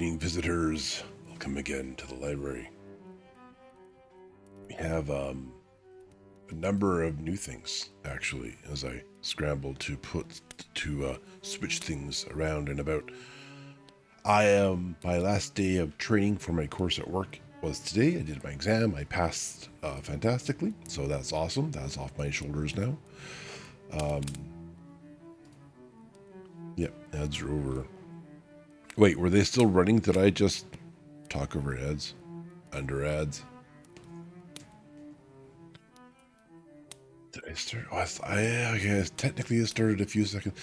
evening, visitors. Welcome again to the library. We have a number of new things, actually, as I scramble to switch things around and about. My last day of training for my course at work was today. I did my exam. I passed fantastically, so that's awesome. That's off my shoulders now. Yep, ads are over. Wait, were they still running? Did I just talk over ads? Under ads? Did I start? Oh, okay. Technically, it started a few seconds.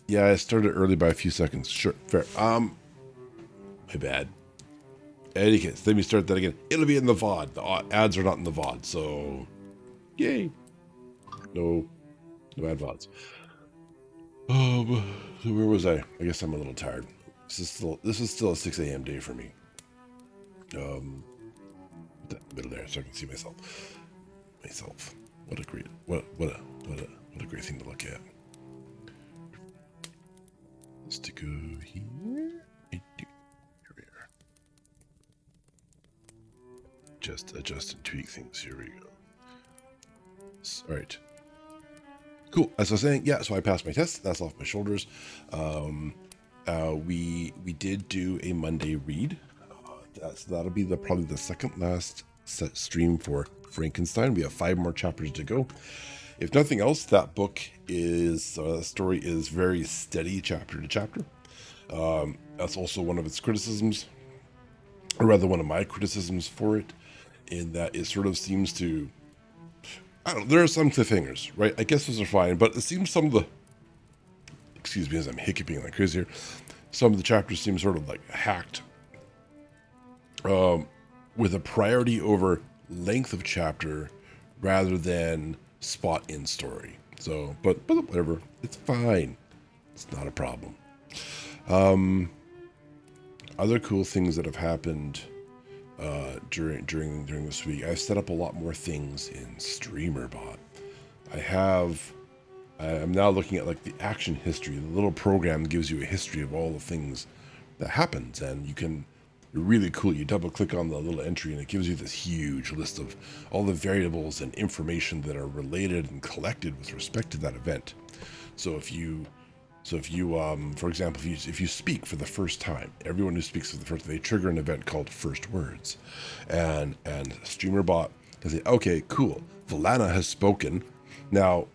Yeah, I started early by a few seconds. Sure, fair. My bad. In any case, let me start that again. It'll be in the VOD. The ads are not in the VOD, so yay. No ad VODs. So where was I? I guess I'm a little tired. This is still a 6 a.m. day for me. That middle there, so I can see myself. What a great great thing to look at. Let's to go here. Here we are. Just adjust and tweak things. Here we go. All right. Cool. As I was saying, yeah. So I passed my test. That's off my shoulders. We did do a Monday read. That'll be probably the second last stream for Frankenstein. We have 5 more chapters to go. If nothing else, that book story is very steady chapter to chapter. That's also one of its criticisms, or rather one of my criticisms for it, in that it sort of seems to, I don't know, there are some cliffhangers, right? I guess those are fine, but it seems some of the, excuse me as I'm hiccuping like crazy here, some of the chapters seem sort of like hacked, with a priority over length of chapter rather than spot in story. So, but whatever, it's fine. It's not a problem. Other cool things that have happened during this week. I've set up a lot more things in StreamerBot. I'm now looking at like the action history. The little program gives you a history of all the things that happens, and really cool. You double click on the little entry and it gives you this huge list of all the variables and information that are related and collected with respect to that event. So if you, for example, if you speak for the first time, everyone who speaks for the first time, they trigger an event called First Words, and StreamerBot can say, okay, cool, Valana has spoken. Now,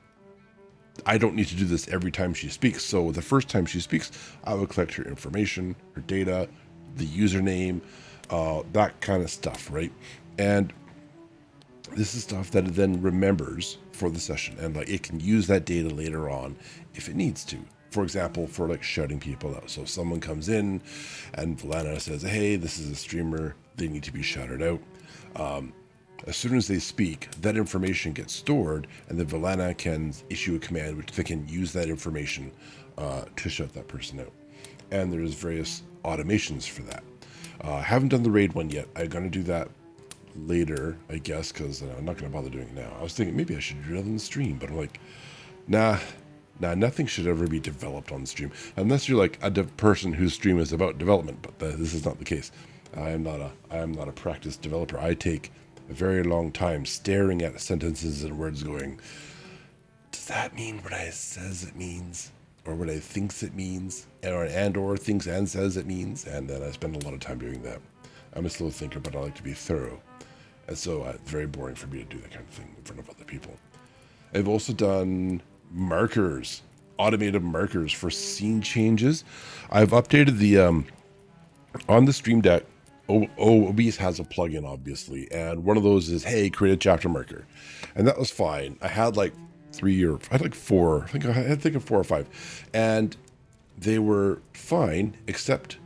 I don't need to do this every time she speaks. So the first time she speaks, I will collect her information, her data, the username, that kind of stuff, right? And this is stuff that it then remembers for the session, and like it can use that data later on if it needs to. For example, for like shouting people out. So if someone comes in and Valana says, hey, this is a streamer, they need to be shouted out. As soon as they speak, that information gets stored, and then Valana can issue a command which they can use that information to shout that person out. And there's various automations for that. I haven't done the raid one yet. I'm going to do that later, I guess, because I'm not going to bother doing it now. I was thinking maybe I should do it on the stream, but I'm like, nah, nothing should ever be developed on the stream. Unless you're like a person whose stream is about development, but this is not the case. I am not a practiced developer. I take a very long time staring at sentences and words going, does that mean what I says it means? Or what I thinks it means? Or thinks and says it means? And then I spend a lot of time doing that. I'm a slow thinker, but I like to be thorough. And so it's very boring for me to do that kind of thing in front of other people. I've also done markers, automated markers for scene changes. I've updated the, on the Stream Deck, OBS has a plugin, obviously, and one of those is, hey, create a chapter marker. And that was fine. I had like 4, I think I had 4 or 5, and they were fine, except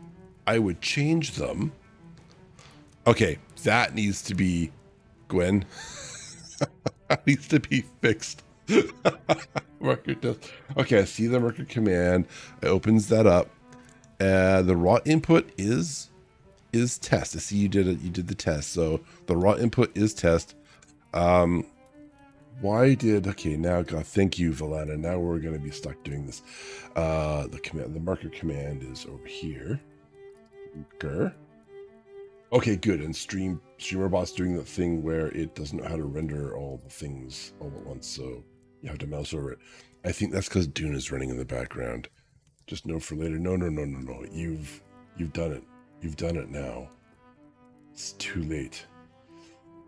I would change them. Okay, that needs to be, Gwen, that needs to be fixed. Marker does. Okay, I see the marker command. It opens that up. The raw input is test. I see you did it. You did the test. So the raw input is test. Okay, now God, thank you, Valana. Now we're going to be stuck doing this. The marker command is over here. Grr. Okay, good. And StreamerBot's doing the thing where it doesn't know how to render all the things all at once, so you have to mouse over it. I think that's because Dune is running in the background. Just note for later. No. You've done it. You've done it now. It's too late.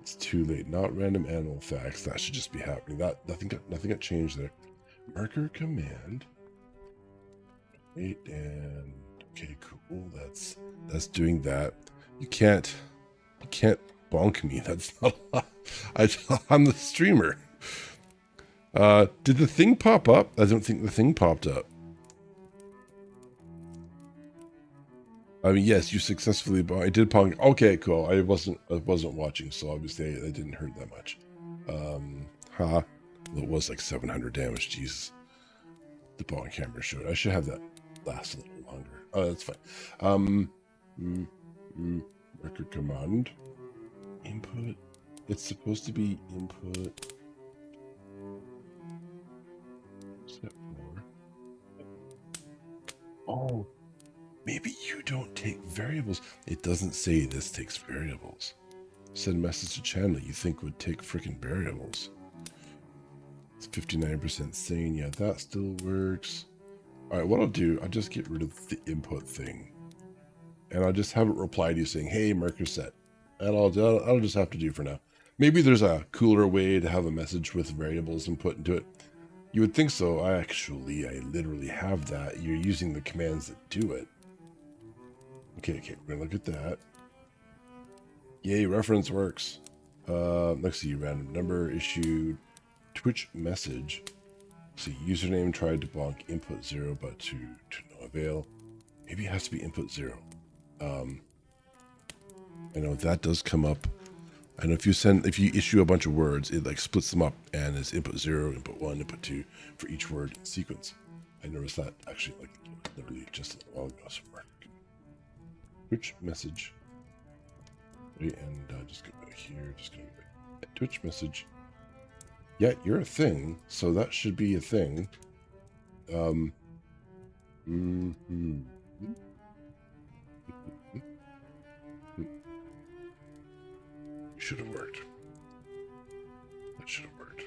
It's too late. Not random animal facts. That should just be happening. That nothing got changed there. Marker command. Wait, and okay, cool. That's doing that. You can't bonk me. That's not I'm the streamer. Did the thing pop up? I don't think the thing popped up. I mean, yes, you successfully I did bonk. Okay, cool. I wasn't watching, so obviously it didn't hurt that much. It was like 700 damage. Jesus. The bonk camera showed. I should have that last a little longer. Oh, that's fine. Record command. Input. It's supposed to be input. Step 4. Oh, maybe you don't take variables. It doesn't say this takes variables. Send message to channel you think would take freaking variables. It's 59% sane. Yeah, that still works. All right, what I'll do, I'll just get rid of the input thing. And I'll just have it reply to you saying, hey, marker set. And I'll just have to do for now. Maybe there's a cooler way to have a message with variables and put into it. You would think so. I literally have that. You're using the commands that do it. Okay, we're gonna look at that. Yay, reference works. Let's see, random number issued, Twitch message. See, username tried to bonk input 0, but to no avail. Maybe it has to be input 0. I know that does come up. I know if you issue a bunch of words, it like splits them up and it's input 0, input 1, input 2 for each word in sequence. I noticed that actually like literally just a little while ago somewhere. Twitch message. Wait, and just go back here. Just gonna go back. Twitch message. Yeah, you're a thing, so that should be a thing. Should have worked. That should have worked.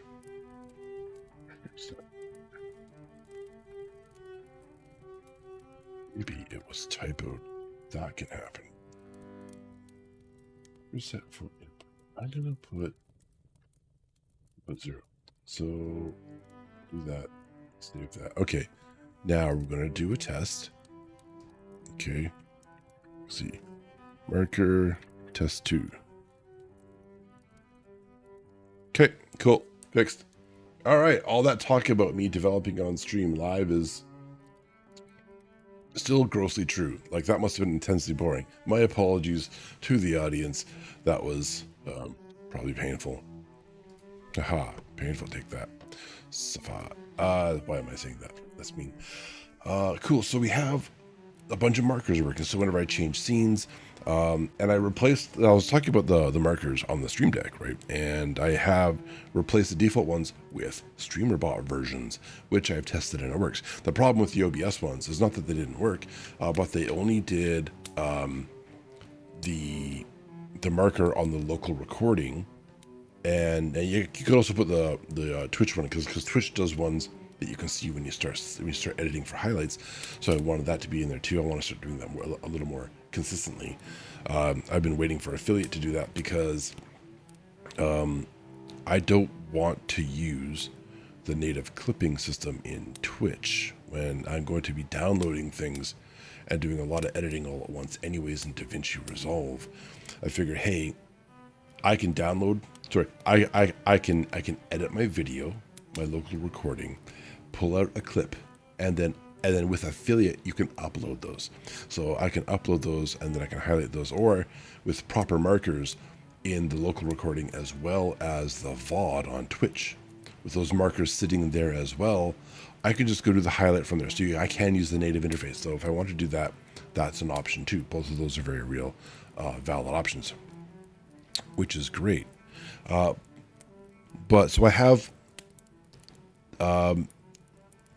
Maybe it was typoed. That can happen. Reset for input. I'm gonna put 0. So do that. Save that. Okay. Now we're gonna do a test. Okay. Let's see. Marker test 2. Okay, cool. Fixed. All right. All that talk about me developing on stream live is still grossly true. Like, that must have been intensely boring. My apologies to the audience. That was probably painful. Haha, painful. Take that. Safa. Why am I saying that? That's mean. Cool. So we have a bunch of markers working. So whenever I change scenes, and I was talking about the markers on the Stream Deck, right? And I have replaced the default ones with StreamerBot versions, which I've tested and it works. The problem with the OBS ones is not that they didn't work, but they only did the marker on the local recording. And you could also put the Twitch one, because Twitch does ones that you can see when you start editing for highlights. So I wanted that to be in there too. I want to start doing that a little more consistently. I've been waiting for affiliate to do that because I don't want to use the native clipping system in Twitch when I'm going to be downloading things and doing a lot of editing all at once anyways in DaVinci Resolve. I figured, hey, I can download. Sorry, I can edit my video, my local recording, pull out a clip, and then with affiliate you can upload those. So I can upload those and then I can highlight those, or with proper markers in the local recording as well as the VOD on Twitch. With those markers sitting there as well, I can just go to the highlight from there. So I can use the native interface. So if I want to do that, that's an option too. Both of those are very real, valid options, which is great. But so I have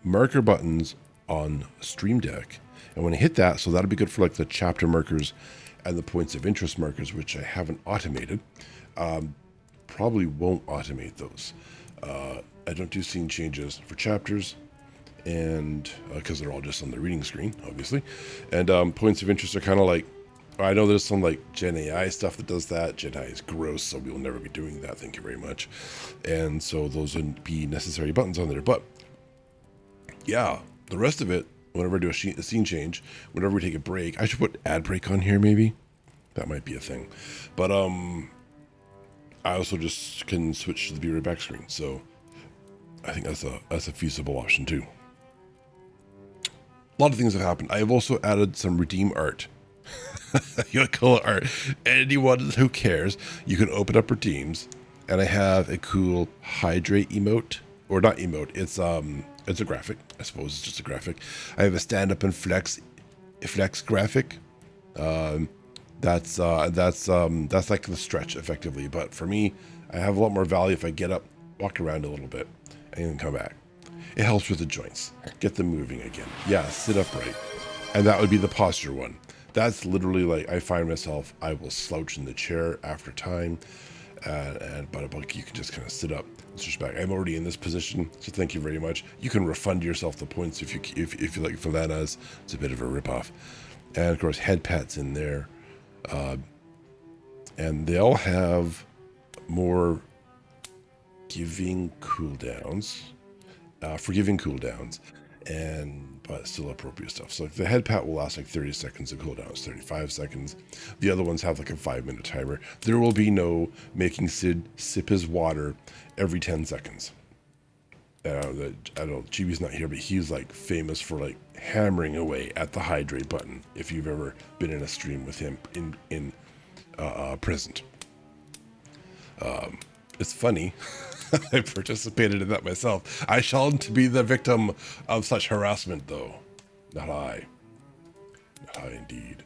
marker buttons on Stream Deck, And when I hit that, so that'll be good for like the chapter markers and the points of interest markers, which I haven't automated. Probably won't automate those. I don't do scene changes for chapters, and because they're all just on the reading screen, obviously. And points of interest are kind of like, I know there's some like Gen AI stuff that does that. Gen AI is gross, so we will never be doing that. Thank you very much. And so those wouldn't be necessary buttons on there. But yeah, the rest of it, whenever I do a scene change, whenever we take a break, I should put ad break on here maybe. That might be a thing. But I also just can switch to the be right back screen. So I think that's a feasible option too. A lot of things have happened. I have also added some redeem art. You call it art. Anyone who cares, you can open up redeems, and I have a cool hydrate emote, or not emote. It's a graphic. I suppose it's just a graphic. I have a stand up and flex graphic. That's like the stretch effectively. But for me, I have a lot more value if I get up, walk around a little bit, and then come back. It helps with the joints. Get them moving again. Yeah, sit upright. And that would be the posture one. That's literally like, I find myself, I will slouch in the chair after time. But you can just kind of sit up and switch back. I'm already in this position, so thank you very much. You can refund yourself the points if you like for that, as it's a bit of a ripoff. And of course, head pats in there. And they all have more forgiving cooldowns, but still appropriate stuff. So like the head pat will last like 30 seconds, the cooldowns 35 seconds. The other ones have like a 5-minute timer. There will be no making Sid sip his water every 10 seconds. I don't know, Chibi's not here, but he's like famous for like hammering away at the hydrate button if you've ever been in a stream with him in present. It's funny. I participated in that myself. I shan't be the victim of such harassment, though. Not I. Not I, indeed.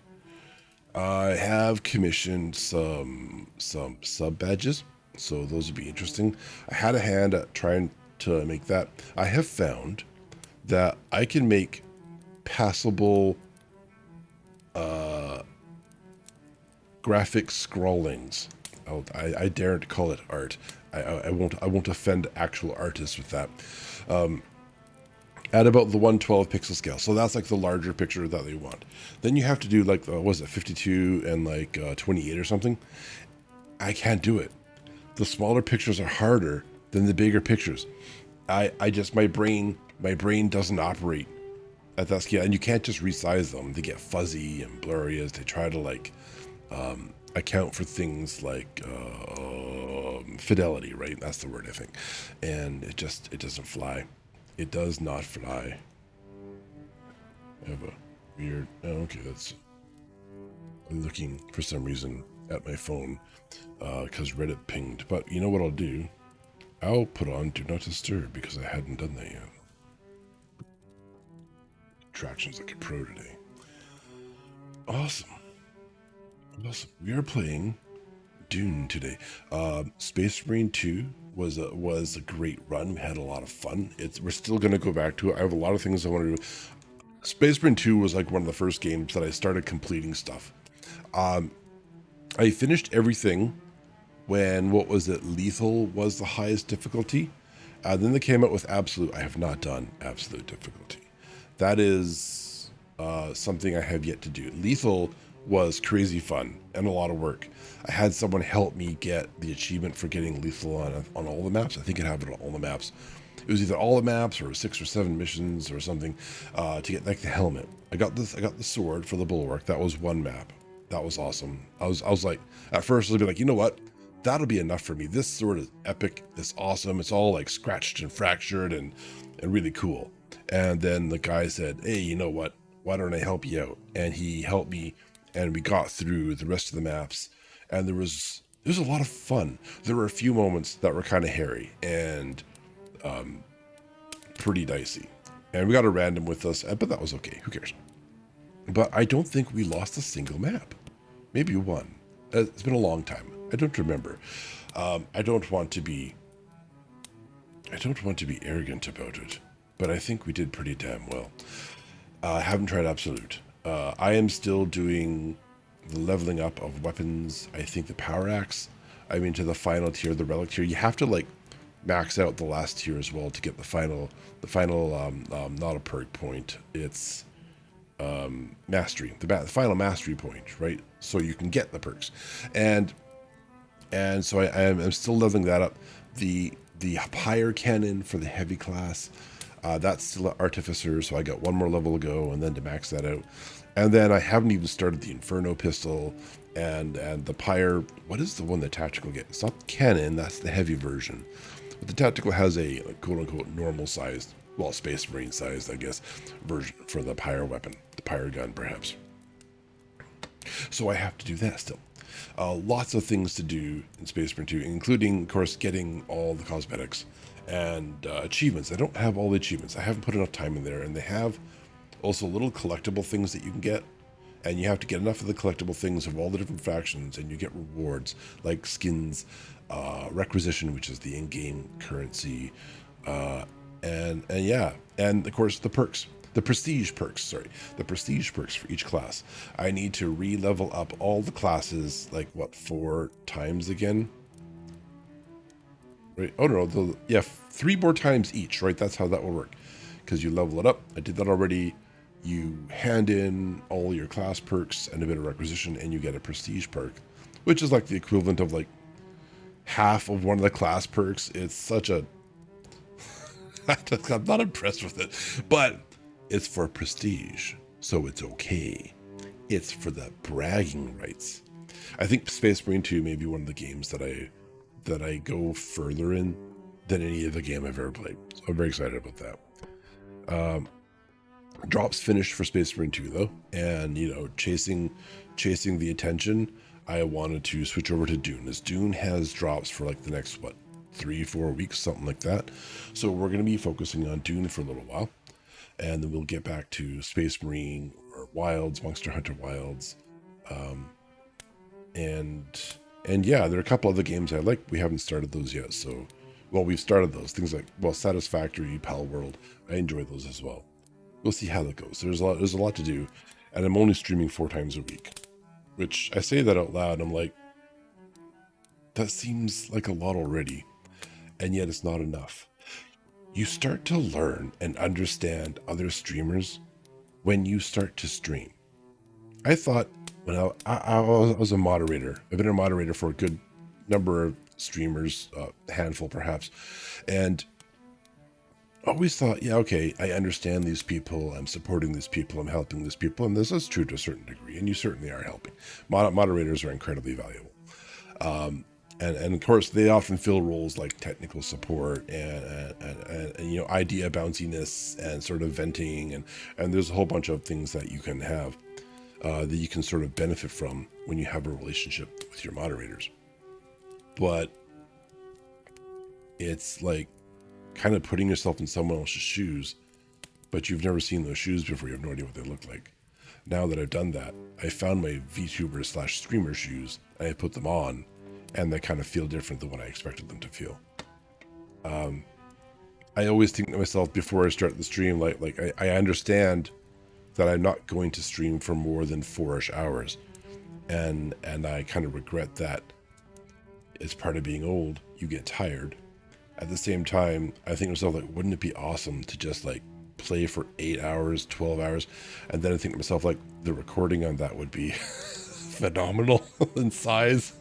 I have commissioned some sub badges, so those would be interesting. I had a hand at trying to make that. I have found that I can make passable graphic scrawlings. I daren't call it art. I won't offend actual artists with that. At about the 112 pixel scale, so that's like the larger picture that they want. Then you have to do like what was it, 52 and like 28 or something. I can't do it. The smaller pictures are harder than the bigger pictures. I just my brain doesn't operate at that scale, and you can't just resize them. They get fuzzy and blurry as they try to like account for things like fidelity, right? That's the word, I think. And it doesn't fly. It does not fly. I have a weird, okay, I'm looking for some reason at my phone because Reddit pinged. But you know what I'll do? I'll put on Do Not Disturb because I hadn't done that yet. Traction's like a pro today. Awesome. We are playing Dune today. Space Marine 2 was a great run. We had a lot of fun. We're still going to go back to it. I have a lot of things I want to do. Space Marine 2 was like one of the first games that I started completing stuff. I finished everything when, what was it, Lethal was the highest difficulty. Then they came out with Absolute. I have not done Absolute difficulty. That is something I have yet to do. Lethal was crazy fun and a lot of work. I had someone help me get the achievement for getting Lethal on all the maps. I think it happened on all the maps. It was either all the maps or 6 or 7 missions or something to get like the helmet. I got the sword for the bulwark. That was one map. That was awesome. I was like, at first I'd be like, you know what? That'll be enough for me. This sword is epic. It's awesome. It's all like scratched and fractured and really cool. And then the guy said, hey, you know what? Why don't I help you out? And he helped me, and we got through the rest of the maps. And there was a lot of fun. There were a few moments that were kind of hairy and pretty dicey. And we got a random with us, but that was okay. Who cares? But I don't think we lost a single map. Maybe one. It's been a long time. I don't remember. I don't want to be arrogant about it, but I think we did pretty damn well. I haven't tried Absolute. I am still doing the leveling up of weapons. I think the power axe. I'm into the final tier, the relic tier. You have to like max out the last tier as well to get the final not a perk point. It's mastery, the final mastery point, right? So you can get the perks, and so I'm still leveling that up. The higher cannon for the heavy class, that's still at artificer, so I got one more level to go, and then to max that out. And then I haven't even started the inferno pistol and the pyre. What is the one the tactical get? It's not cannon, that's the heavy version. But the tactical has a like, quote unquote normal sized, well, space marine sized, I guess, version for the pyre weapon, the pyre gun perhaps. So I have to do that still. Lots of things to do in Space Marine 2, including, of course, getting all the cosmetics and achievements. I don't have all the achievements. I haven't put enough time in there, and they have also little collectible things that you can get, and you have to get enough of the collectible things of all the different factions, and you get rewards like skins, requisition, which is the in-game currency, and yeah, and of course the perks. The prestige perks, sorry. The prestige perks for each class. I need to re-level up all the classes, like, what, 4 times again? Right? Oh, no, yeah, 3 more times each, right? That's how that will work. Because you level it up. I did that already. You hand in all your class perks and a bit of requisition, and you get a prestige perk, which is like the equivalent of, like, half of one of the class perks. It's such a... I'm not impressed with it. But... it's for prestige, so it's okay. It's for the bragging rights. I think Space Marine 2 may be one of the games that I go further in than any other game I've ever played. So I'm very excited about that. Drops finished for Space Marine 2 though, and you know, chasing the attention, I wanted to switch over to Dune, as Dune has drops for like the next 3-4 weeks, something like that. So we're going to be focusing on Dune for a little while. And then we'll get back to Space Marine or Wilds, Monster Hunter Wilds. And yeah, there are a couple other games I like. We haven't started those yet. So, well, we've started those. Things like, well, Satisfactory, Pal World. I enjoy those as well. We'll see how that goes. There's a lot to do. And I'm only streaming 4 times a week. Which, I say that out loud, I'm like, that seems like a lot already. And yet it's not enough. You start to learn and understand other streamers when you start to stream. I thought when I was a moderator, I've been a moderator for a good number of streamers, a handful perhaps, and always thought, yeah, okay, I understand these people, I'm supporting these people, I'm helping these people, and this is true to a certain degree, and you certainly are helping. Moderators are incredibly valuable. And of course, they often fill roles like technical support and you know, idea bounciness and sort of venting, and there's a whole bunch of things that you can have that you can sort of benefit from when you have a relationship with your moderators. But it's like kind of putting yourself in someone else's shoes, but you've never seen those shoes before. You have no idea what they look like. Now that I've done that, I found my VTuber/streamer shoes, and I put them on, and they kind of feel different than what I expected them to feel. I always think to myself before I start the stream, like I understand that I'm not going to stream for more than 4-ish hours, and I kind of regret that. It's part of being old. You get tired. At the same time, I think to myself, like, wouldn't it be awesome to just like play for 8 hours, 12 hours, and then I think to myself, like, the recording on that would be phenomenal in size.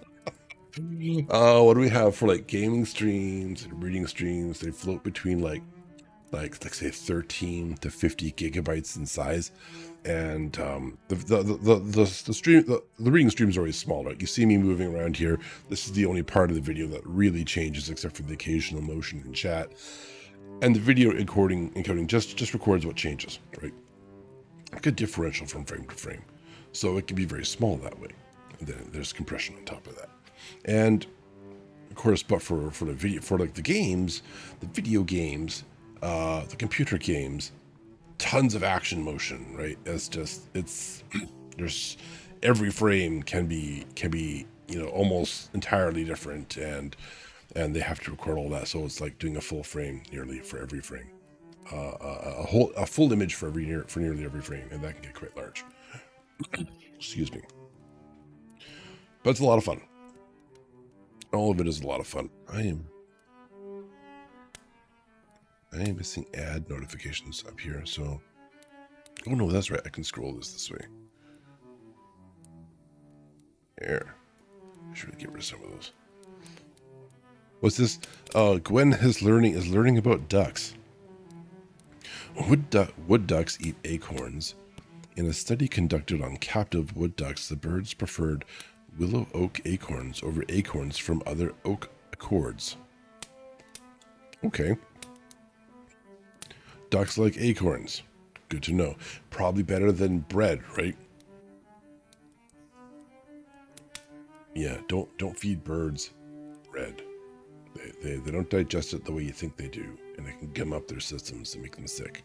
What do we have for like gaming streams and reading streams? They float between like say 13 to 50 gigabytes in size, and the stream, the reading streams are always small, right? You see me moving around here. This is the only part of the video that really changes, except for the occasional motion in chat, and the video encoding just records what changes, right? Like a differential from frame to frame, so it can be very small that way. And then there's compression on top of that. And of course, but for the video, for like the games, the video games, the computer games, tons of action motion, right? It's there's every frame can be you know, almost entirely different, and they have to record all that, so it's like doing a full frame nearly for every frame. a full image for nearly every frame, and that can get quite large. Excuse me, but it's a lot of fun. All of it is a lot of fun. I am missing ad notifications up here, so oh no, that's right. I can scroll this way. There. I should get rid of some of those. What's this? Gwen is learning about ducks. Wood ducks eat acorns. In a study conducted on captive wood ducks, the birds preferred willow oak acorns over acorns from other oak accords. Okay. Ducks like acorns. Good to know. Probably better than bread, right? Yeah, don't feed birds bread. They don't digest it the way you think they do, and it can gum up their systems and make them sick.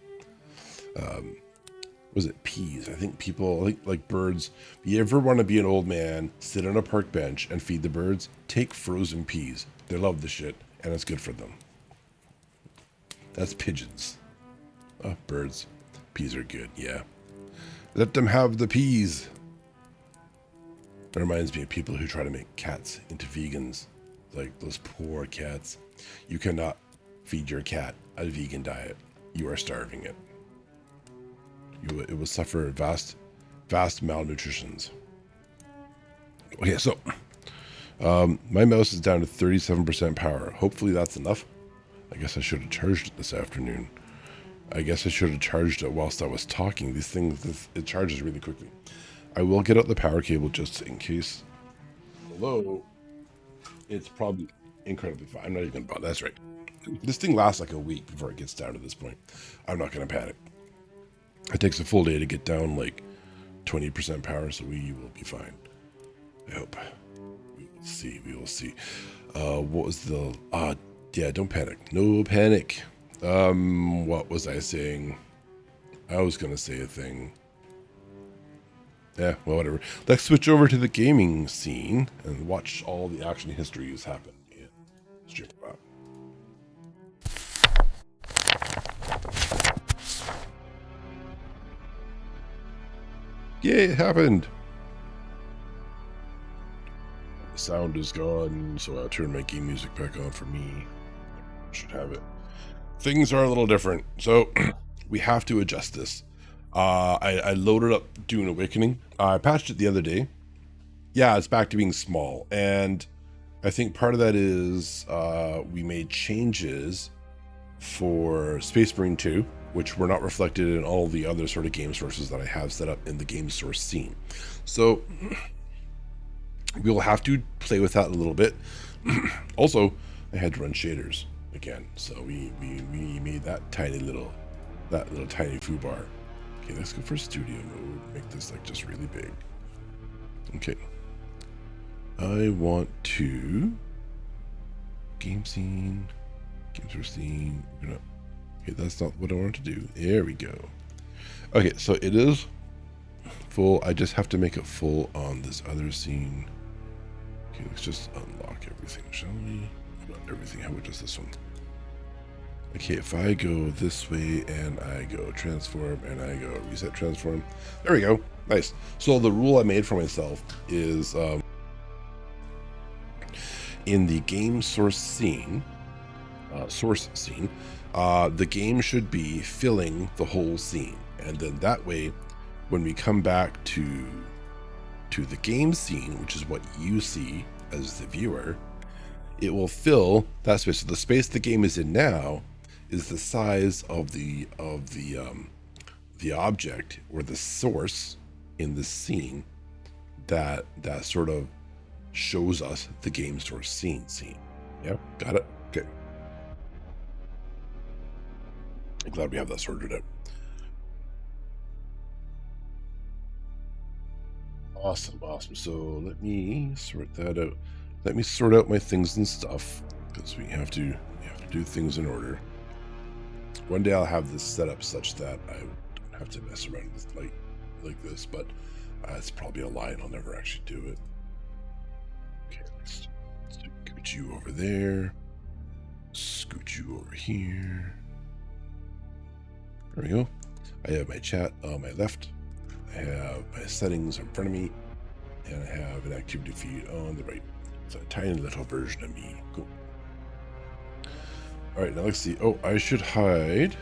Was it peas? I think people like birds. If you ever want to be an old man, sit on a park bench and feed the birds, take frozen peas. They love the shit, and it's good for them. That's pigeons. Oh, birds. Peas are good, yeah. Let them have the peas. That reminds me of people who try to make cats into vegans. Like those poor cats. You cannot feed your cat a vegan diet. You are starving it. It will suffer vast malnutritions. Okay, so my mouse is down to 37% power. Hopefully that's enough. I guess I should have charged it this afternoon. I guess I should have charged it whilst I was talking. It charges really quickly. I will get out the power cable just in case. Although, it's probably incredibly fine. I'm not even going to bother. That's right. This thing lasts like a week before it gets down to this point. I'm not going to panic. It takes a full day to get down like 20% power, so we will be fine. I hope. We will see. What was the... yeah, don't panic. No panic. What was I saying? I was going to say a thing. Yeah, well, whatever. Let's switch over to the gaming scene and watch all the action histories happen in Street Fighter. Yay, it happened! The sound is gone, so I'll turn my game music back on for me. Should have it. Things are a little different, so we have to adjust this. I loaded up Dune Awakening. I patched it the other day. Yeah, it's back to being small, and I think part of that is we made changes for Space Marine 2, which were not reflected in all the other sort of game sources that I have set up in the game source scene. So we will have to play with that a little bit. Also, I had to run shaders again, so we made that little tiny foobar. Okay, let's go for studio mode. Make this like just really big. Okay. I want to game scene, game source scene. Okay, that's not what I want to do. There we go. Okay, so it is full. I just have to make it full on this other scene. Okay, let's just unlock everything, shall we? Not everything. How about just this one? Okay, if I go this way and I go transform and I go reset transform, there we go. Nice. So the rule I made for myself is in the game source scene, the game should be filling the whole scene, and then that way, when we come back to the game scene, which is what you see as the viewer, it will fill that space. So the space the game is in now is the size of the object or the source in the scene that sort of shows us the game source scene. Yeah, got it. Okay. I'm glad we have that sorted out. Awesome. So let me sort that out. Let me sort out my things and stuff, because we have to do things in order. One day I'll have this set up such that I don't have to mess around with light like this, but it's probably a lie and I'll never actually do it. Okay, let's scoot you over there. Scoot you over here. There we go. I have my chat on my left. I have my settings in front of me. And I have an activity feed on the right. It's a tiny little version of me. Cool. All right, now let's see. Oh, I should hide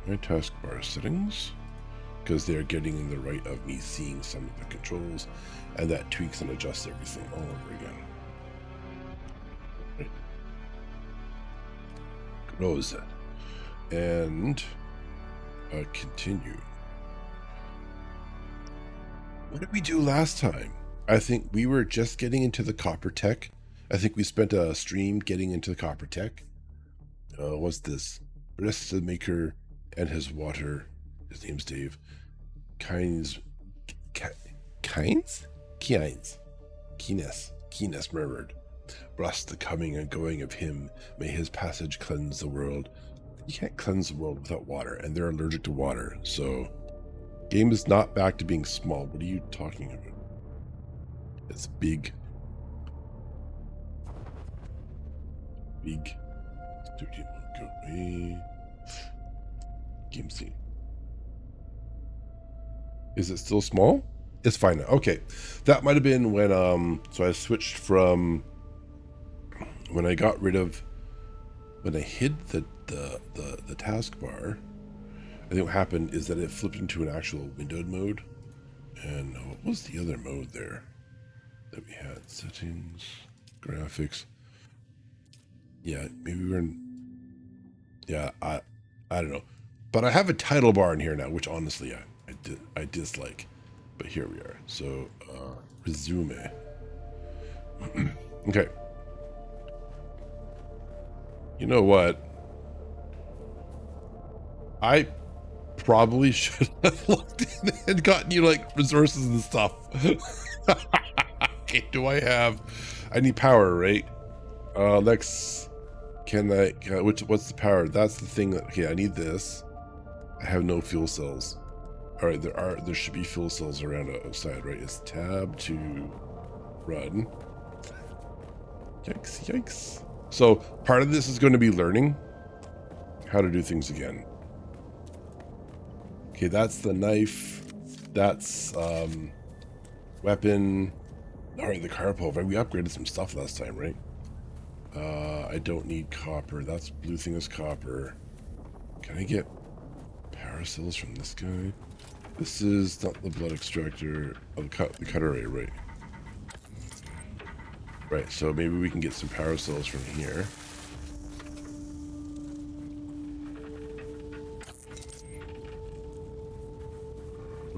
my taskbar settings because they're getting in the right of me seeing some of the controls, and that tweaks and adjusts everything all over again. Right. Close it. And continue. What did we do last time? I think we were just getting into the copper tech. I think we spent a stream getting into the copper tech. What's this? Rest of the Maker and his water. His name's Dave. Keynes murmured. Bless the coming and going of him. May his passage cleanse the world. You can't cleanse the world without water, and they're allergic to water, so... Game is not back to being small. What are you talking about? It's big. Big. Go away. Game scene. Is it still small? It's fine now. Okay. That might have been when so I switched from when I got rid of when I hid the taskbar. I think what happened is that it flipped into an actual windowed mode. And what was the other mode there that we had? Settings, graphics. Yeah, maybe we were in... Yeah, I don't know. But I have a title bar in here now, which honestly I dislike. But here we are. So, resume. Okay. You know what? I probably should have looked in and gotten you like resources and stuff. Okay, I need power, right? Lex, what's the power? That's the thing that, okay, I need this. I have no fuel cells. All right, there should be fuel cells around outside, right? It's tab to run. Yikes. So part of this is going to be learning how to do things again. Okay, that's the knife. That's weapon. All right, the carpal. Right, we upgraded some stuff last time, right? I don't need copper. That's blue thing is copper. Can I get power cells from this guy? This is not the blood extractor. Oh, the cutter ray, right? Right. So maybe we can get some power cells from here.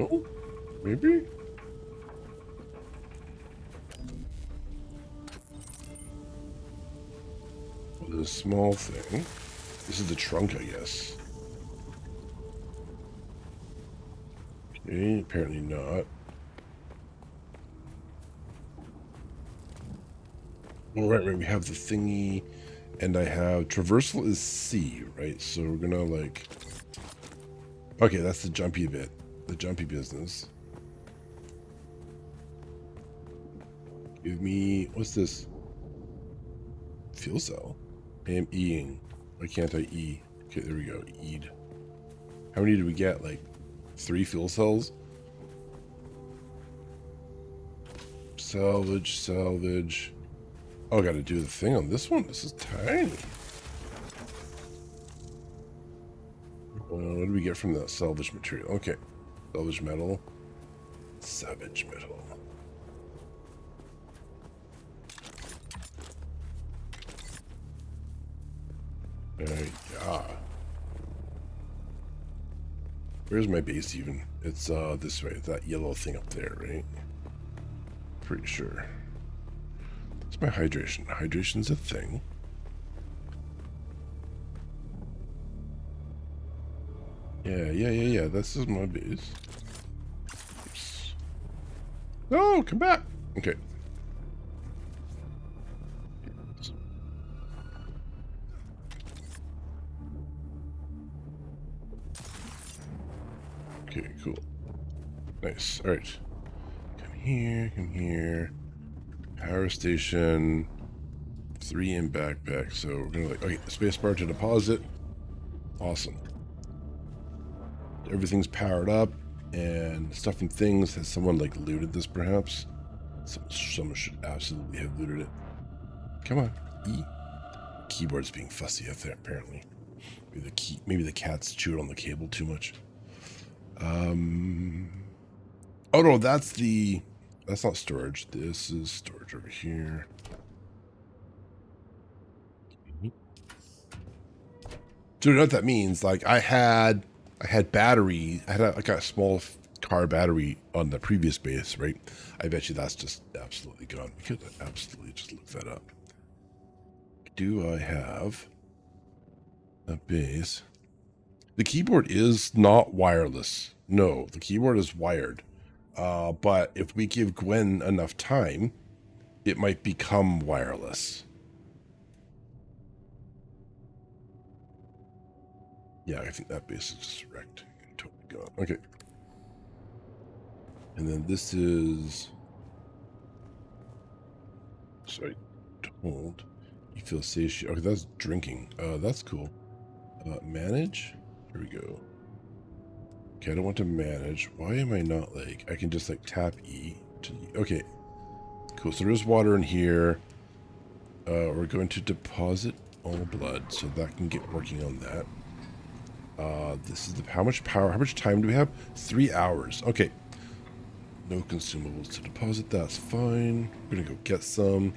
Oh, maybe. Well, there's a small thing. This is the trunk, I guess. Okay, apparently not. All right, we have the thingy, and I have traversal is C, right? So we're gonna like. Okay, that's the jumpy bit, the jumpy business. Give me, what's this? Fuel cell. I am E-ing. Why can't I E? Okay, there we go. E'd. How many did we get? Like 3 fuel cells? Salvage. Oh, I gotta do the thing on this one. This is tiny. What do we get from that salvage material? Okay. Salvage metal. Savage metal. Yeah. Where's my base even? It's this way. That yellow thing up there, right? Pretty sure. That's my hydration. Hydration's a thing. Yeah. This is my base. Oops. No, come back. Okay. Okay, cool. Nice. All right. Come here. Power station. 3 in backpack. So we're gonna like, okay, spacebar to deposit. Awesome. everything's powered up and stuff and things. Has someone like looted this perhaps? Someone should absolutely have looted it. Come on, E. Keyboard's being fussy out there apparently. Maybe the cat's chewed on the cable too much. Oh no, that's not storage. This is storage over here. So you know what that means? Like I had battery. I had like a small car battery on the previous base, right? I bet you that's just absolutely gone. We could absolutely just look that up. Do I have a base? The keyboard is not wireless. No, the keyboard is wired. But if we give Gwen enough time, it might become wireless. Yeah, I think that base is just wrecked and totally gone. Okay. And then this is... Sorry, told. You feel satiated. Okay, that's drinking. That's cool. Manage? Here we go. Okay, I don't want to manage. Why am I not like... I can just like tap E to... Okay. Cool, so there's water in here. We're going to deposit all blood, so that can get working on that. This is how much power, how much time do we have? 3 hours. Okay. No consumables to deposit, that's fine. We're gonna go get some.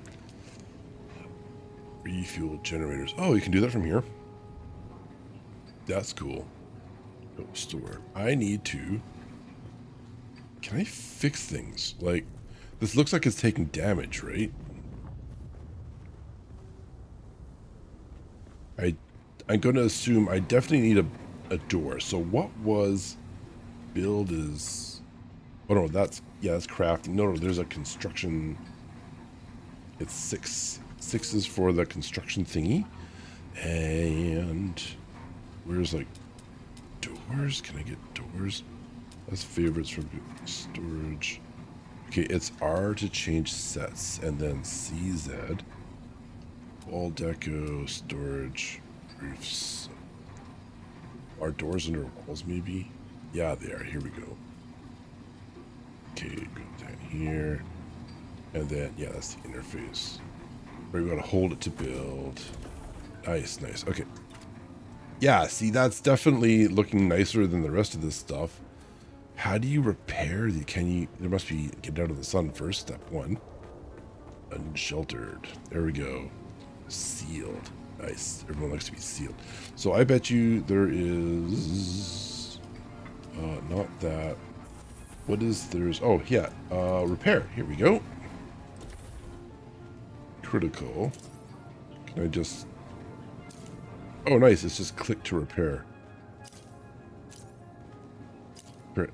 Refuel generators. Oh, you can do that from here. That's cool. Go store. I need to... Can I fix things? Like, this looks like it's taking damage, right? I'm going to assume I definitely need a door. So what was build is... Oh no, that's crafting. No, there's a construction. It's 6. 6 is for the construction thingy. And where's like doors? Can I get doors? That's favorites from storage. Okay, it's R to change sets, and then CZ. Wall deco, storage, roofs. Are doors under walls maybe? Yeah, they are. Here we go. Okay, go down here. And then, yeah, that's the interface. Right, we gotta hold it to build. Nice, nice. Okay. Yeah, see, that's definitely looking nicer than the rest of this stuff. How do you repair the... There must be... Get out of the sun first, step 1. Unsheltered. There we go. Sealed. Nice. Everyone likes to be sealed. So I bet you there is... not that. What is there's... Oh, yeah. Repair. Here we go. Critical. Can I just... Oh, nice. It's just click to repair.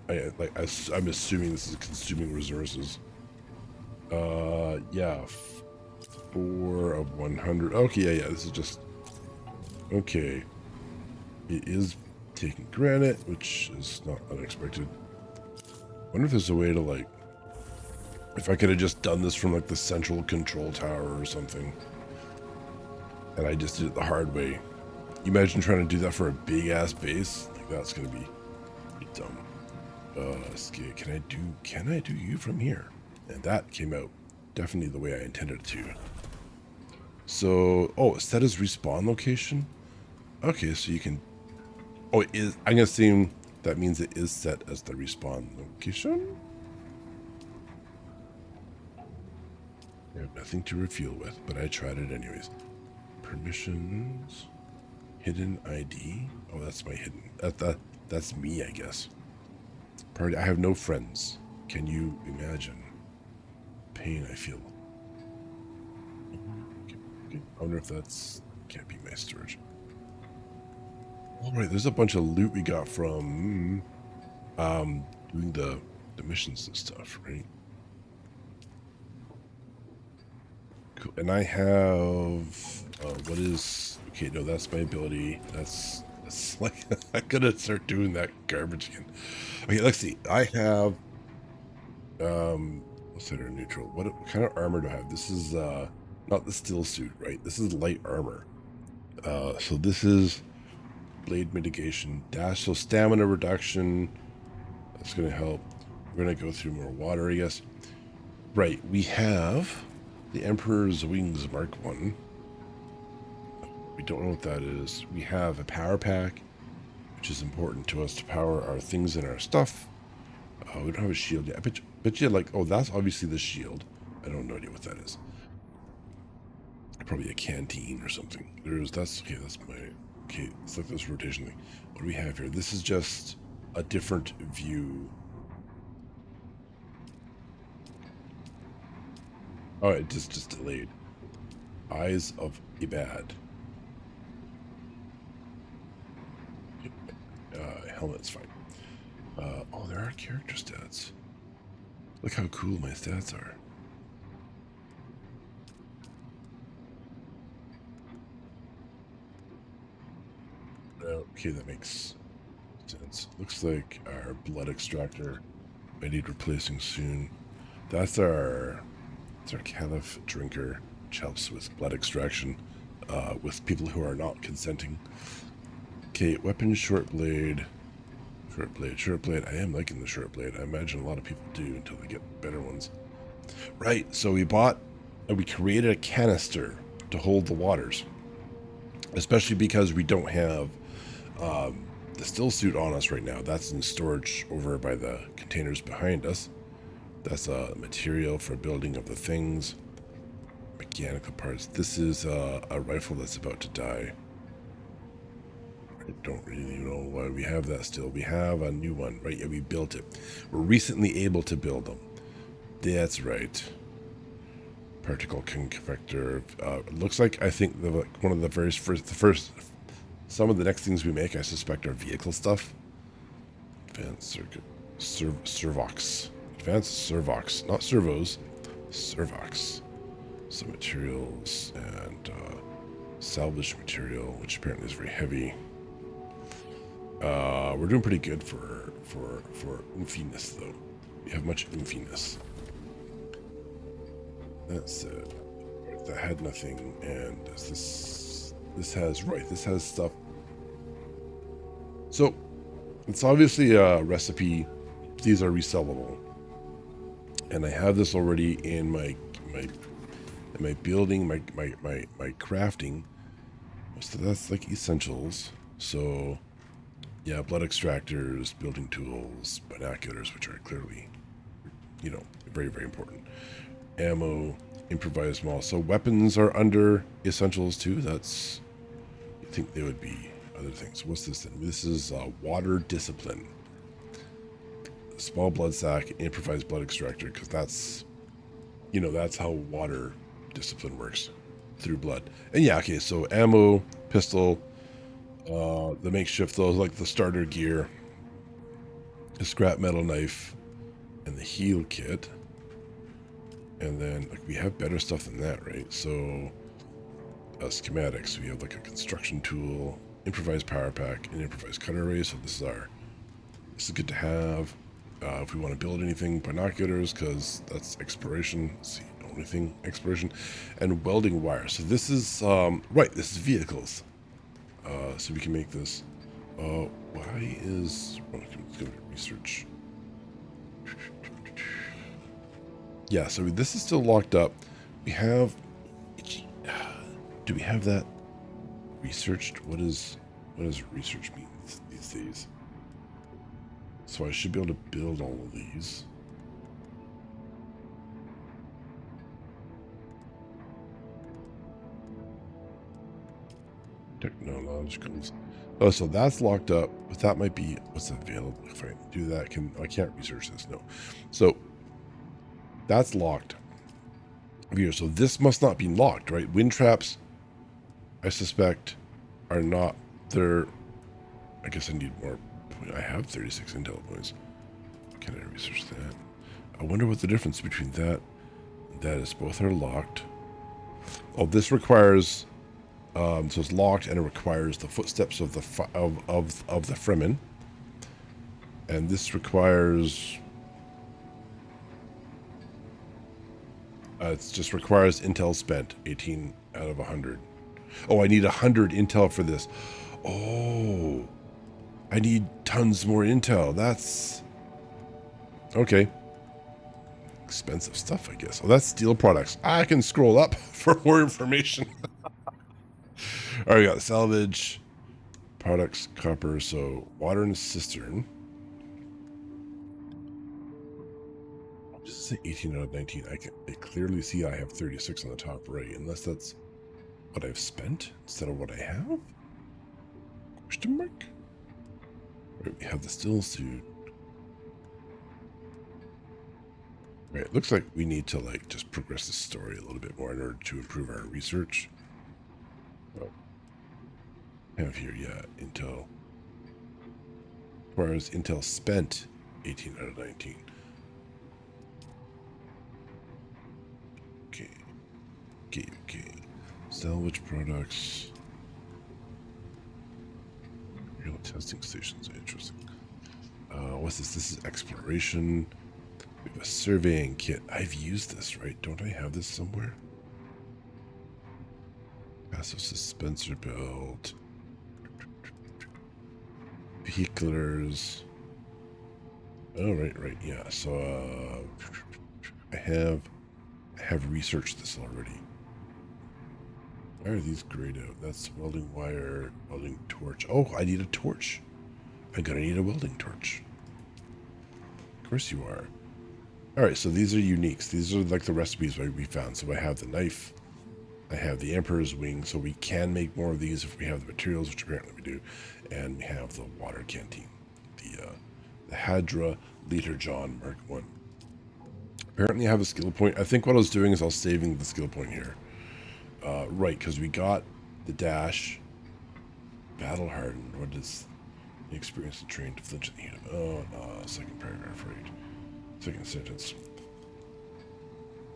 I'm assuming this is consuming resources. Yeah. 4 of 100. Okay, yeah. This is just... Okay. It is taking granite, which is not unexpected. I wonder if there's a way to, like... If I could have just done this from, like, the central control tower or something. And I just did it the hard way. You imagine trying to do that for a big-ass base? Like, that's gonna be pretty dumb. Okay, can I do you from here? And that came out definitely the way I intended it to. So, oh, set as respawn location? Okay, so you can... Oh, it is... I'm gonna assume that means it is set as the respawn location? I have nothing to refuel with, but I tried it anyways. Permissions... Hidden ID? Oh, that's my hidden... That's me, I guess. Party... I have no friends. Can you imagine? Pain I feel. Okay. I wonder if that's... Can't be my storage. Alright, there's a bunch of loot we got from... doing the missions and stuff, right? Cool. And I have... what is... Okay, no, that's my ability. That's like... I'm gonna start doing that garbage again. Okay, let's see. I have... What's that, neutral? What kind of armor do I have? This is, not the steel suit, right? This is light armor. So this is blade mitigation, dash, so stamina reduction. That's going to help. We're going to go through more water, I guess. Right, we have the Emperor's Wings Mark 1. We don't know what that is. We have a power pack, which is important to us to power our things and our stuff. We don't have a shield yet. I bet you like, oh, that's obviously the shield. I don't know what that is. Probably a canteen or something. That's my, okay, it's like this rotation thing. What do we have here? This is just a different view. Oh, it just delayed. Eyes of Ibad. Helmet's fine. Oh, there are character stats. Look how cool my stats are. Okay, that makes sense. Looks like our blood extractor may need replacing soon. That's our caliph drinker, which helps with blood extraction with people who are not consenting. Okay, weapon, short blade. Short blade. I am liking the short blade. I imagine a lot of people do until they get better ones. Right, so we created a canister to hold the waters. Especially because we don't have the still suit on us right now. That's in storage over by the containers behind us. That's a material for building of the things. Mechanical parts. This is a rifle that's about to die. I don't really know why we have that still. We have a new one, right? Yeah, we built it. We're recently able to build them. That's right. Particle convector. Looks like, I think, one of the first, some of the next things we make, I suspect, are vehicle stuff. Advanced circuit. Servox. Advanced servox. Not servos. Servox. Some materials and salvage material, which apparently is very heavy. We're doing pretty good for oomphiness, though. We have much oomphiness. That's it. Right, that had nothing, and this has stuff. So it's obviously a recipe. These are resellable, and I have this already in my building, my crafting. So that's like essentials. So yeah, blood extractors, building tools, binoculars, which are clearly, very, very important. Ammo, improvised maul. So weapons are under essentials too. That's, I think they would be other things. What's this then? This is water discipline. Small blood sac, improvised blood extractor, because that's, that's how water discipline works, through blood. And yeah, okay, so ammo, pistol, the makeshift, those like the starter gear, the scrap metal knife, and the heal kit. And then we have better stuff than that, right? So schematics, we have like a construction tool, improvised power pack, and improvised cutter array. So this is good to have if we want to build anything. Binoculars, because that's exploration. Let's see, only thing exploration, and welding wire. So this is right. This is vehicles. So we can make this. Why is? Let's go to research. Yeah, so this is still locked up. We have. Do we have that researched? What does research mean these days? So I should be able to build all of these. Technologicals. Oh, so that's locked up, but that might be what's available. If I do that, I can't research this? No. So that's locked here. So this must not be locked, right? Wind traps, I suspect, are not there. I guess I need more. I have 36 intel points. Can I research that? I wonder what the difference between that and that is. Both are locked. Oh, this requires. So it's locked, and it requires the footsteps of the Fremen. And this requires. It just requires intel spent, 18 out of 100. Oh, I need 100 intel for this. Oh, I need tons more intel. That's okay. Expensive stuff, I guess. Oh, that's steel products. I can scroll up for more information. All right, we got salvage products, copper. So water in a cistern. Does it say 18 out of 19? I clearly see I have 36 on the top right, unless that's what I've spent instead of what I have? Question mark? Right, we have the still suit. Right, it looks like we need to like just progress the story a little bit more in order to improve our research. Oh, have here, yeah, Intel. As far as Intel spent, 18 out of 19. Okay, okay. Salvage products. Real testing stations, interesting. What's this? This is exploration. We have a surveying kit. I've used this, right? Don't I have this somewhere? Passive dispenser belt. Vehiclers. Oh, right, yeah. So, I have researched this already. Why are these grayed out? That's welding wire, welding torch. Oh, I need a torch. I'm gonna need a welding torch. Of course you are. All right, so these are uniques. These are like the recipes we found. So I have the knife. I have the Emperor's wing, so we can make more of these if we have the materials, which apparently we do. And we have the water canteen, the Hadra Liter John Mark 1. Apparently I have a skill point. I think what I was doing is I was saving the skill point here. Right, because we got the dash, battle hardened. What is the experience and trained to flinch at the heat of? Oh, no, second paragraph, right. Second sentence.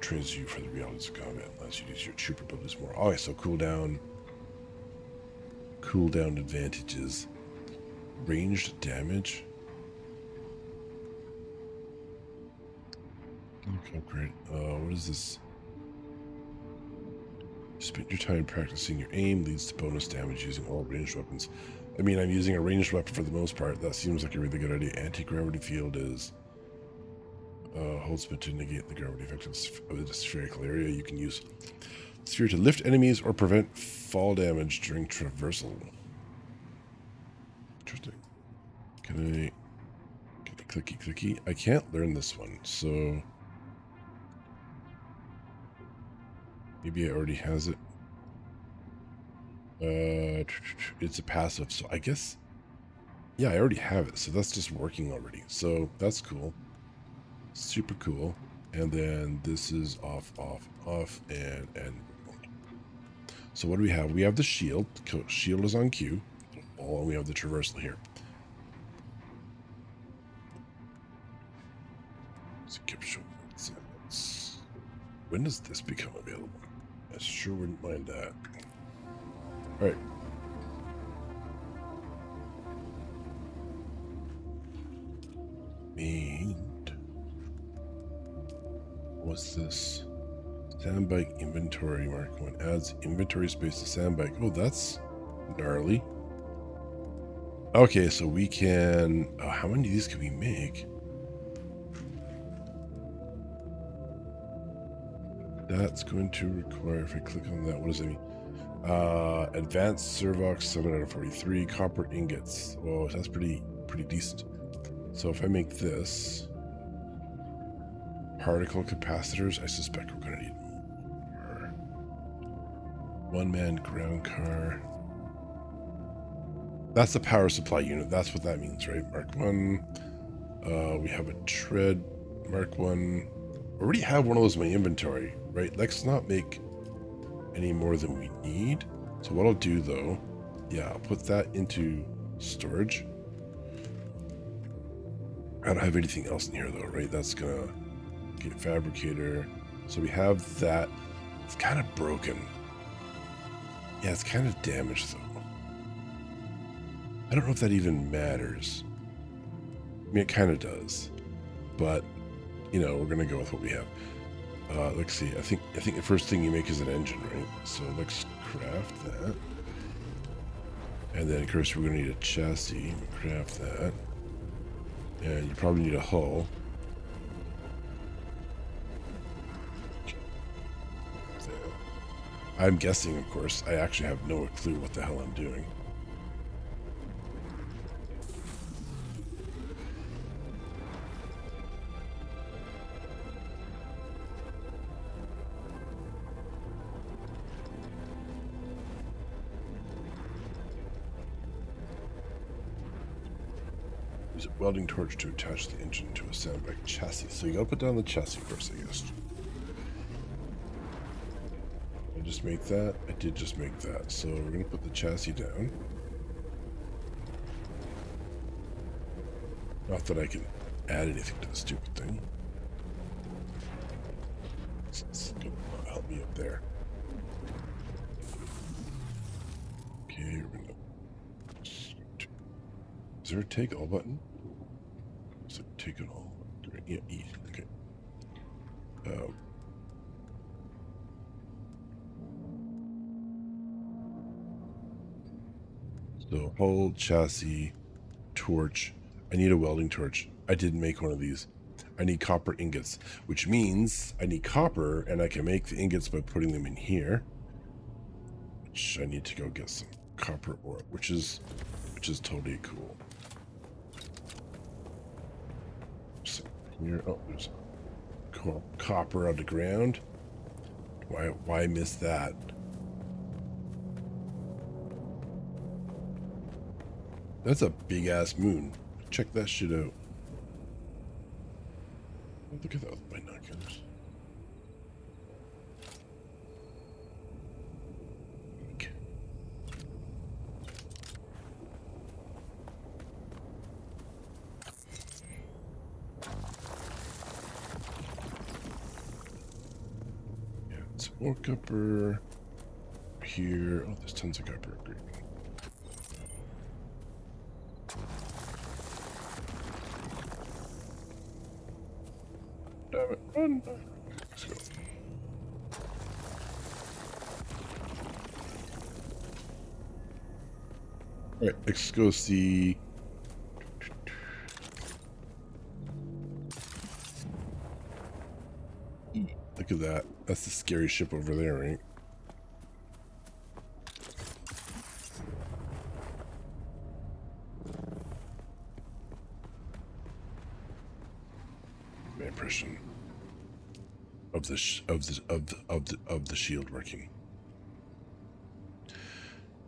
Trains you for the realities of combat unless you use your trooper abilities more. Okay, so cooldown advantages, ranged damage. Okay, great. What is this? Spend your time practicing your aim leads to bonus damage using all ranged weapons. I mean, I'm using a ranged weapon for the most part. That seems like a really good idea. Anti-gravity field is hold spin to negate the gravity effect of the spherical area. You can use sphere to lift enemies or prevent fall damage during traversal. Interesting. Can I clicky? I can't learn this one, so maybe it already has it. It's a passive, so I guess, yeah, I already have it, so that's just working already. So that's cool. Super cool. And then this is off, and so what do we have? We have the shield. Shield is on Q. Oh, we have the traversal here. When does this become available? I sure wouldn't mind that. All right. And what's this? Sandbike inventory mark 1 adds inventory space to sandbike. Oh, that's gnarly. Okay, so we can. Oh, how many of these can we make? That's going to require, if I click on that, what does that mean? Advanced Servox 7 out of 43, copper ingots. Oh, that's pretty decent. So if I make this, particle capacitors, I suspect we're going to need more. One-man ground car. That's the power supply unit. That's what that means, right? Mark 1. We have a tread, Mark 1. I already have one of those in my inventory, right? Let's not make any more than we need. So what I'll do though, yeah, I'll put that into storage. I don't have anything else in here though, right? That's gonna get fabricator. So we have that. It's kind of broken. Yeah, it's kind of damaged though. I don't know if that even matters. I mean, it kind of does, but you know, we're gonna go with what we have. Let's see. I think the first thing you make is an engine, right? So let's craft that. And then, of course, we're going to need a chassis. Craft that. And you probably need a hull. I'm guessing, of course. I actually have no clue what the hell I'm doing. Use a welding torch to attach the engine to a sandbag chassis. So you gotta put down the chassis first, I guess. I just make that? I did just make that. So we're gonna put the chassis down. Not that I can add anything to the stupid thing. It's gonna help me up there. Okay, we're gonna... Is there a take all button? Is it take it all? Yeah, E. Okay. So hull, chassis, torch. I need a welding torch. I didn't make one of these. I need copper ingots, which means I need copper, and I can make the ingots by putting them in here. Which I need to go get some copper ore, which is totally cool. So here, oh, there's copper on the ground. Why miss that? That's a big ass moon. Check that shit out. Look at that with binoculars. Okay. Yeah, some more copper here. Oh, there's tons of copper. Great. Damn it, run! Let's go. Alright, let's go see. Look at that. That's the scary ship over there, right? My impression of the shield working.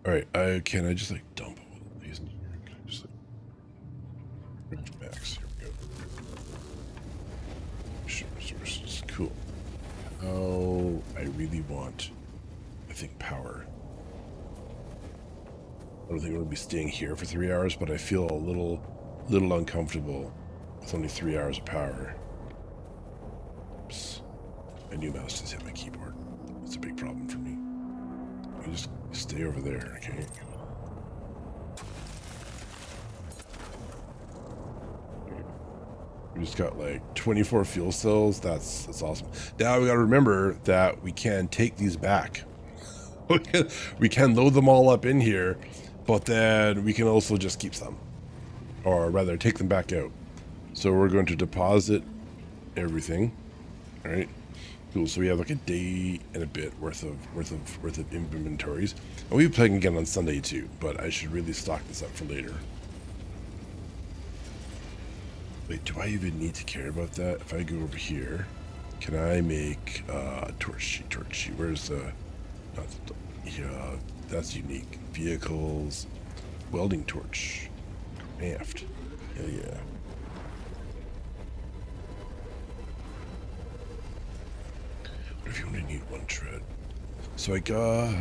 All right, can I just like dump all of these in here? Can I just like max? Here we go. Ship resources, cool. Oh, I really want, I think, power. I don't think I'm gonna be staying here for 3 hours, but I feel a little uncomfortable with only 3 hours of power. Oops. My new mouse just hit my keyboard. That's a big problem for me. I just stay over there, okay? We just got like 24 fuel cells. That's awesome. Now we gotta remember that we can take these back. We can load them all up in here, but then we can also just keep some, or rather take them back out. So we're going to deposit everything. All right, cool. So we have like a day and a bit worth of inventories, and we'll be playing again on Sunday too. But I should really stock this up for later. Wait, do I even need to care about that? If I go over here, can I make torch sheet? Where's the? Yeah, that's unique. Vehicles, welding torch, aft. Hell yeah. What if you only need one tread? So I got.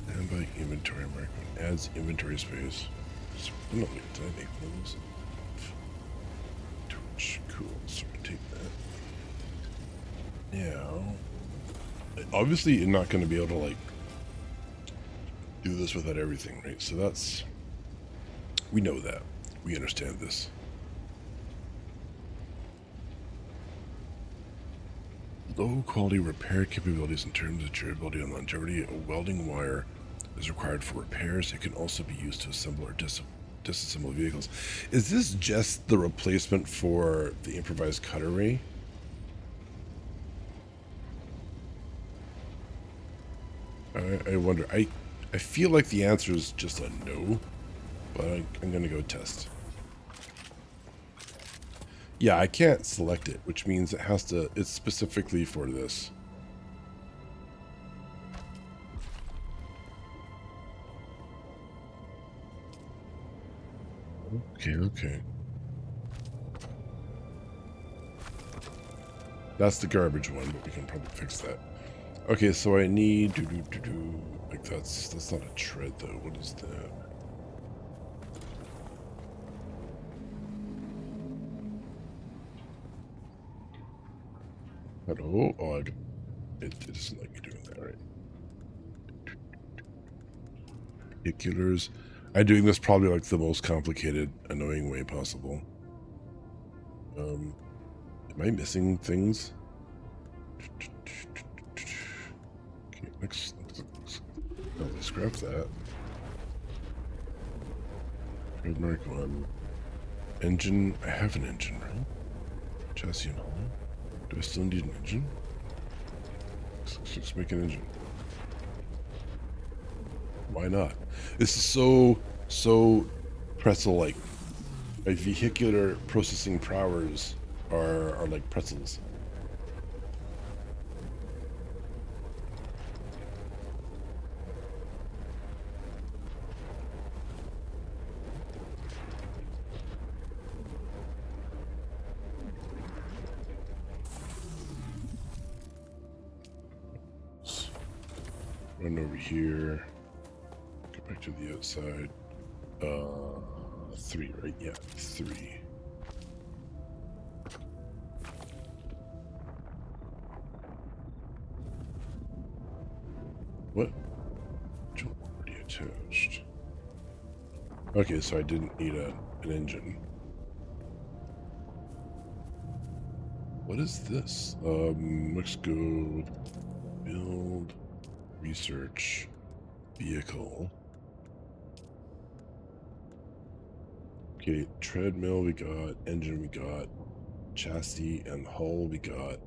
And by inventory mark adds inventory space. So, no, wait, did I make those? Torch, cool. So we take that. Now, obviously, you're not going to be able to like do this without everything, right? So that's, we know that, we understand this. Low quality repair capabilities in terms of durability and longevity. A welding wire is required for repairs. It can also be used to assemble or disassemble vehicles. Is this just the replacement for the improvised cutter ray? I wonder. I feel like the answer is just a no, but I'm going to go test. Yeah, I can't select it, which means it has to, it's specifically for this. Okay. That's the garbage one, but we can probably fix that. Okay, so I need like that's not a tread though. What is that? Hello? Oh, it doesn't like me doing that, right? Particulars. I'm doing this probably like the most complicated, annoying way possible. Am I missing things? Okay, let's scrap that. Trademark one. Engine. I have an engine, right? Chassis and hull. Do I still need an engine? Let's make an engine. Why not? This is so pretzel-like. My vehicular processing powers are like pretzels. Run over here. Go back to the outside. 3, right? Yeah, 3. What? Already attached. Okay, so I didn't need an engine. What is this? Let's go build, research, vehicle. Okay, treadmill we got, engine we got, chassis and hull we got.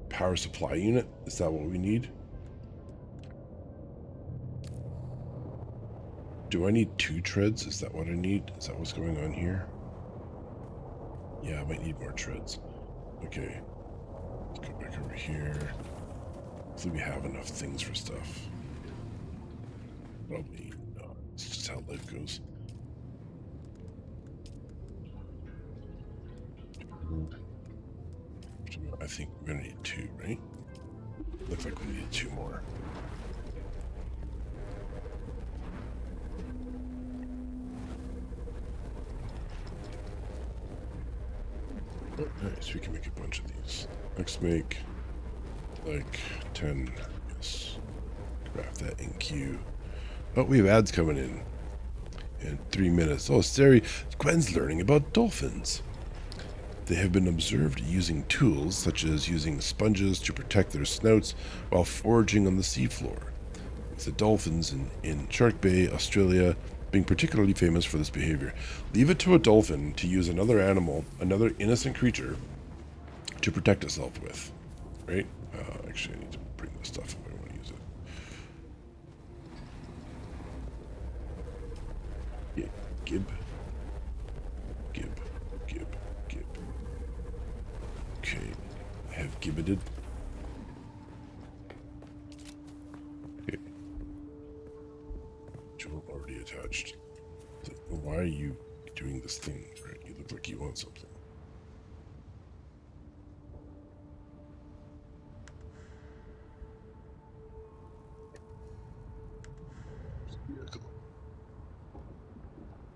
Power supply unit, is that what we need? Do I need 2 treads? Is that what I need? Is that what's going on here? Yeah, I might need more treads. Okay, let's go back over here. Hopefully we have enough things for stuff. Probably not. It's just how life goes. I think we're gonna need 2, right? Looks like we need 2 more. Oh, nice, we can make a bunch of these. Let's make like 10. Yes. Craft that in queue. Oh, we have ads coming in 3 minutes. Oh, Sari, Gwen's learning about dolphins. They have been observed using tools, such as using sponges to protect their snouts while foraging on the seafloor. With the dolphins in Shark Bay, Australia, being particularly famous for this behavior. Leave it to a dolphin to use another animal, another innocent creature, to protect itself with. Right? Actually, I need to bring this stuff if I want to use it. Yeah, gib. Okay, I have gibbeted. Okay. Jewel already attached. Why are you doing this thing, right? You look like you want something.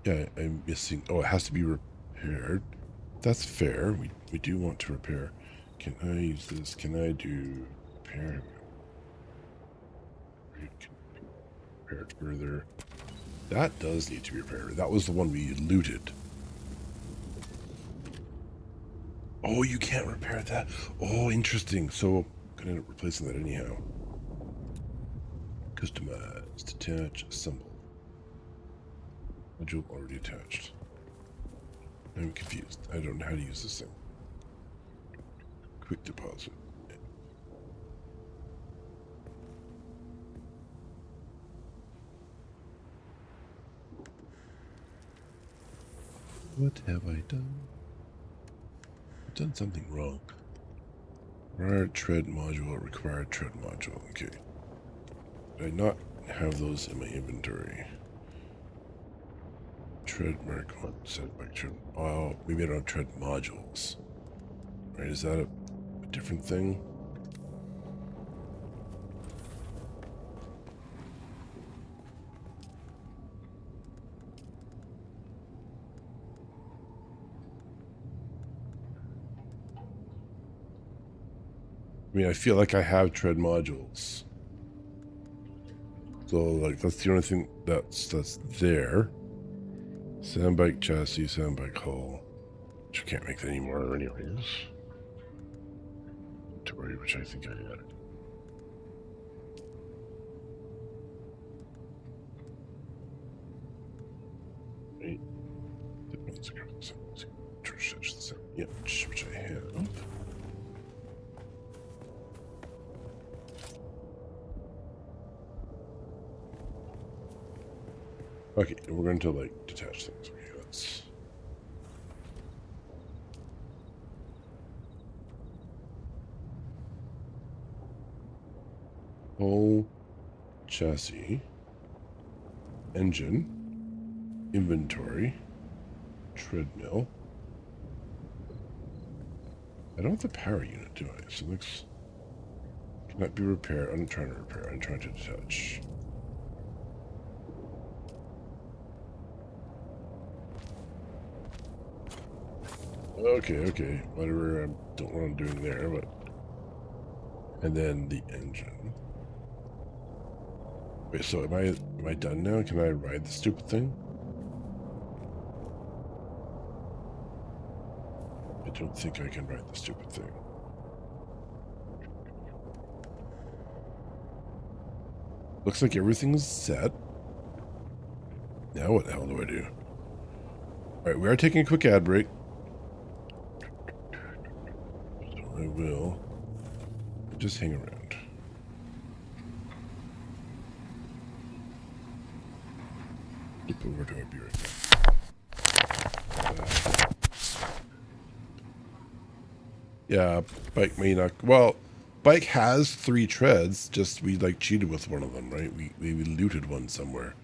Yeah, I'm missing. Oh, it has to be repaired. That's fair. We do want to repair. Can I use this? Can I do repair? Repair it further. That does need to be repaired. That was the one we looted. Oh, you can't repair that. Oh, interesting. So I'm gonna end up replacing that anyhow. Customize, detach, assemble. Module already attached. I'm confused. I don't know how to use this thing. Quick deposit. What have I done? I've done something wrong. Required tread module, required tread module. Okay. Did I not have those in my inventory? Tread mark on set by tread. Oh, maybe I don't have tread modules. Right, is that a different thing? I mean, I feel like I have tread modules. So, like, that's the only thing that's there. Sandbike chassis, sandbike hull. Which I can't make that anymore anyways. Inventory, which I think I added. Right. Yep, which I have. Okay, we're going to like detach things. Okay, let's. Whole chassis, engine, inventory, treadmill. I don't have the power unit, do I? So it looks cannot be repaired. I'm trying to repair. I'm trying to detach. Okay. Whatever. I don't know what I'm doing there, but. And then the engine. Wait, so am I done now? Can I ride the stupid thing? I don't think I can ride the stupid thing. Looks like everything's set. Now what the hell do I do? Alright, we are taking a quick ad break. So I will just hang around. Flip over to our beer right now. Yeah, bike may not. Well, bike has 3 treads. Just we like cheated with one of them, right? We looted one somewhere.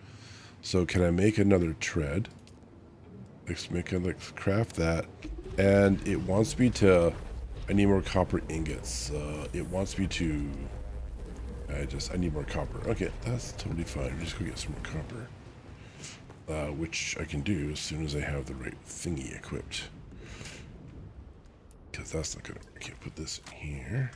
So can I make another tread? Let's craft that, and it wants me to. I need more copper ingots. It wants me to. I need more copper. Okay, that's totally fine. I'm just go get some more copper, which I can do as soon as I have the right thingy equipped. Because that's not gonna. I can't put this in here.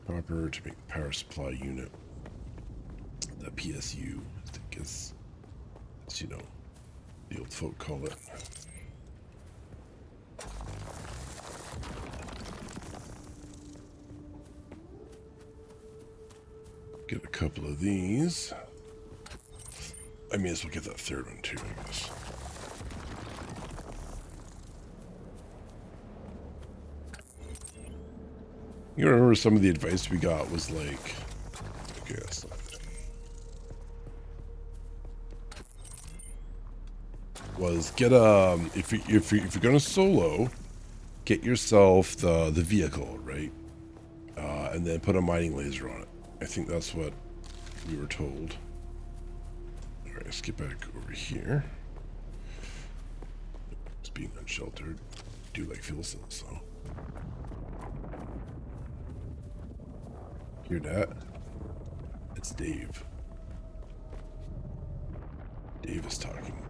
Copper to make the power supply unit. The PSU, I think is, you know, the old folk call it. Get a couple of these. I may as well get that third one too, I guess. You remember some of the advice we got was like, okay, that's not it. Was get if you're gonna solo, get yourself the vehicle, right? And then put a mining laser on it. I think that's what we were told. All right, let's get back over here. It's being unsheltered. Do like fuel cells though. Hear that? It's Dave. Dave is talking.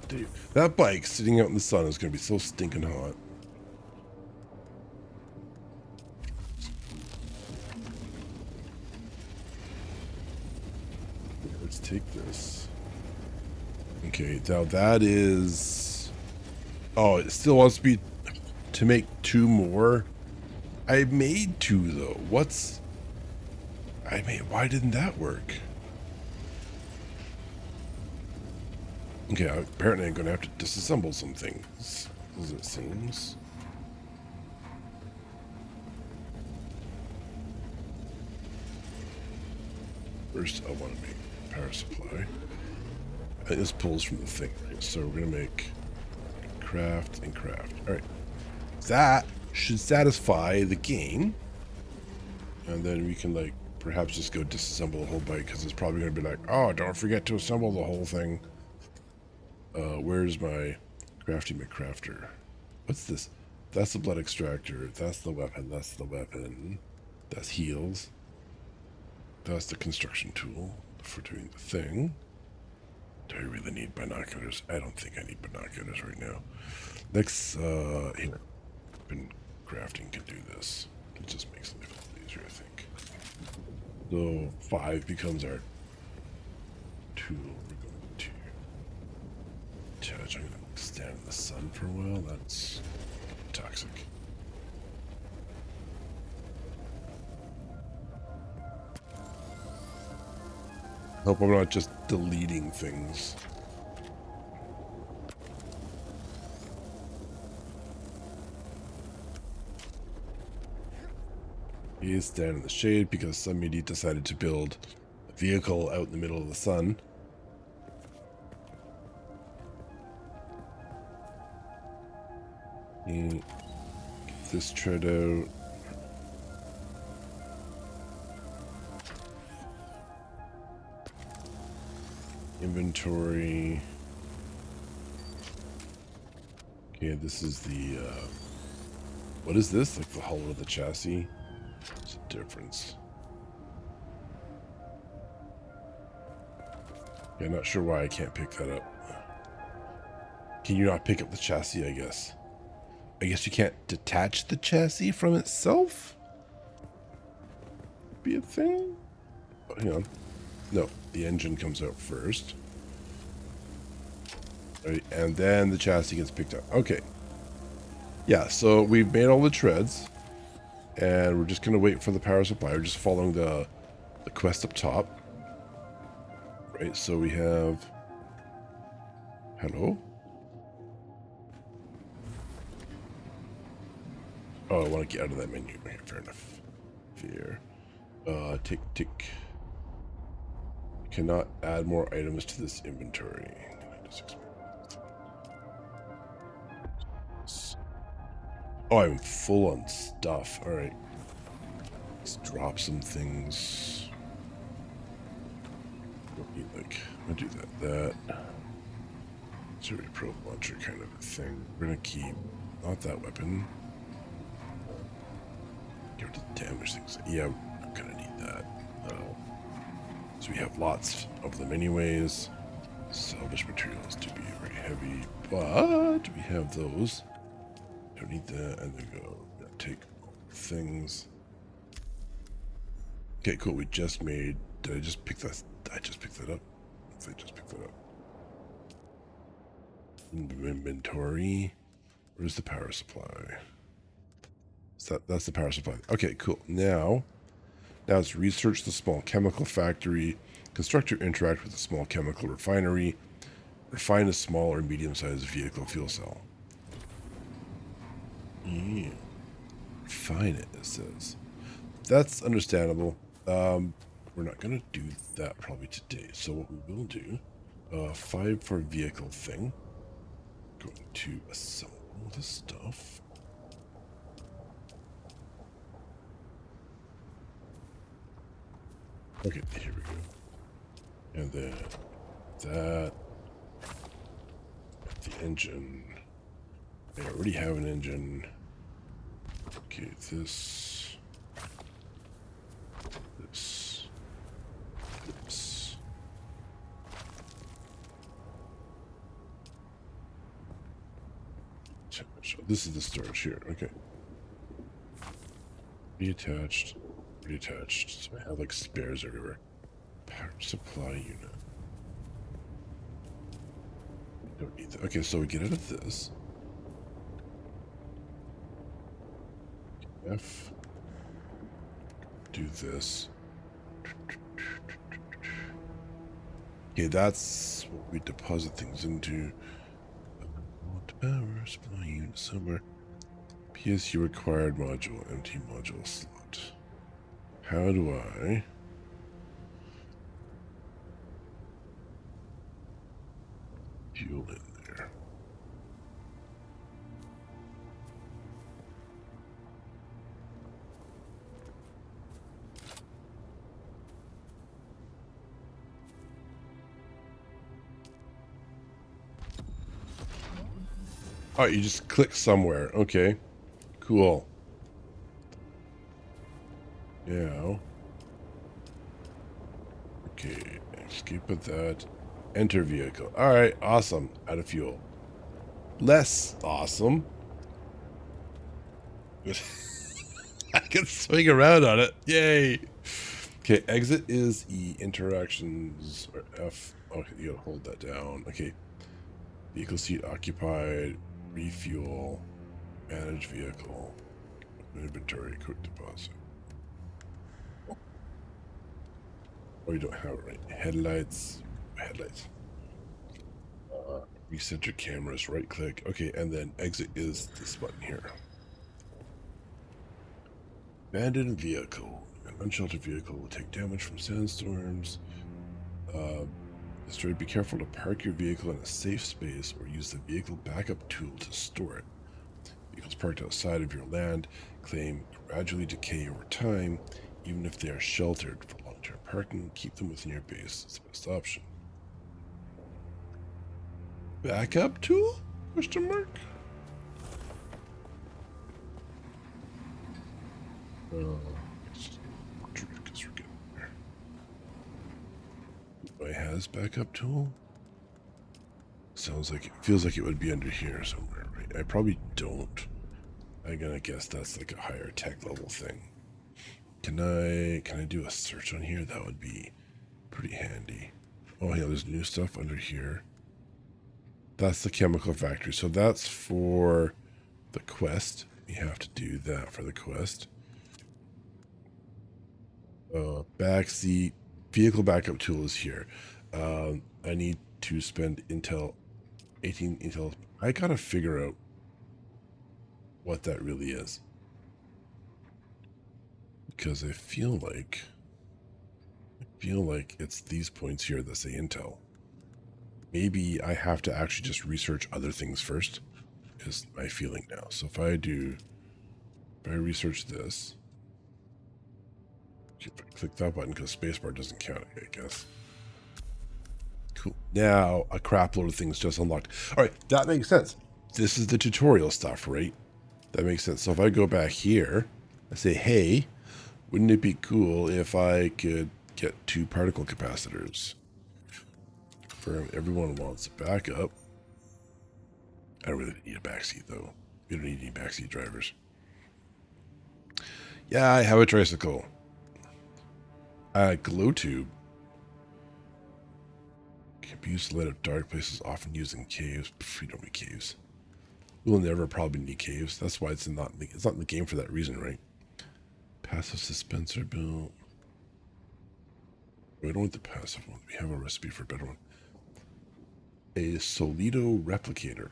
Dave, that bike sitting out in the sun is going to be so stinking hot. let's take this. Okay, now that is... Oh, it still wants me to make 2 more? I made 2, though. What's... Why didn't that work? Okay, apparently I'm going to have to disassemble some things, as it seems. First, I want to make power supply. I think this pulls from the thing, right? So we're going to make craft and craft. All right. That should satisfy the game. And then we can, like, perhaps just go disassemble the whole bike, because it's probably going to be like, oh, don't forget to assemble the whole thing. Where's my crafty McCrafter? What's this? That's the blood extractor. That's the weapon. That's the weapon. That's heals. That's the construction tool for doing the thing. Do I really need binoculars? I don't think I need binoculars right now. Next, here. Open crafting can do this. It just makes life a little easier, I think. So 5 becomes our tool. We're going to charge. I'm going to stand in the sun for a while. That's toxic. Hope I'm not just deleting things. He is standing in the shade because somebody decided to build a vehicle out in the middle of the sun. And get this tread out. Inventory. Okay, this is the, what is this? Like the hull of the chassis? What's the difference? Yeah, not sure why I can't pick that up. Can you not pick up the chassis, I guess? I guess you can't detach the chassis from itself? Be a thing? Oh, hang on. No, the engine comes out first. Right, and then the chassis gets picked up. Okay. Yeah, so we've made all the treads. And we're just going to wait for the power supply. We're just following the quest up top. Right, so we have... Hello? Oh, I want to get out of that menu. Okay, fair enough. Fear. Tick. Cannot add more items to this inventory. Oh, I'm full on stuff. All right. Let's drop some things. Don't need, like, I'm gonna do that. It's a probe launcher kind of a thing. We're gonna keep not that weapon. Give it to damage things. Yeah, I'm gonna need that. So we have lots of them anyways. Salvage materials to be very heavy, but we have those. Don't need that, and then go take things. Okay, cool. We just made. Did I just pick that? I just picked that up. I just picked that up. Inventory. Where's the power supply? That's the power supply. Okay, cool. Now it's research the small chemical factory, construct or interact with a small chemical refinery, refine a small or medium-sized vehicle fuel cell. Yeah. Refine it, it says. That's understandable. We're not going to do that probably today. So what we will do, 5 for vehicle thing. Going to assemble the stuff. Okay, here we go. And then that. The engine. I already have an engine. Okay, this. This is the storage here. Okay. Reattached. So I have like spares everywhere. Power supply unit. Don't need that. Okay, so we get out of this. F. Do this. Okay, that's what we deposit things into. Power supply unit somewhere. PSU required module, empty module slot. How do I fuel in there? Oh, you just click somewhere. Okay, cool. Yeah. Okay, escape with that. Enter vehicle. All right, awesome. Out of fuel. Less awesome. Good. I can swing around on it. Yay. Okay, exit is E. Interactions or F. Okay, you gotta hold that down. Okay. Vehicle seat occupied. Refuel. Manage vehicle. Inventory. Quick deposit. Oh, you don't have it right. Headlights. Headlights. Recenter cameras. Right click. Okay, and then exit is this button here. Abandoned vehicle. An unsheltered vehicle will take damage from sandstorms. Destroyed. Be careful to park your vehicle in a safe space or use the vehicle backup tool to store it. Vehicles parked outside of your land claim gradually decay over time. Even if they are sheltered for long-term parking, keep them within your base. It's the best option. Backup tool? Question mark? Because we're getting there. It has backup tool. Sounds like it feels like it would be under here somewhere, right? I probably don't. I'm gonna guess that's like a higher tech level thing. Can I do a search on here? That would be pretty handy. Oh yeah, there's new stuff under here. That's the chemical factory. So that's for the quest. We have to do that for the quest. Backseat vehicle backup tool is here. I need to spend 18 intel. I gotta figure out what that really is, because I feel like it's these points here that say intel. Maybe I have to actually just research other things first, is my feeling now. So if I research this, if I click that button, because spacebar doesn't count, I guess. Cool. Now a crap load of things just unlocked. All right, that makes sense. This is the tutorial stuff, right? That makes sense. So if I go back here, I say, hey, wouldn't it be cool if I could get 2 particle capacitors? For everyone wants a backup. I don't really need a backseat though. We don't need any backseat drivers. Yeah, I have a tricycle. Glow tube. Can be used to light up dark places, often used in caves. Pff, we don't need caves. We'll never probably need caves. That's why it's not in the game for that reason, right? Passive dispenser built. We don't want the passive one. We have a recipe for a better one. A Solido replicator.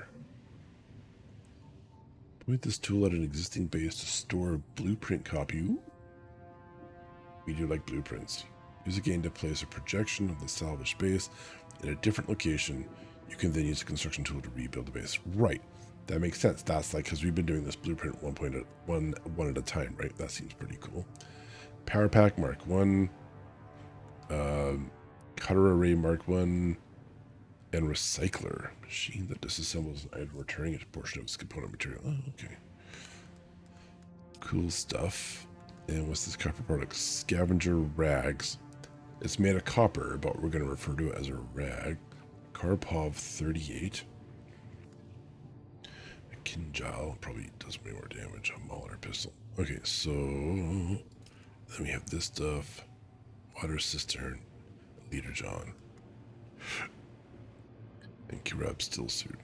Point this tool at an existing base to store a blueprint copy. Ooh. We do like blueprints. Use again to place a projection of the salvaged base in a different location. You can then use a construction tool to rebuild the base. Right. That makes sense. That's like, because we've been doing this blueprint one at a time, right? That seems pretty cool. Power pack Mark 1. Cutter array Mark 1. And recycler. Machine that disassembles an item, returning a portion of its component material. Oh, okay. Cool stuff. And what's this copper product? Scavenger rags. It's made of copper, but we're going to refer to it as a rag. Karpov 38. A Kinjal probably does way more damage. A Mauler pistol. Okay, so then we have this stuff. Water cistern. Leader John. Thank you, Rab Still Suit.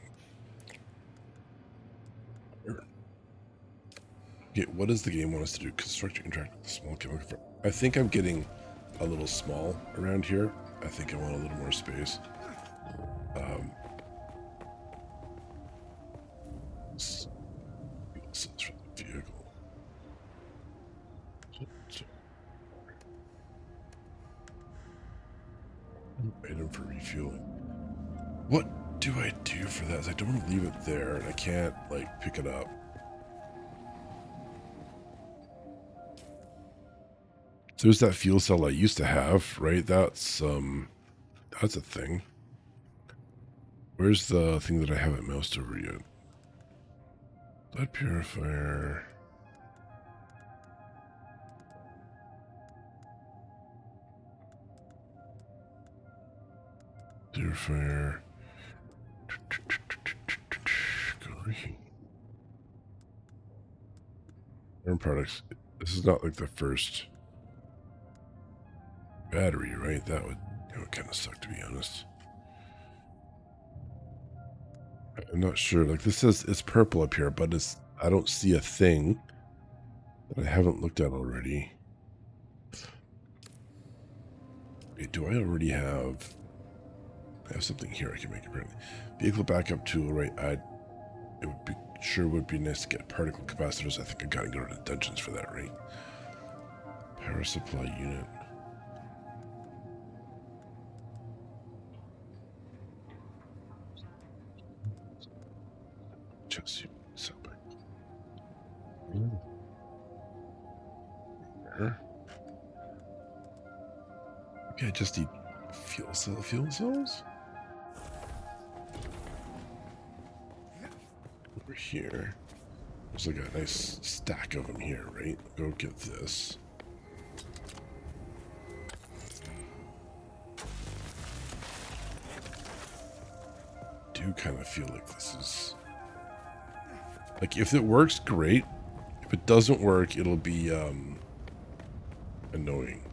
Okay, what does the game want us to do? Construct or interact with a small chemical. I think I'm getting a little small around here. I think I want a little more space. Fuel cells for the vehicle. Item for refueling. What do I do for that? I don't want to leave it there, and I can't like pick it up. So there's that fuel cell I used to have, right? That's a thing. Where's the thing that I haven't moused over yet? Blood purifier. Purifier. Arm products. This is not like the first battery, right? That would kind of suck, to be honest. I'm not sure. Like this says it's purple up here, but I don't see a thing that I haven't looked at already. Wait, do I already have? I have something here I can make apparently. Vehicle backup tool, right? It would be nice to get particle capacitors. I think I gotta go to the dungeons for that, right? Power supply unit. Just something. Okay, I just need fuel cells. Over here. There's like a nice stack of them here, right? Go get this. I do kind of feel like this is like if it works, great. If it doesn't work, it'll be annoying.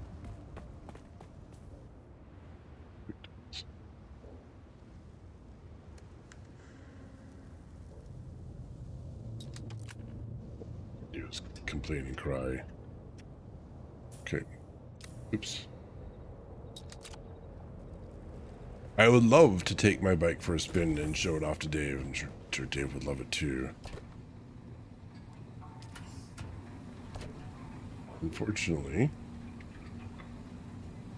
Just complain and cry. Okay. Oops. I would love to take my bike for a spin and show it off to Dave. I'm sure Dave would love it too. Unfortunately,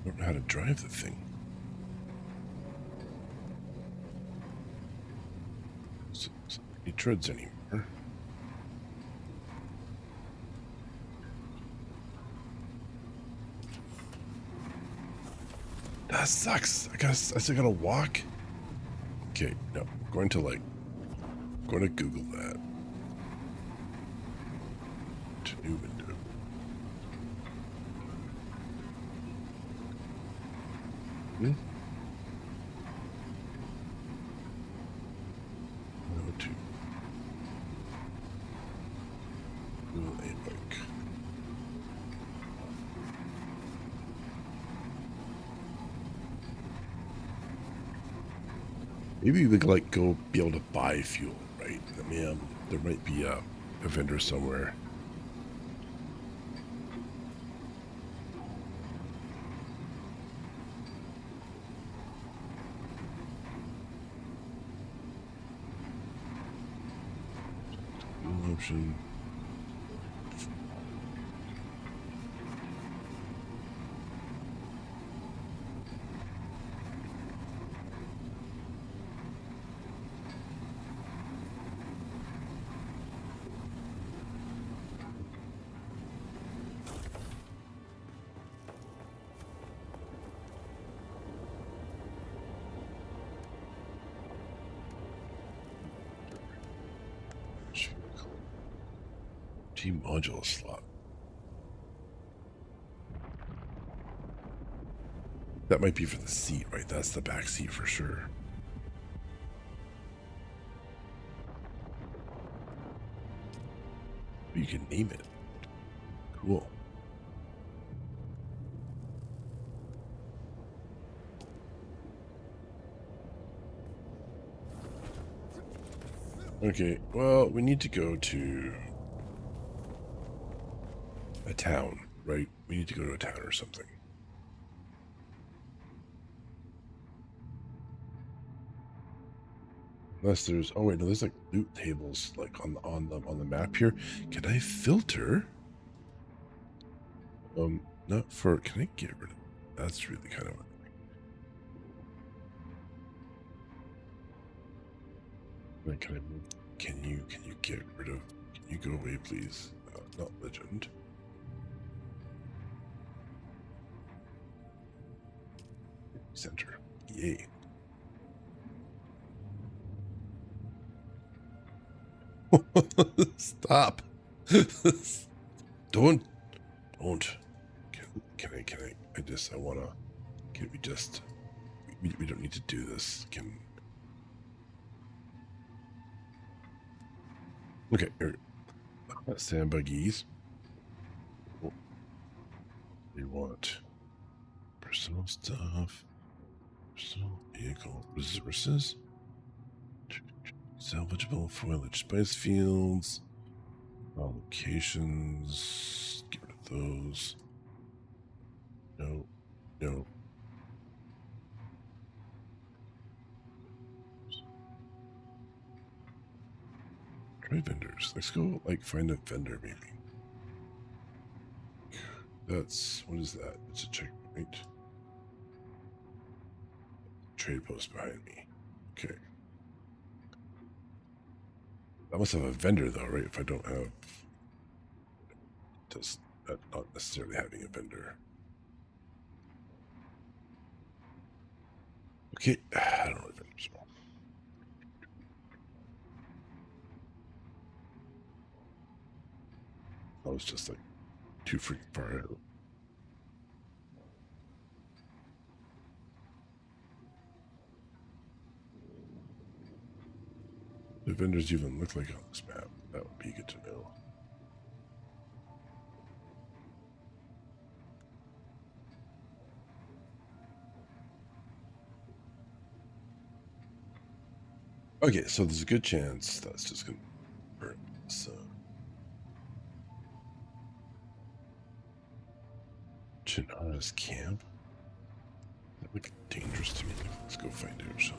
I don't know how to drive the thing. So it treads anymore. That sucks. I still gotta walk. Okay, no. I'm going to Google that. To new window. No to. Google a bike. Maybe we could like go be able to buy fuel, right? I mean, there might be a vendor somewhere. Fuel option. Module slot. That might be for the seat, right? That's the back seat for sure. You can name it. Cool. Okay, well, we need to go to a town, right? We need to go to a town or something. Unless there's, oh wait, no, there's like loot tables like on the map here. Can I filter? Not for. Can I get rid of? That's really kind of. Like, can I move? Can you get rid of? Can you go away, please? Not legend. Center. Yay. Stop. Don't. Don't. I wanna. Can we just. We don't need to do this. Okay. Here. Sand buggies. Oh, we want personal stuff. Personal vehicle resources. Salvageable foliage, spice fields. Locations. Get rid of those. No. No. Try vendors. Let's go, like, find a vendor, maybe. That's, what is that? It's a checkpoint. Trade post behind me. Okay. I must have a vendor, though, right? If I don't have... Just not necessarily having a vendor. Okay. I don't know what vendors are. I was just, like, too freaking far out. The vendors even look like on this map. That would be good to know. Okay, so there's a good chance that's just going to burn. So, Chinara's camp? That looked dangerous to me. Let's go find out. So.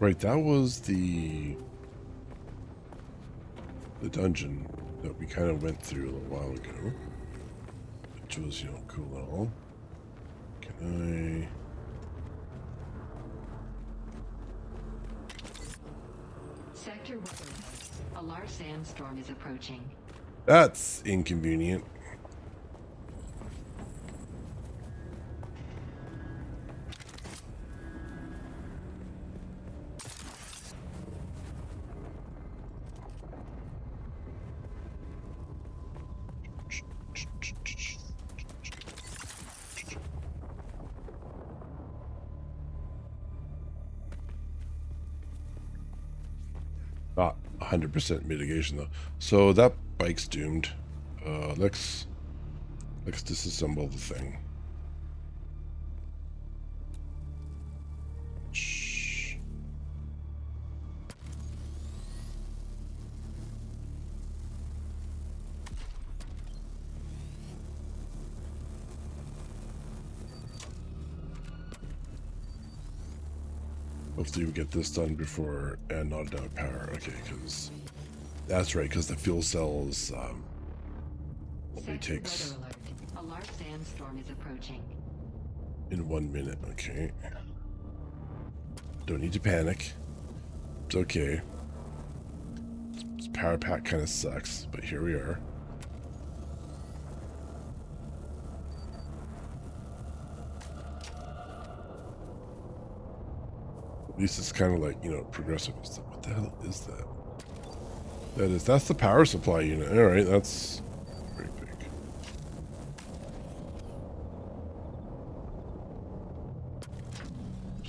Right, that was the dungeon that we kind of went through a little while ago, which was, you know, cool and all. Can Sector 1. A large sandstorm is approaching. That's inconvenient. Not 100% mitigation though. So that bike's doomed. Let's disassemble the thing. Shh. Hopefully we get this done before and not enough power. Okay, because that's right, because the fuel cells only takes Weather alert. A large sandstorm is approaching. in 1 minute. Okay. Don't need to panic. It's okay. This power pack kind of sucks, but here we are. At least it's kind of like, you know, progressive stuff. What the hell is that? That's the power supply unit. All right, that's very big.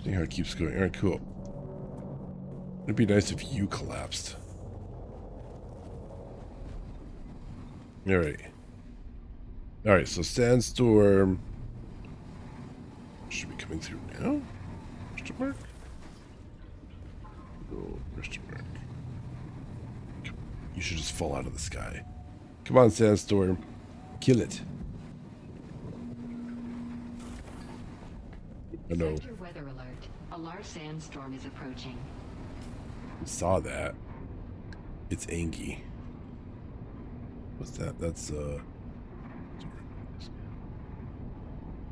See how it keeps going. Alright, cool. It'd be nice if you collapsed. Alright. Alright, so sandstorm should be coming through now? Question mark? No, question mark. You should just fall out of the sky. Come on, sandstorm. Kill it. Oh no. Sector weather alert. A large sandstorm is approaching. Saw that. It's Angie. What's that? That's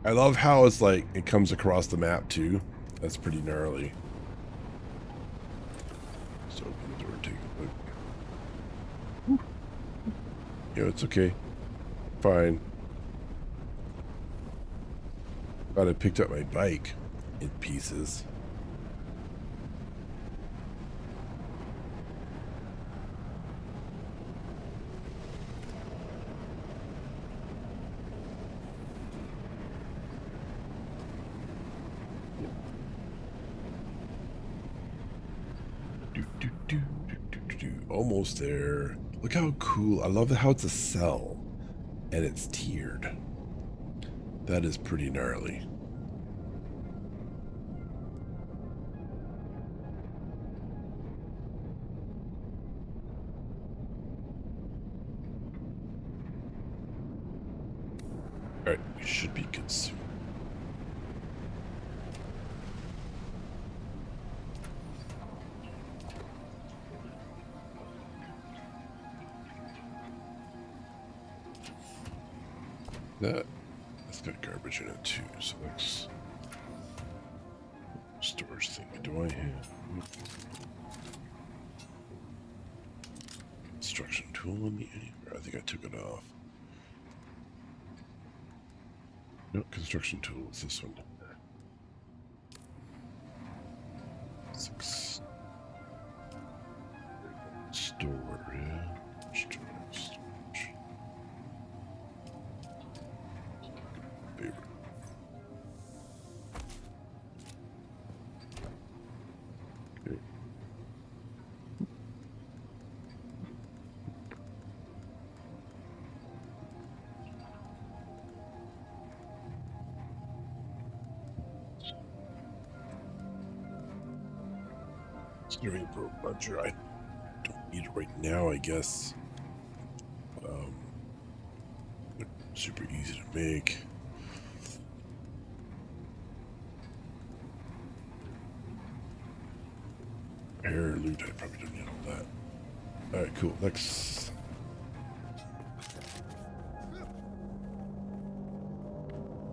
I love how it's like it comes across the map too. That's pretty gnarly. So open the door, take a look. Yeah, it's okay. Fine. Thought I picked up my bike in pieces. Almost there. Look how cool. I love how it's a cell and it's tiered. That is pretty gnarly. Alright, we should be good soon. That's got garbage in it too, so that's storage thing. Do I have construction tool in me anywhere? I think I took it off. No, construction tool. It's this one. 6. Storage. Favorite. Okay. Steering probe launcher. I don't need it right now, I guess. Super easy to make. Hair loot, I probably don't need all that. Alright, cool. Next.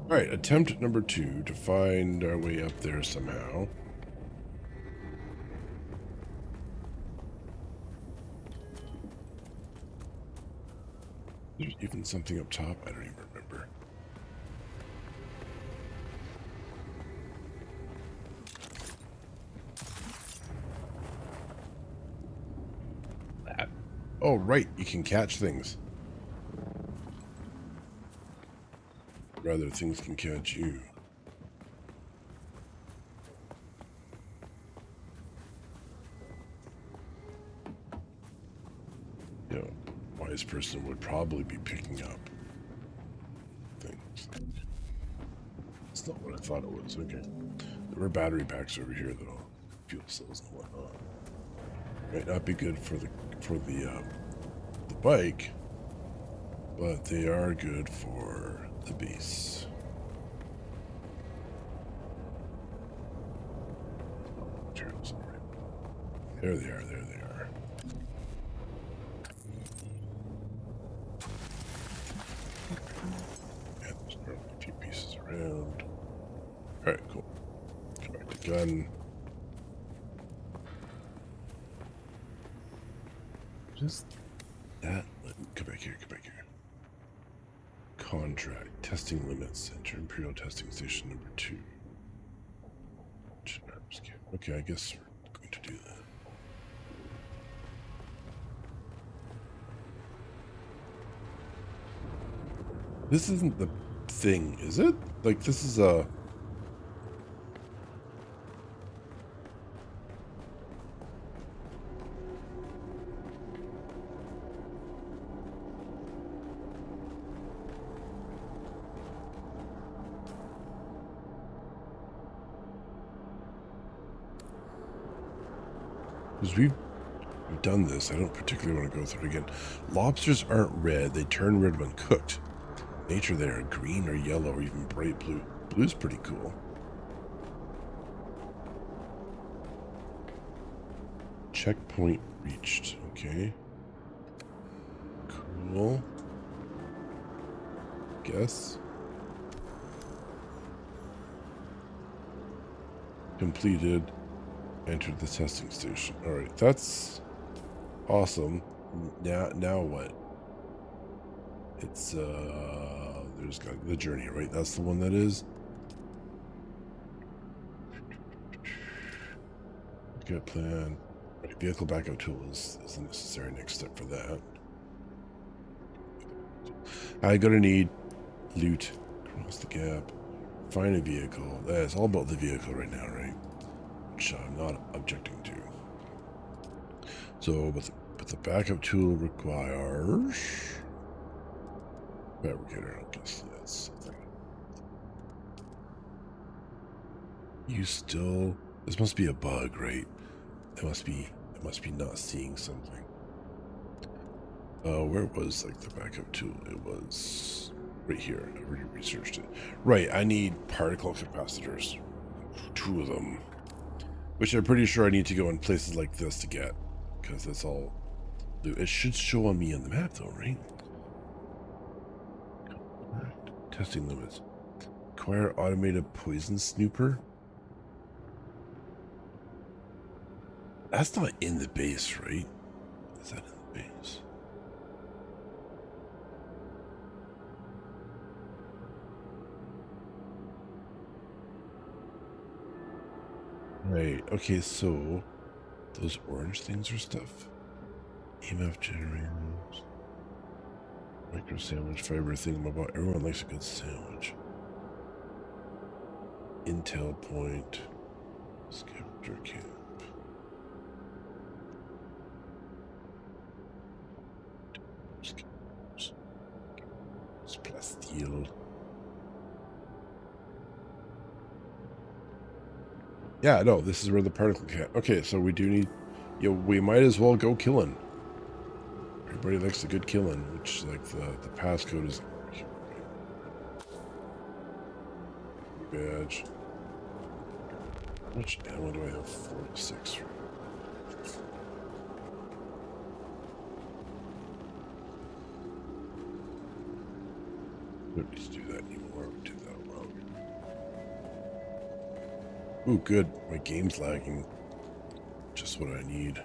Alright, attempt number 2 to find our way up there somehow. There's even something up top. I don't even remember. That. Oh, right. You can catch things. Rather, things can catch you. You know, wise person would probably be picking up things. It's not what I thought it was. Okay. There were battery packs over here, though. Fuel cells and whatnot. Might not be good for the bike, but they are good for the base. Materials, all right. There they are. There they are. And there's probably a few pieces around. All right, cool. Come back to gun. Just that. Come back here. Come back here. Contract. Testing limits. Enter Imperial Testing Station number 2. Okay, I guess we're going to do that. This isn't the thing, is it? Like, this is a... Because we've done this. I don't particularly want to go through it again. Lobsters aren't red. They turn red when cooked. Nature, they are green or yellow or even bright blue. Blue's pretty cool. Checkpoint reached. Okay. Cool. Guess. Completed. Entered the testing station. Alright, that's awesome. Now what? It's there's got the journey, right? That's the one that is. Good plan. Right, vehicle backup tool is the necessary next step for that. I gotta need loot. Cross the gap. Find a vehicle. It's all about the vehicle right now, right? Which I'm not objecting to. So, but the backup tool requires fabricator. I guess that's something. You still. This must be a bug, right? It must be not seeing something. Where was like the backup tool? It was right here. I already researched it. Right, I need particle capacitors. 2 of them. Which I'm pretty sure I need to go in places like this to get. Because that's all. It should show on me on the map though, right? Testing limits. Acquire automated poison snooper. That's not in the base, right? Is that in the base? Right. Okay, so those orange things are stuff. EMF generators. Micro sandwich fiber thing about everyone likes a good sandwich. Intel point. Scavenger camp. Plasteel. Yeah, no, this is where the particle camp. Okay, so we do need. We might as well go killing. Everybody likes a good killing, which like the passcode is badge. How much ammo do I have? 46. Don't need to do that anymore. We did that a while ago. Ooh, good. My game's lagging. Just what I need.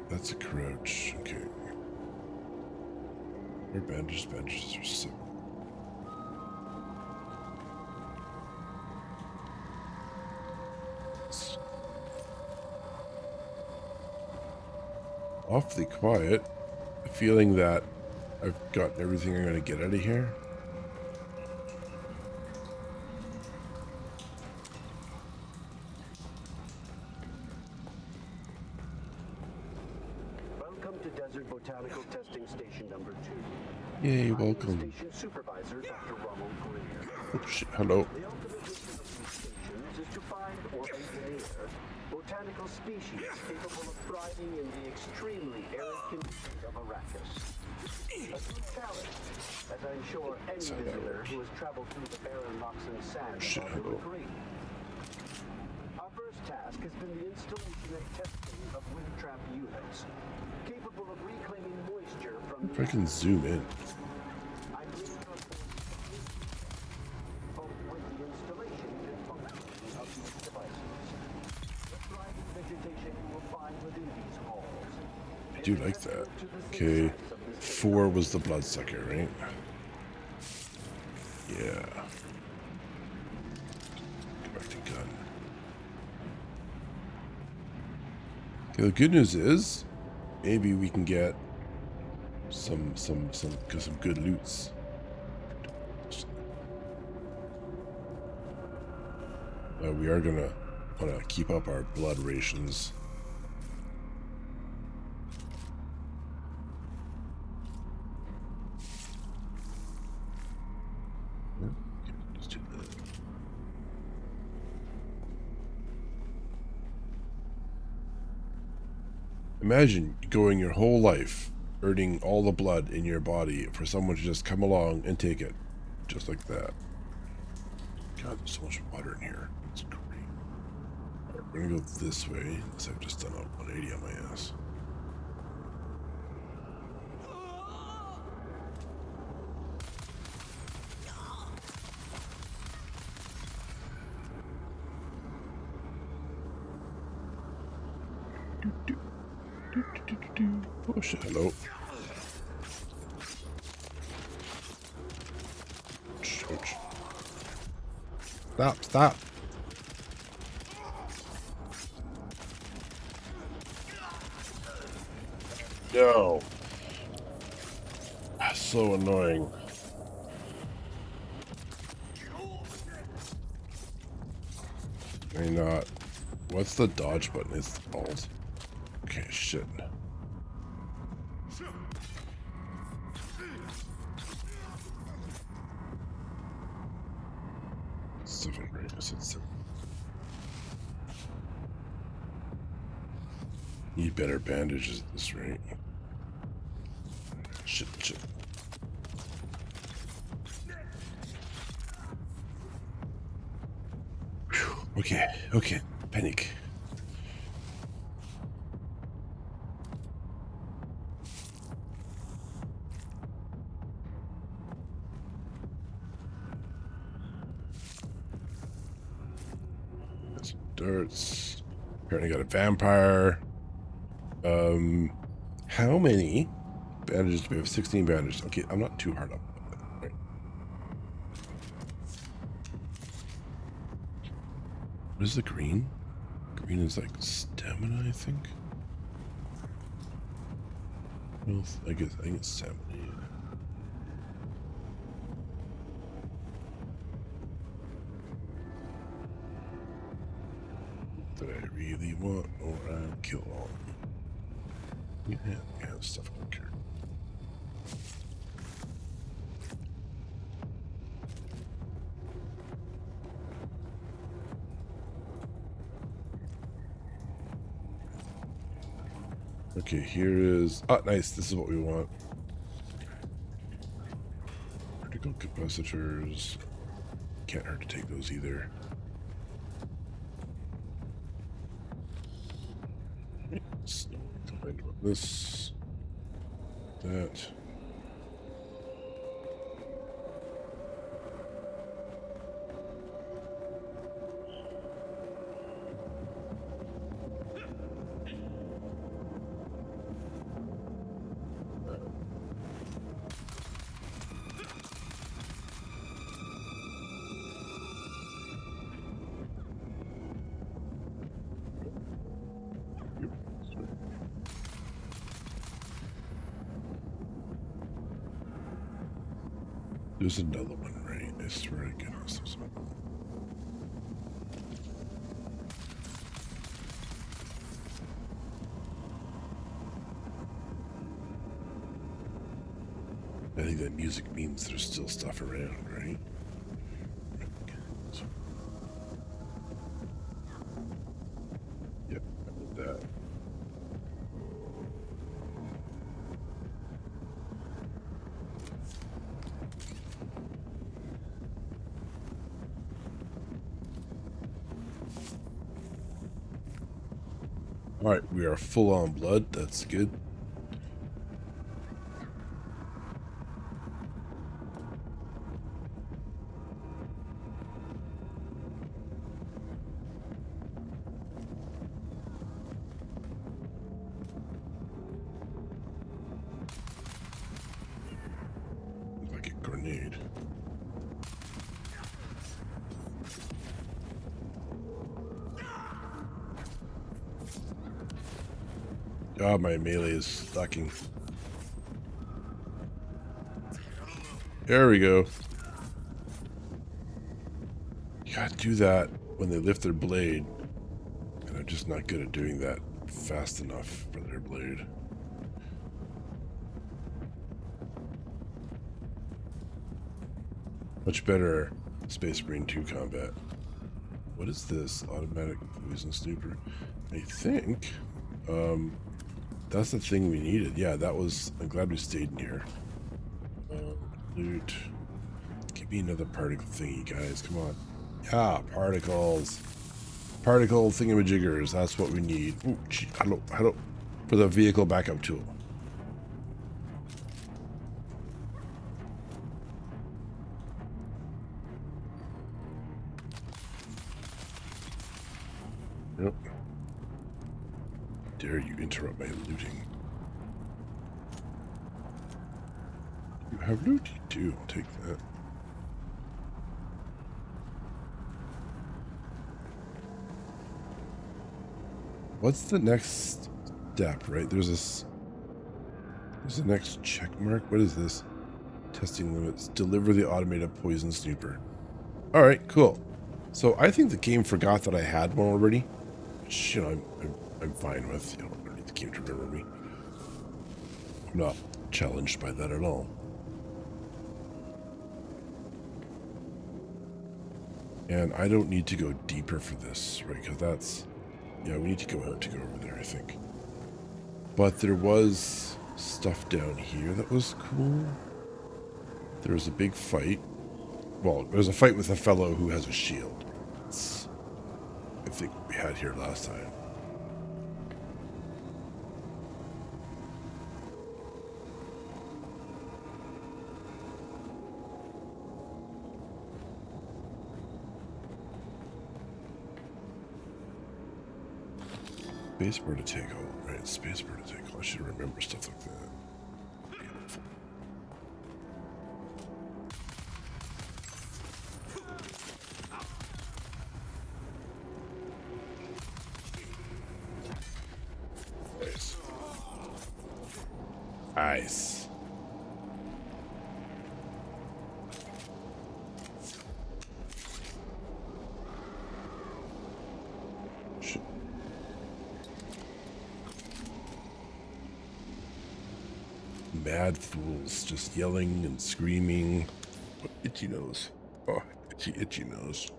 That's a crouch. Okay. Where bandages? Bandages are 7. Awfully quiet. A feeling that I've gotten everything I'm going to get out of here. Welcome to Desert Botanical Testing Station number 2. Yay, welcome. Station Supervisor Dr. Ronald Greer. Oh shit, hello. The ultimate mission of these stations is to find or engineer botanical species capable of thriving in the extremely arid conditions of Arrakis. A good challenge, as I'm sure any visitor who has traveled through the barren rocks and sand will agree. Our first task has been the installation and testing of wind trap units, capable of reclaiming moisture from If I can zoom in. I believe our both with the installation and function of these devices. The thriving vegetation you will find within these halls. I do like that. Okay. 4 was the bloodsucker, right? Yeah. Go back to gun. Okay, the good news is maybe we can get some good loots. We are gonna want to keep up our blood rations. Let's do that. Imagine going your whole life earning all the blood in your body for someone to just come along and take it. Just like that. God, there's so much water in here. It's great. Alright, we're gonna go this way, unless I've just done a 180 on my ass. Oh shit, hello. Ouch. Stop. No. That's so annoying. May not. What's the dodge button? It's alt. Okay, shit. Seven, right? I said 7. Need better bandages at this rate. Shit. Whew. Okay. Panic. Some darts. Apparently got a vampire. How many bandages do we have? 16 bandages. Okay, I'm not too hard up. Right. What is the green? Green is like stamina, I think. Well, I think it's stamina. That I really want, or I'll kill all of them. Yeah, stuff I don't care. Okay, here is... Oh, nice. This is what we want. Critical capacitors. Can't hurt to take those either. Let's complain about this. That. There's another one, right? I swear to goodness there's another one. I think that music means there's still stuff around, right? Yep, I did that. Alright, we are full on blood. That's good. Like a grenade. God, my melee is stacking. There we go. You gotta do that when they lift their blade. And I'm just not good at doing that fast enough for their blade. Much better Space Marine 2 combat. What is this? Automatic poison snooper. I think, that's the thing we needed. Yeah, that was... I'm glad we stayed in here. Loot. Give me another particle thingy, guys. Come on. Yeah, particles. Particle thingamajiggers. That's what we need. Ooh, gee, hello. For the vehicle backup tool. Yep. Dare you interrupt my looting? You have loot? You do. I'll take that. What's the next step, right? There's this... There's the next check mark. What is this? Testing limits. Deliver the automated poison snooper. Alright, cool. So I think the game forgot that I had one already. Which, you know, I'm fine with. You know, I don't need the game to remember me. I'm not challenged by that at all. And I don't need to go deeper for this, right? Because that's... Yeah, we need to go out to go over there, I think. But there was stuff down here that was cool. There was a big fight. Well, there was a fight with a fellow who has a shield. It's, I think, what we had here last time. Spacebar to take hold, right? Spacebar to take hold. I should remember stuff like that. Nice. Nice. Mad fools just yelling and screaming. Oh, itchy nose. Oh, itchy nose.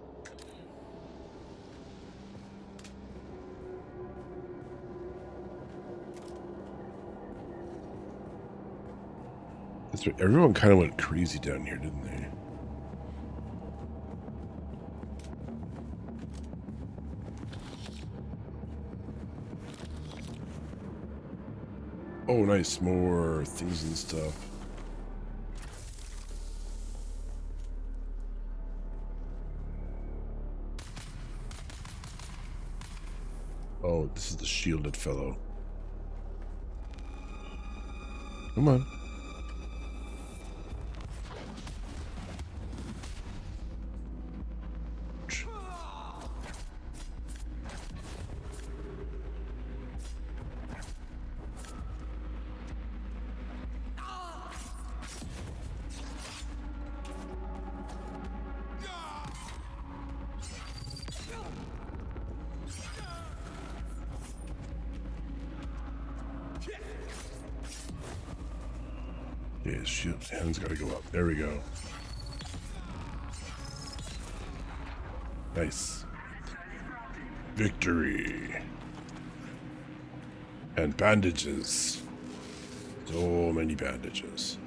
That's right. Everyone kind of went crazy down here, didn't they? Oh, nice. More things and stuff. Oh, this is the shielded fellow. Come on. Yeah, his shield hand's gotta go up. There we go. Nice. Victory. And bandages. So many bandages.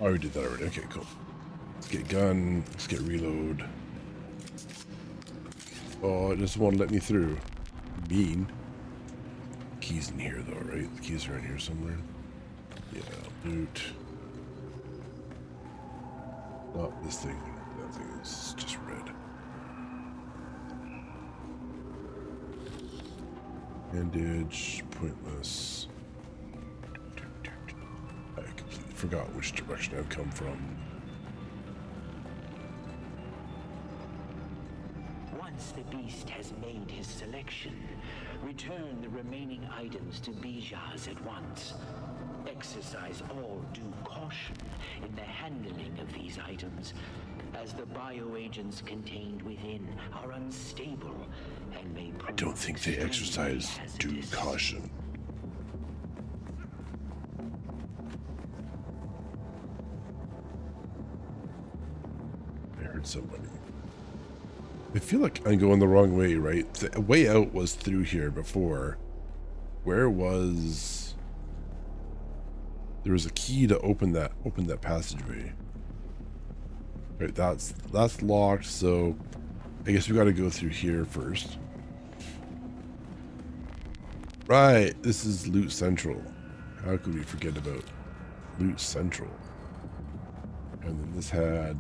Oh, we did that already. Okay, cool. Let's get gun. Let's get reload. Oh, it just won't let me through. Mean. Keys in here, though, right? The keys are in here somewhere. Yeah, loot. Oh, this thing. That thing is just red. Bandage. Pointless. I completely forgot which direction I've come from. Once the beast has made his selection, return the remaining items to Bijaz at once. Exercise all due caution in the handling of these items, as the bioagents contained within are unstable and may prove I don't think they exercise due caution. I heard somebody. I feel like I'm going the wrong way, right? The way out was through here before. Where was... There was a key to open that passageway. Right, that's locked, so I guess we gotta go through here first. Right, this is Loot Central. How could we forget about Loot Central? And then this had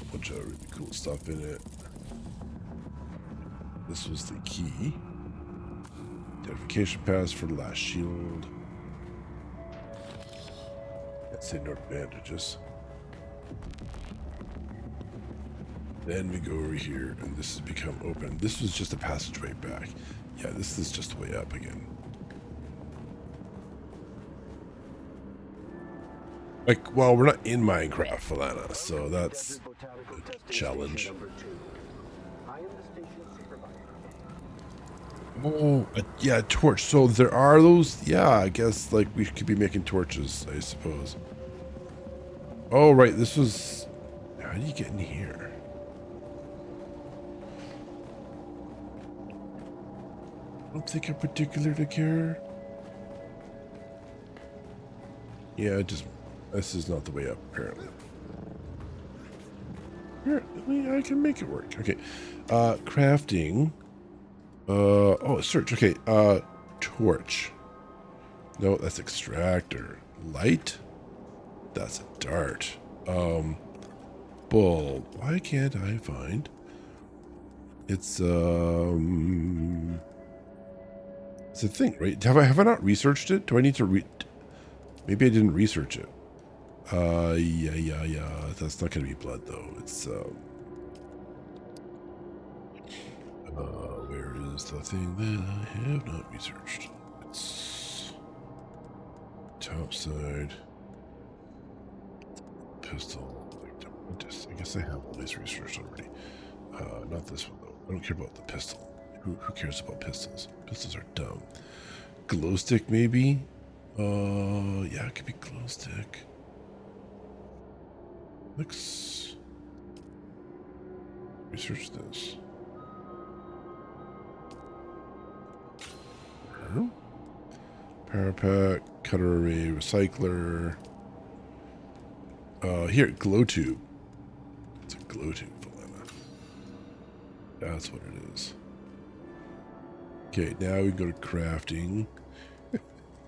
a bunch of really cool stuff in it. This was the key. Identification pass for the last shield. Let's say no bandages. Then we go over here, and this has become open. This was just a passageway back. Yeah, this is just the way up again. Like, well, we're not in Minecraft, Falana, so that's a challenge. I am the station supervisor. Oh, yeah, torch. So there are those. Yeah, I guess like we could be making torches, I suppose. Oh, right. This was. How do you get in here? I don't think I particularly care. Yeah, just this is not the way up, apparently. Apparently, I can make it work. Okay, crafting. Oh, search. Okay, torch. No, that's extractor. Light. That's a dart. Bulb. Why can't I find? It's a thing, right? Have I not researched it? Do I need to read? Maybe I didn't research it. Yeah. That's not gonna be blood though. It's where is the thing that I have not researched? It's top side. Pistol. I guess I have all these researched already. Not this one though. I don't care about the pistol. Who cares about pistols? Pistols are dumb. Glow stick maybe? Yeah, it could be glow stick. Let's research this. Power pack, cutter array, recycler. Here, glow tube. It's a glow tube, Valena. That's what it is. Okay, now we go to crafting. I'm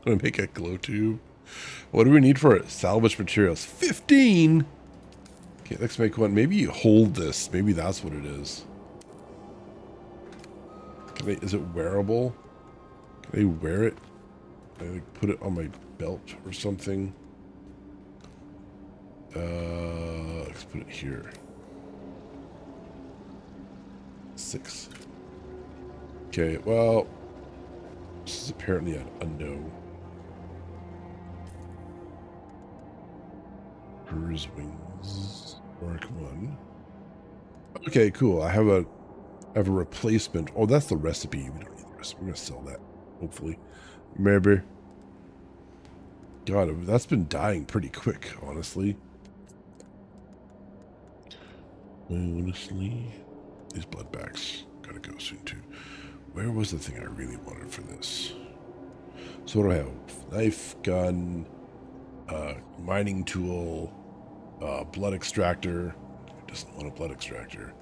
gonna make a glow tube. What do we need for it? Salvage materials. 15! Okay, let's make one. Maybe you hold this. Maybe that's what it is. Is it wearable? Can I wear it? Can I like put it on my belt or something? Let's put it here. 6. Okay, well, this is apparently a no. Hers wings, Mark 1. Okay, cool. I have a replacement. Oh, that's the recipe. We don't need the recipe. We're gonna sell that, hopefully. Maybe. God, that's been dying pretty quick, honestly. Honestly, these blood bags gotta go soon too. Where was the thing I really wanted for this? So what do I have? Knife, gun, mining tool, blood extractor. Who doesn't want a blood extractor?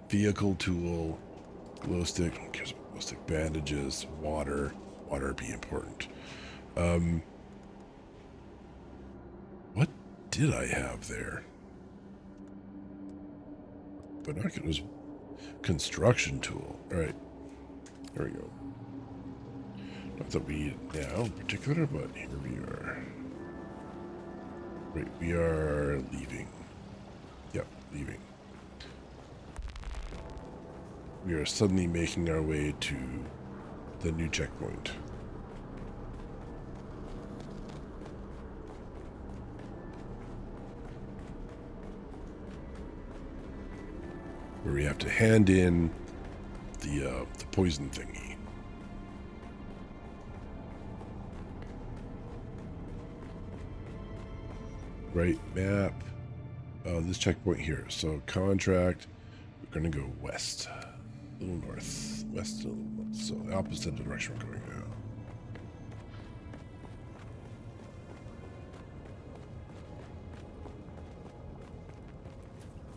Vehicle tool, glow stick. Who cares about glow stick? Bandages, water. Water would be important. What did I have there? Binoculars, construction tool. All right, there we go. Not that we need it now in particular, but here we are. Right, we are leaving. Yep, leaving. We are suddenly making our way to the new checkpoint. Where we have to hand in the poison thingy. Right, map. This checkpoint here. So contract, We're going to go west. A little north. West, a little north. So the opposite direction we're going now.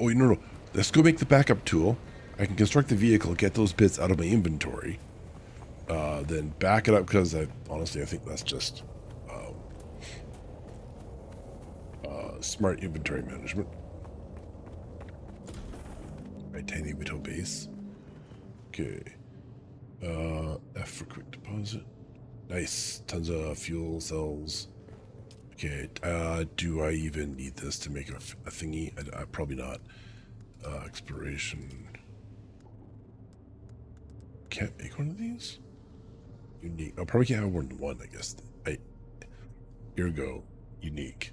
Oh, no. Let's go make the backup tool. I can construct the vehicle, get those bits out of my inventory, then back it up, because honestly, I think that's just smart inventory management. Right, tiny whittle base. Okay. F for quick deposit. Nice. Tons of fuel cells. Okay. Do I even need this to make a thingy? I probably not. Exploration. Can't make one of these? Unique. I probably can't have more than one, I guess. Here we go. Unique.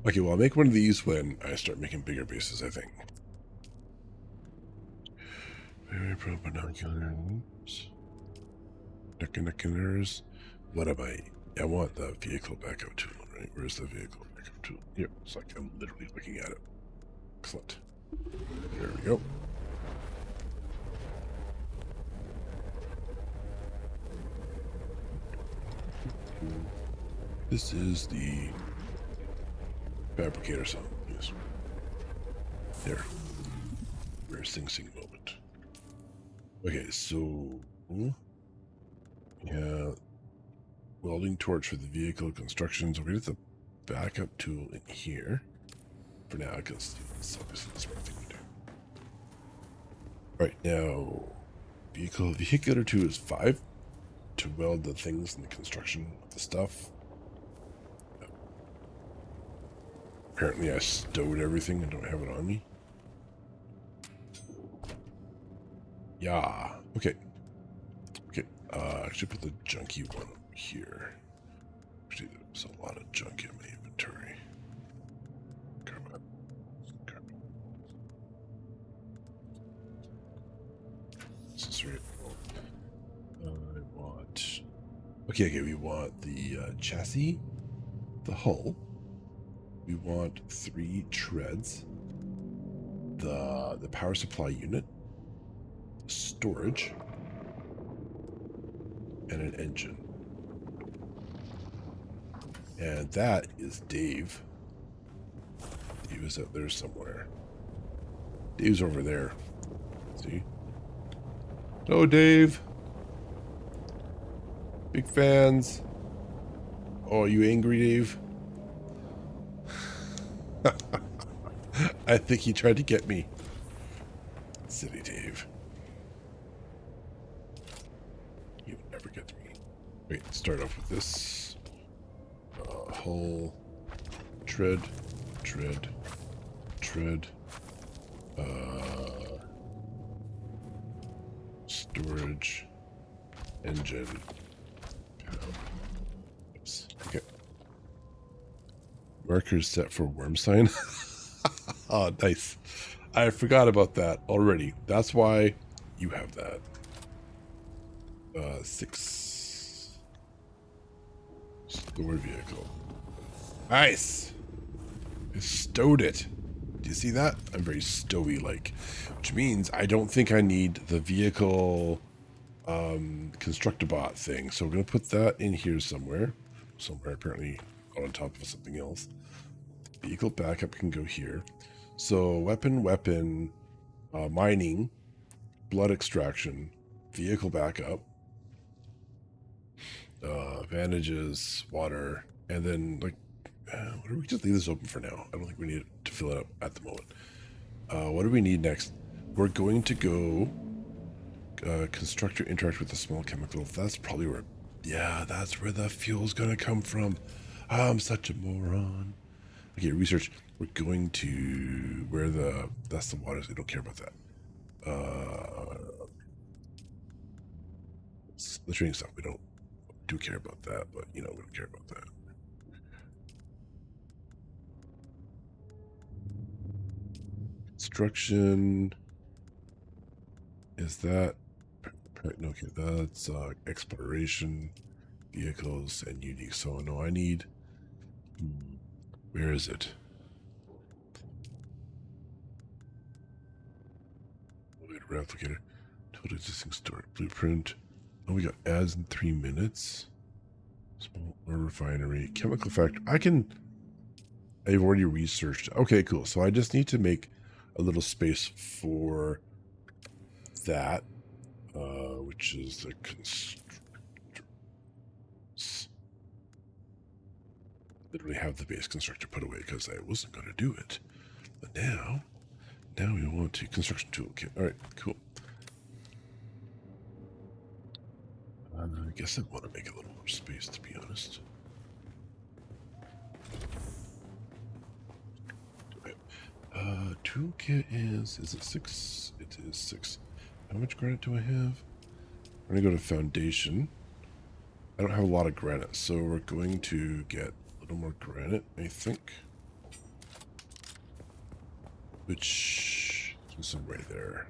Okay, well, I'll make one of these when I start making bigger bases, I think. Very pro binoculars. Binoculars. What am I? I want the vehicle backup tool, right? Where's the vehicle backup tool? Yep, it's like I'm literally looking at it. Excellent. There we go. This is the fabricator cell. Yes. There. Rare Sing Sing moment. Okay, so yeah, welding torch for the vehicle construction. So we're gonna get the backup tool in here for now, because it's obviously the smart thing to do. Right now, vehicular 2 is 5 to weld the things in the construction of the stuff. Apparently I stowed everything and don't have it on me. Yeah. Okay. Okay. Actually put the junky one here. Actually, there's a lot of junk in my inventory. Carbon. This is right. I want... Okay, we want the chassis, the hull. We want 3 treads, the power supply unit, storage, and an engine. And that is Dave. Dave is out there somewhere. Dave's over there. See? Hello, Dave. Big fans. Oh, are you angry, Dave? I think he tried to get me. Silly Dave. You'll never get me. Wait, start off with this. Hull. Tread. Storage. Engine. Oops. Okay. Markers set for worm sign. Oh, nice. I forgot about that already. That's why you have that. 6. Store vehicle. Nice. I stowed it. Do you see that? I'm very stowy-like. Which means I don't think I need the vehicle constructabot thing. So we're going to put that in here somewhere. Somewhere apparently on top of something else. Vehicle backup can go here. So weapon, mining, blood extraction, vehicle backup, bandages, water, and then like, what do we just leave this open for now? I don't think we need to fill it up at the moment. What do we need next? We're going to go constructor interact with a small chemical. That's probably where, yeah, that's where the fuel's gonna come from. I'm such a moron. Okay, research. We're going to where that's the waters. I don't care about that. The training stuff. We do care about that, but we don't care about that. Construction. Is that okay? That's exploration, vehicles, and unique. So no, I need. Where is it? replicator. Total existing story. Blueprint. Oh, we got ads in 3 minutes. Small ore refinery. Chemical factory. I've already researched. Okay, cool. So I just need to make a little space for that, which is the literally have the base constructor put away because I wasn't going to do it. But now we want to construction toolkit. All right, cool. I guess I want to make a little more space, to be honest. Toolkit is it 6? It is 6. How much granite do I have? I'm going to go to foundation. I don't have a lot of granite, so we're going to get a little more granite, I think. Which is some right there.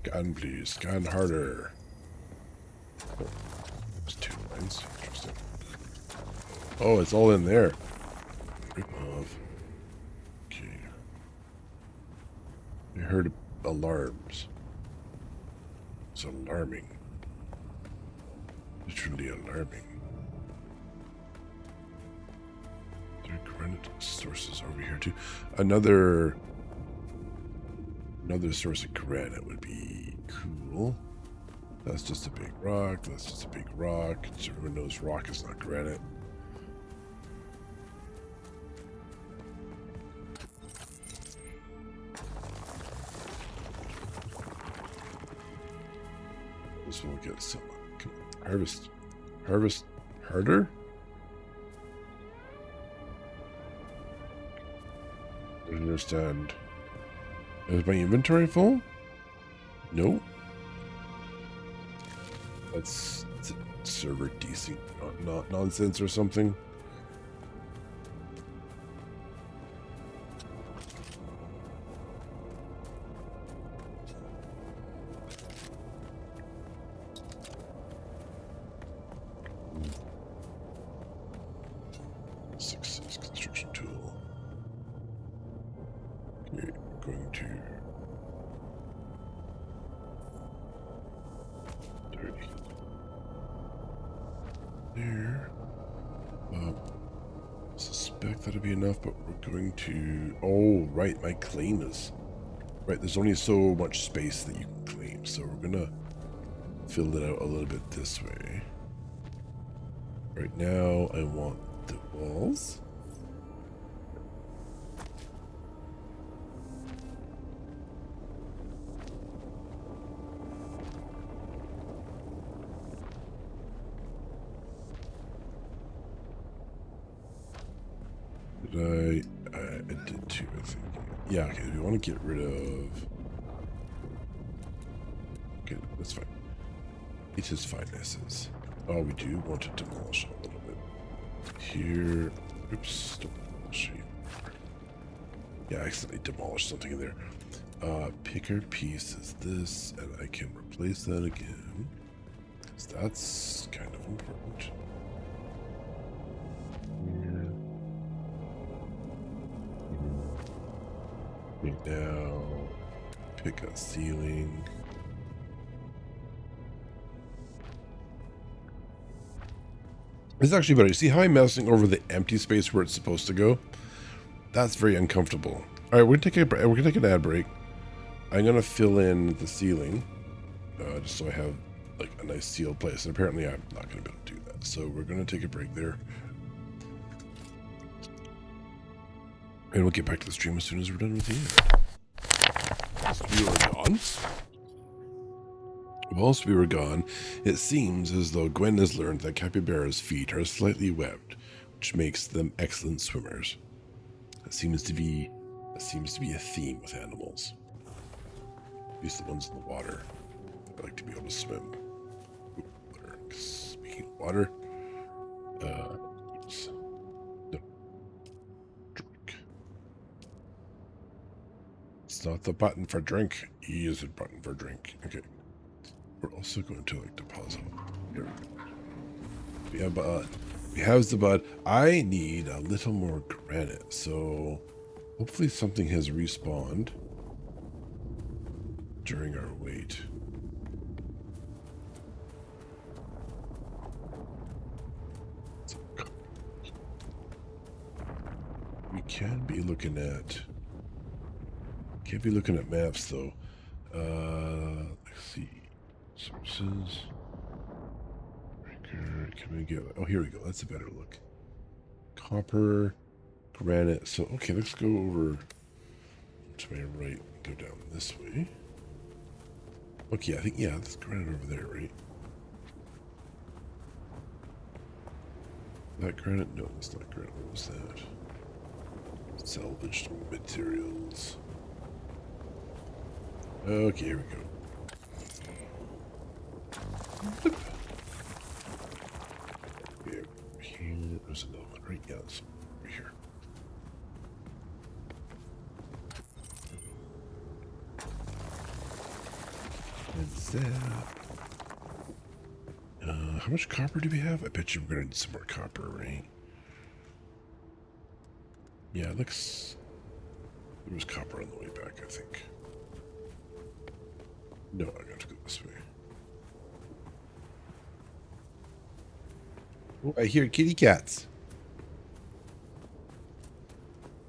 Gun, please. Gun harder. Oh, there's 2 lines. Interesting. Oh, it's all in there. Rip off. Okay. I heard alarms. It's alarming. Literally alarming. There are granite sources over here too. Another source of granite would be cool. That's just a big rock. That's just a big rock. Everyone knows rock is not granite. This will get some. Harvest. Harvest harder? I don't understand. Is my inventory full? No. That's server DC not nonsense or something. Success construction tool. Okay, going to 30 there. Suspect that'll be enough, but we're going to. Oh, right, my claim is right. There's only so much space that you can claim, so we're gonna fill it out a little bit this way. Right now, I want the walls. Did I did too, I think. Yeah, okay, we want to get rid of. Okay, that's fine. It is fine as is. Oh, we do want to demolish a little bit. Here. Oops, demolish. Yeah, I accidentally demolished something in there. Picker piece is this, and I can replace that again. So that's kind of important. Here. Now, pick a ceiling. This is actually better. You see how I'm messing over the empty space where it's supposed to go? That's very uncomfortable. All right, we're gonna take an ad break. I'm gonna fill in the ceiling, just so I have like a nice sealed place. And apparently, I'm not gonna be able to do that. So we're gonna take a break there, and we'll get back to the stream as soon as we're done with you. We are gone. Whilst we were gone, it seems as though Gwen has learned that capybara's feet are slightly webbed, which makes them excellent swimmers. That seems to be a theme with animals. At least the ones in the water. They like to be able to swim. Speaking of water, oops. No. Drink. It's not the button for drink. E is the button for drink. Okay. We're also going to like deposit here. We have We have the bud. I need a little more granite, so hopefully something has respawned during our wait. We can be looking at. Can't be looking at maps though. Let's see. Sources. Breaker. Can we get? Oh, here we go. That's a better look. Copper, granite. So okay, let's go over to my right. Go down this way. Okay, I think that's granite over there, right? That granite? No, that's not granite. What was that? Salvaged materials. Okay, here we go. Bloop. Okay, here, there's another one, right? Yeah, it's over here. And zap. How much copper do we have? I bet you we're gonna need some more copper, right? Yeah, it looks. There was copper on the way back, I think. No, I got to go this way. Oh, I hear kitty cats.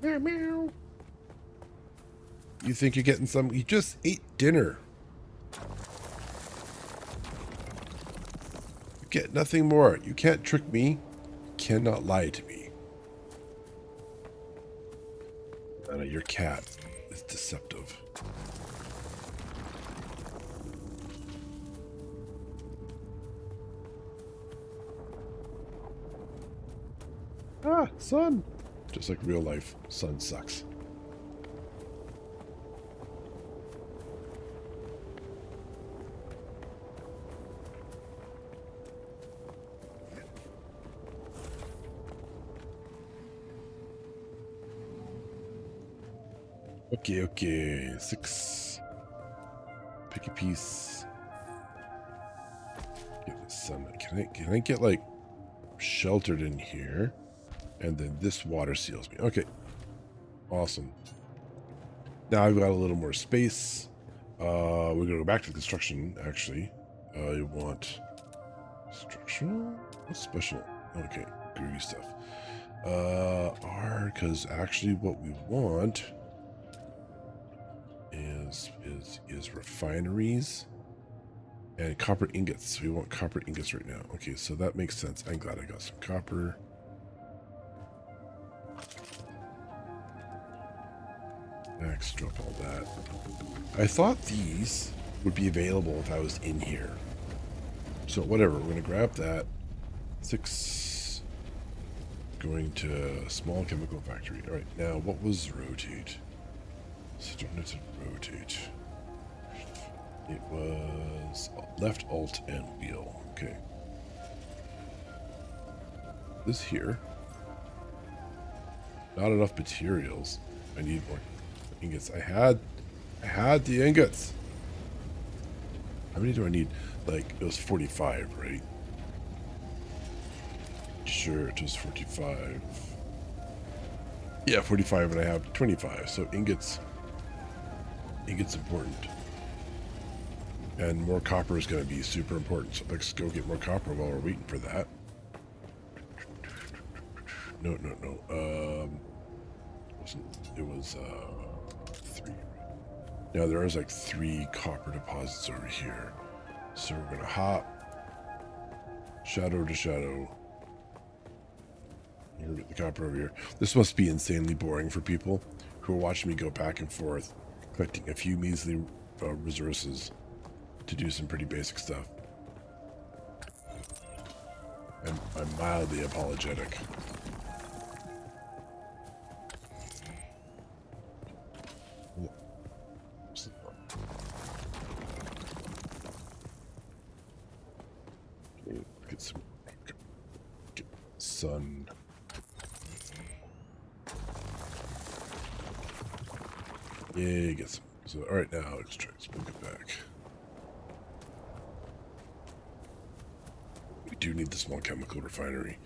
Meow, meow. You think you're getting some? You just ate dinner. You get nothing more. You can't trick me. You cannot lie to me. Anna, your cat is deceptive. Ah, sun. Just like real life, sun sucks. Okay. 6. Pick a piece. Get the sun. Can I get like sheltered in here? And then this water seals me. Okay. Awesome. Now I've got a little more space. We're going to go back to construction, actually. I want structural? What's special? Okay. Groovy stuff. Because actually what we want is refineries and copper ingots. We want copper ingots right now. Okay, so that makes sense. I'm glad I got some copper. Max, drop all that. I thought these would be available if I was in here. So whatever, we're gonna grab that. 6 going to small chemical factory. All right, now what was rotate? Starting to rotate. It was left alt and wheel. Okay. This here. Not enough materials. I need more ingots. I had the ingots. How many do I need? Like, it was 45, right? Sure, it was 45. Yeah, 45, and I have 25. So ingots important. And more copper is going to be super important. So let's go get more copper while we're waiting for that. No. It was 3. Now there is like 3 copper deposits over here. So we're going to hop shadow to shadow. We're going to get the copper over here. This must be insanely boring for people who are watching me go back and forth, collecting a few measly resources to do some pretty basic stuff. And I'm mildly apologetic. Okay, get some sun. Yeah, get some. So, all right, now let's try to bring it back. We do need the small chemical refinery.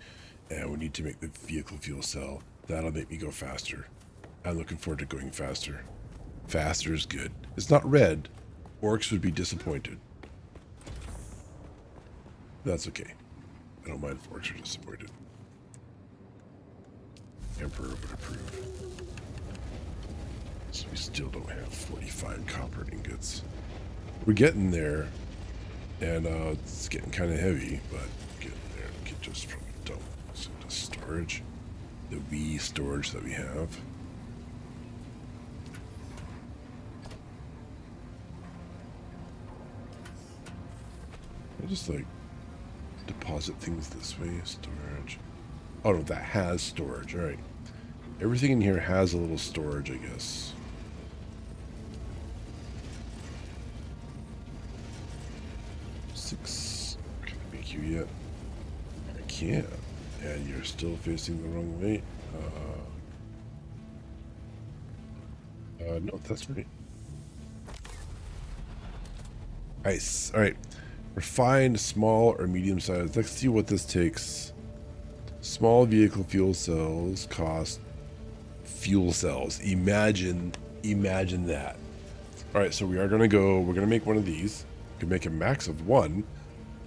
And we need to make the vehicle fuel cell. That'll make me go faster. I'm looking forward to going faster. Faster is good. It's not red. Orcs would be disappointed. That's okay. I don't mind if orcs are disappointed. Emperor would approve. So we still don't have 45 copper ingots. We're getting there, and it's getting kind of heavy, but getting there. We can just probably dump this into storage. The wee storage that we have. I just like deposit things this way. Storage. Oh no, that has storage. All right. Everything in here has a little storage, I guess. Six. Can I make you yet? I can't. And you're still facing the wrong way. No, that's right. Nice. All right. Refined, small, or medium size. Let's see what this takes. Small vehicle fuel cells cost fuel cells. Imagine that. All right, so we are gonna go. We're gonna make one of these. We can make a max of one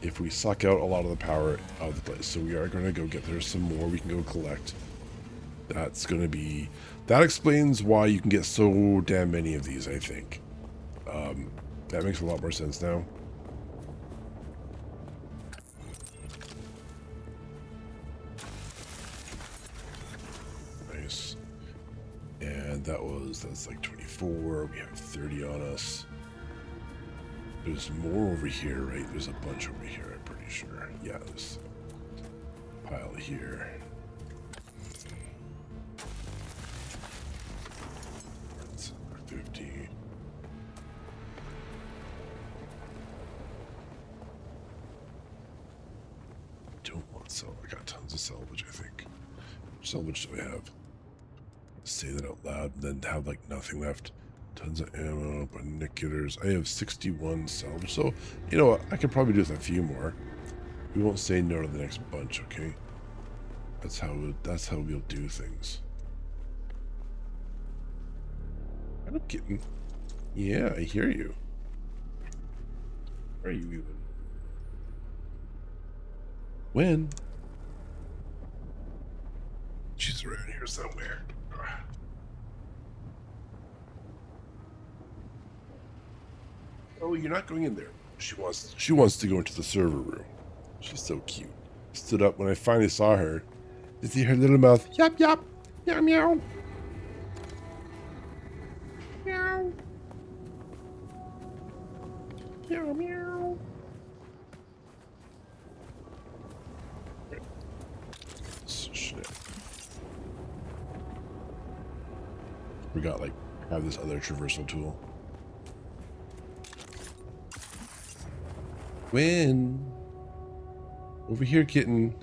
if we suck out a lot of the power out of the place. So we are gonna go get there some more. We can go collect. That's gonna be. That explains why you can get so damn many of these. I think. That makes a lot more sense now. Nice. And that's like 24. We have 30 on us. There's more over here, right? There's a bunch over here, I'm pretty sure. Yeah, there's a pile here. That's 50. Don't want salvage. I got tons of salvage, I think. Which salvage do I have? Say that out loud and then have like nothing left. Tons of ammo, binoculars. I have 61 salvage, so you know what? I could probably do with a few more. We won't say no to the next bunch, okay? That's how we'll do things. I'm kidding. Yeah, I hear you. Where are you even? When? She's around here somewhere. Oh, you're not going in there. She wants to go into the server room. She's so cute. Stood up when I finally saw her. You see her little mouth. Yap yap. Meow meow. Meow. Meow meow. Shit. Forgot like have this other traversal tool. When? Over here, kitten.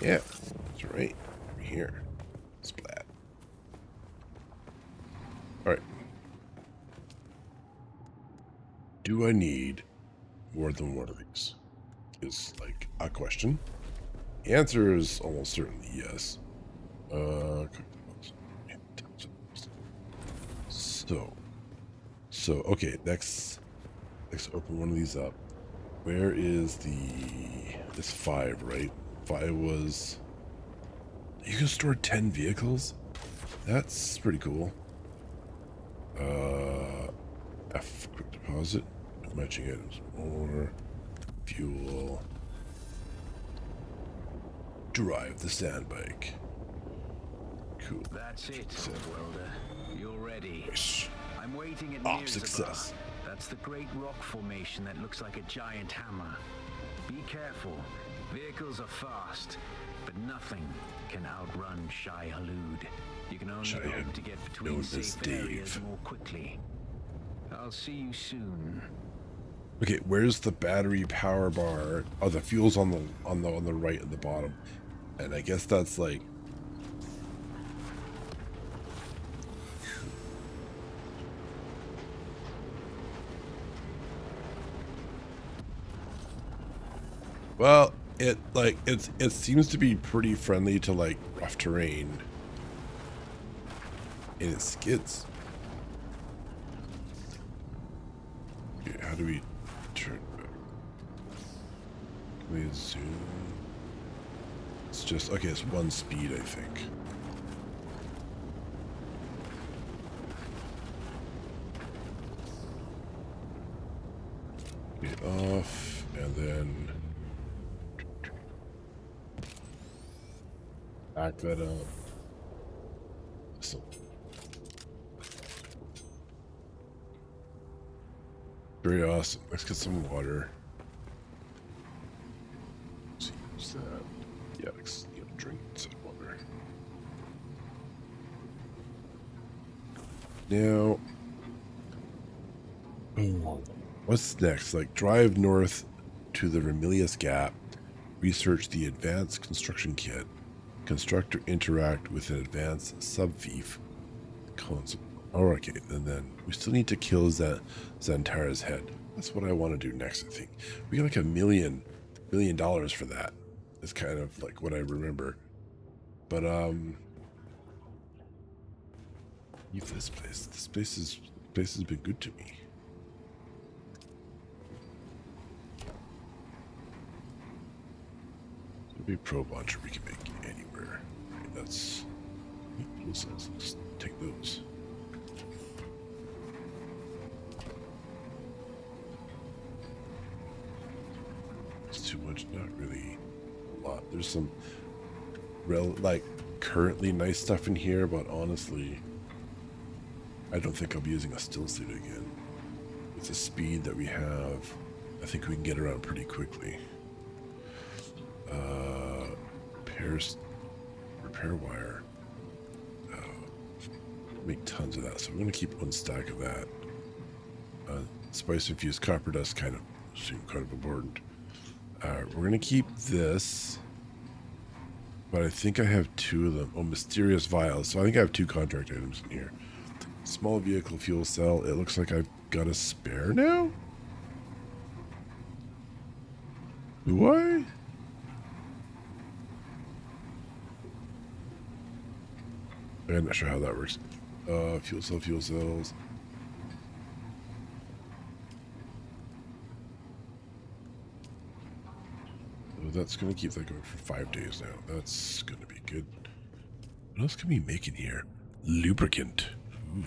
Yeah, that's right. Over here. Splat. Alright. Do I need more than one of these? Is like a question. The answer is almost certainly yes. So okay, let's open one of these up. Where is this 5, right? 5 was, you can store 10 vehicles? That's pretty cool. F, quick deposit, matching items, more, fuel, drive the sand bike. Cool. That's it, So, welder. You're ready. nice. I'm waiting at Op success. That's the great rock formation that looks like a giant hammer. Be careful. Vehicles are fast, but nothing can outrun Shai Halud. You can only Shai hope to get between known as safe Dave. areas more quickly. I'll see you soon. Okay, where's the battery power bar? Oh, the fuel's on the right at the bottom, and I guess that's like. Well, it seems to be pretty friendly to like rough terrain, and it skids. Okay, how do we turn back? Can we zoom? It's just okay. It's one speed, I think. Get off, and then back that up. So, very awesome. Let's get some water. Let's use that. Yeah, let's get a drink some water. Now, what's next? Like, drive north to the Ramilius Gap, research the advanced construction kit, construct or interact with an advanced sub-thief. Oh, okay, and then we still need to kill Xantara's head. That's what I want to do next, I think. We got like $1 million for that. It's kind of like what I remember. But, leave this place. This place has been good to me. Maybe probe launcher we can make anywhere. Right, that's fuel cells. Let's take those. It's too much, not really a lot. There's some like currently nice stuff in here, but honestly, I don't think I'll be using a still suit again. With the speed that we have, I think we can get around pretty quickly. Repair wire. Make tons of that, so we're going to keep one stack of that. Spice infused copper dust kind of important. We're going to keep this, but I think I have 2 of them. Oh, mysterious vials. So I think I have 2 contract items in here. Small vehicle fuel cell. It looks like I've got a spare now. Do I? I'm not sure how that works. Fuel cells. Oh, that's going to keep that going for 5 days now. That's going to be good. What else can we make in here? Lubricant. Ooh,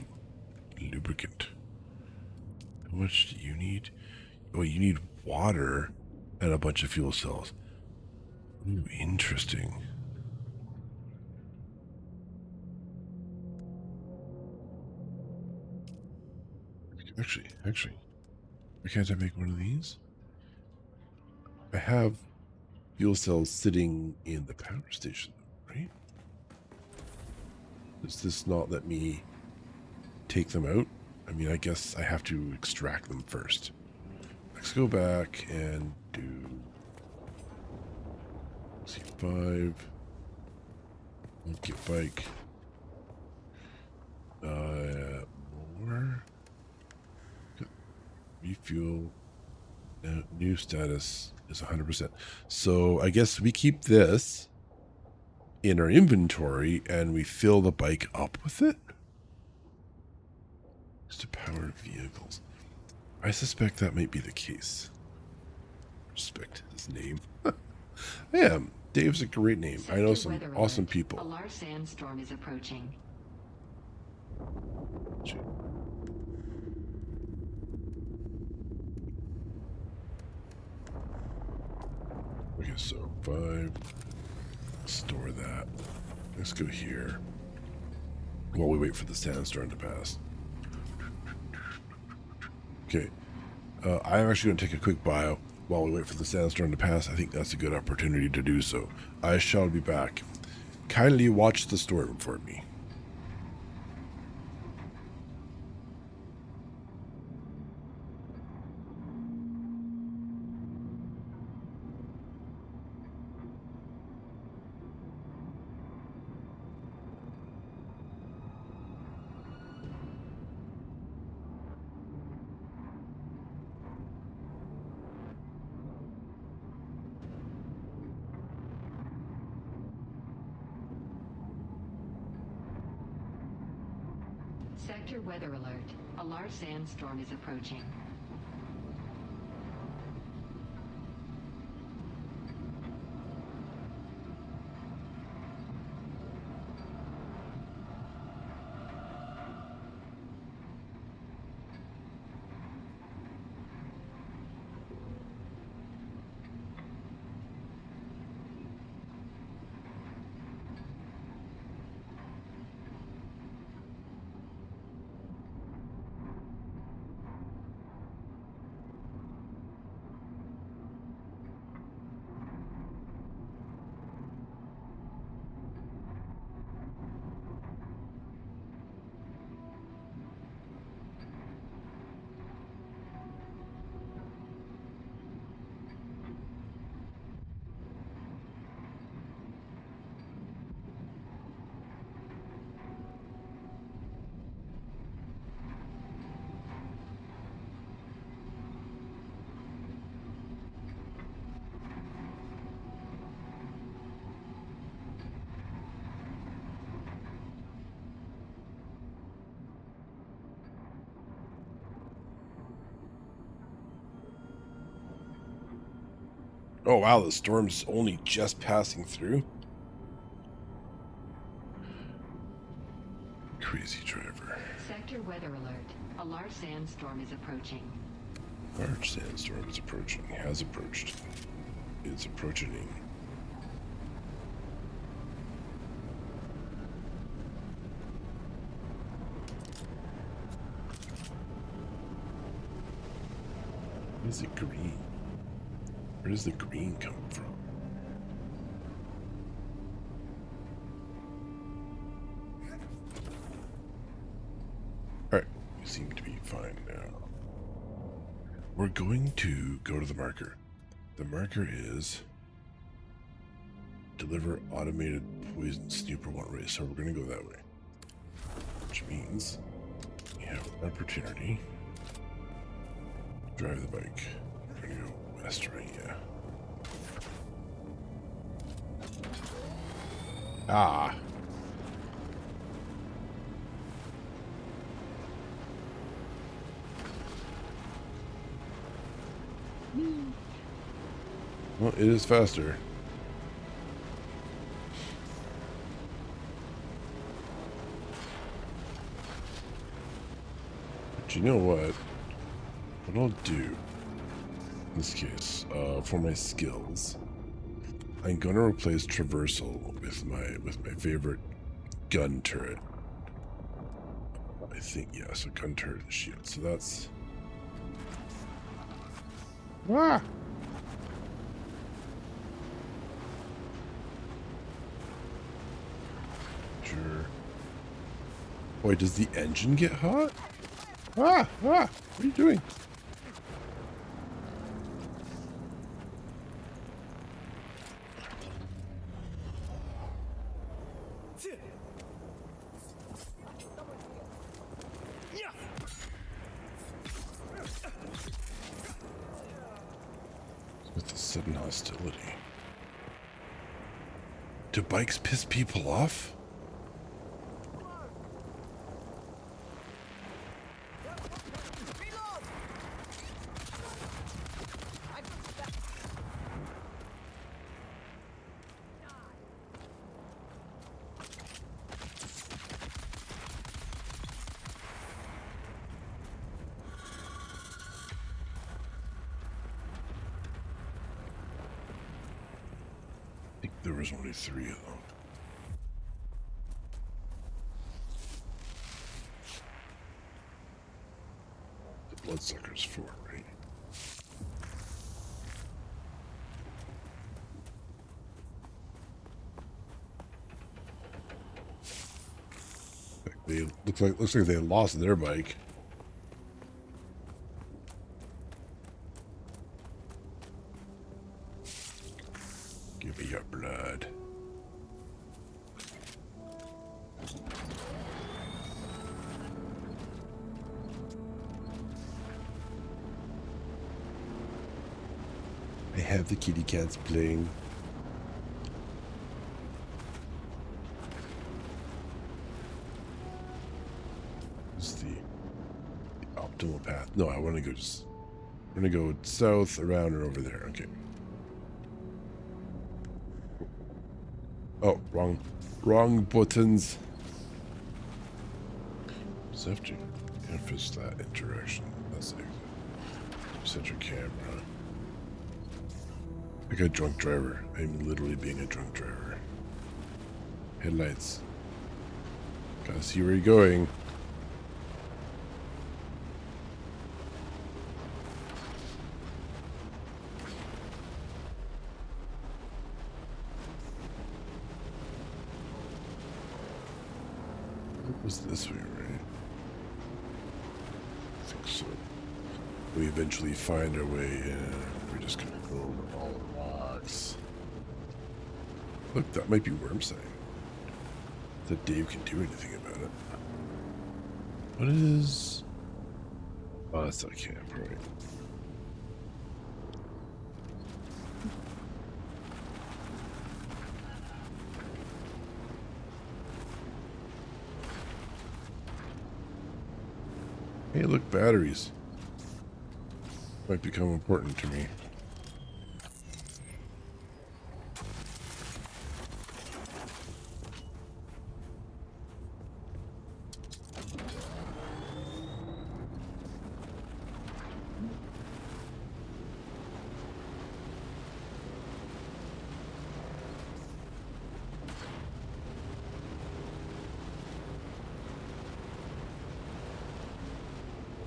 lubricant. How much do you need? Oh, you need water and a bunch of fuel cells. Ooh, interesting. Actually, why can't I make one of these? I have fuel cells sitting in the power station, right? Does this not let me take them out? I mean, I guess I have to extract them first. Let's go back and do C5. Get bike. More. Refuel. New status is 100%. So I guess we keep this in our inventory and we fill the bike up with it. Just to power vehicles. I suspect that might be the case. Respect his name. Yeah, Dave's a great name. I know some awesome people. A large sandstorm is approaching. Okay, so 5. Store that. Let's go here while we wait for the sandstorm to pass. Okay. I'm actually going to take a quick bio while we wait for the sandstorm to pass. I think that's a good opportunity to do so. I shall be back. Kindly watch the storm for me. Sector weather alert. A large sandstorm is approaching. Oh wow, the storm's only just passing through. Crazy driver. Sector weather alert. A large sandstorm is approaching. Large sandstorm is approaching. Has approached. It's approaching. Is it green? Where does the green come from? Alright, we seem to be fine now. We're going to go to the marker. The marker is deliver automated poison snooper one way, so we're going to go that way. Which means we have an opportunity to drive the bike. We're going to go west right, yeah. Ah. Well, it is faster. But you know what? What I'll do in this case, for my skills, I'm gonna replace traversal with my favorite gun turret. I think, yeah, so gun turret and shield. So that's sure. Boy, does the engine get hot? What are you doing? With the sudden hostility. Do bikes piss people off? I think there was only 3 of them. The bloodsucker's 4, right? They looks like they lost their bike. Give me your blood. I have the kitty cats playing. Is the optimal path? No, I want to go just. I'm gonna go south, around, and over there. Okay. Oh, wrong buttons. So I have to emphasize that interaction. That's it. Set your camera. Like a drunk driver. I'm literally being a drunk driver. Headlights. Gotta see where you're going. It was this way, right? I think so. We eventually find our way in. We're just gonna go over all the rocks. Look, that might be worm sign. That Dave can do anything about it. What is... Oh, that's not camp, right? Hey, look, batteries. Might become important to me.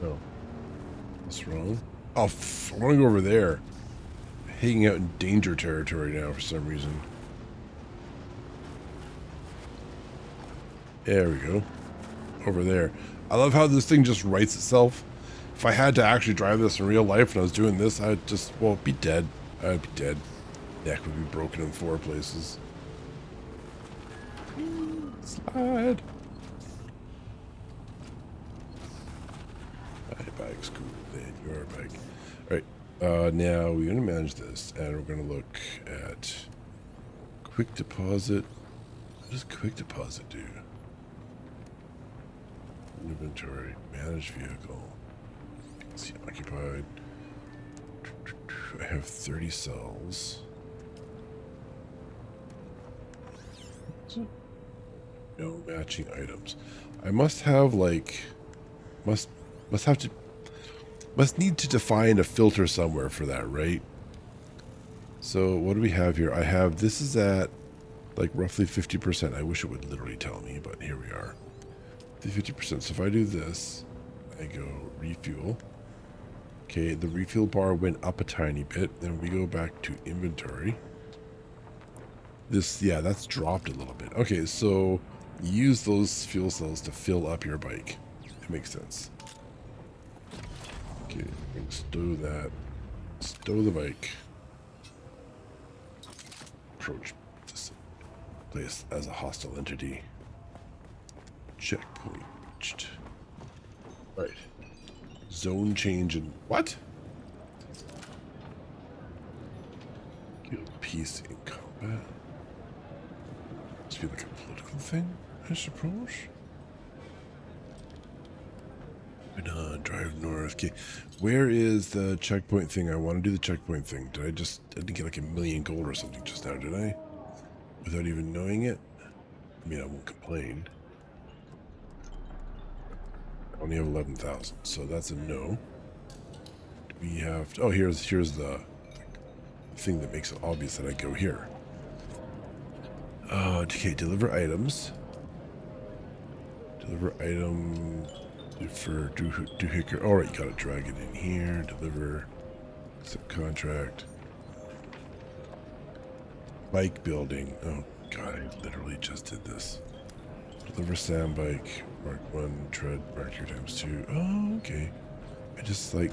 Oh. What's wrong? Oh, I want to go over there. Hanging out in danger territory now for some reason. There we go. Over there. I love how this thing just writes itself. If I had to actually drive this in real life and I was doing this, I'd just, well, be dead. I'd be dead. Neck would be broken in 4 places. Slide. My bike's cool, then your bike. Alright, now we're going to manage this, and we're going to look at quick deposit. What does quick deposit do? Inventory, manage vehicle. See, occupied. I have 30 cells. No matching items. I must have like must need to define a filter somewhere for that, right? So what do we have here? I have, this is at like roughly 50%. I wish it would literally tell me, but here we are. The 50%. So if I do this, I go refuel. Okay, the refuel bar went up a tiny bit. Then we go back to inventory. This, yeah, that's dropped a little bit. Okay, so use those fuel cells to fill up your bike. It makes sense. Okay, stow that. Stow the bike. Approach this place as a hostile entity. Checkpoint reached. Right. Zone change in what? Kill peace in combat. Must be like a political thing, I suppose. Drive north. Okay, where is the checkpoint thing? I want to do the checkpoint thing. I didn't get like 1,000,000 gold or something just now, did I? Without even knowing it? I mean, I won't complain. I only have 11,000, so that's a no. We have to, oh, here's the thing that makes it obvious that I go here. Okay, deliver items. Deliver item for doohickey. All right, you gotta drag it in here. Deliver. Accept contract. Bike building. Oh god, I literally just did this. Deliver sand bike. Mark 1. Tread. Mark 2 times 2. Oh, okay. I just like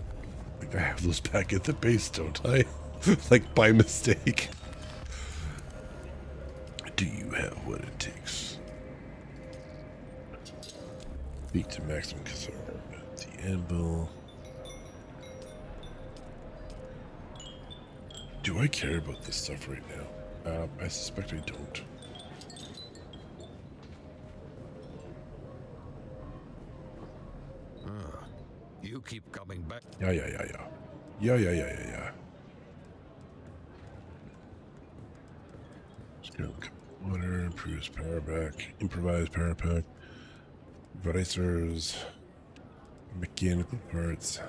I have those back at the base, don't I? Like by mistake. Do you have what it takes? Speak to maximum concern. The anvil. Do I care about this stuff right now? I suspect I don't. You keep coming back. Yeah. Yeah. Just gonna look at water, improves power back, improvised power pack, visors, mechanical parts.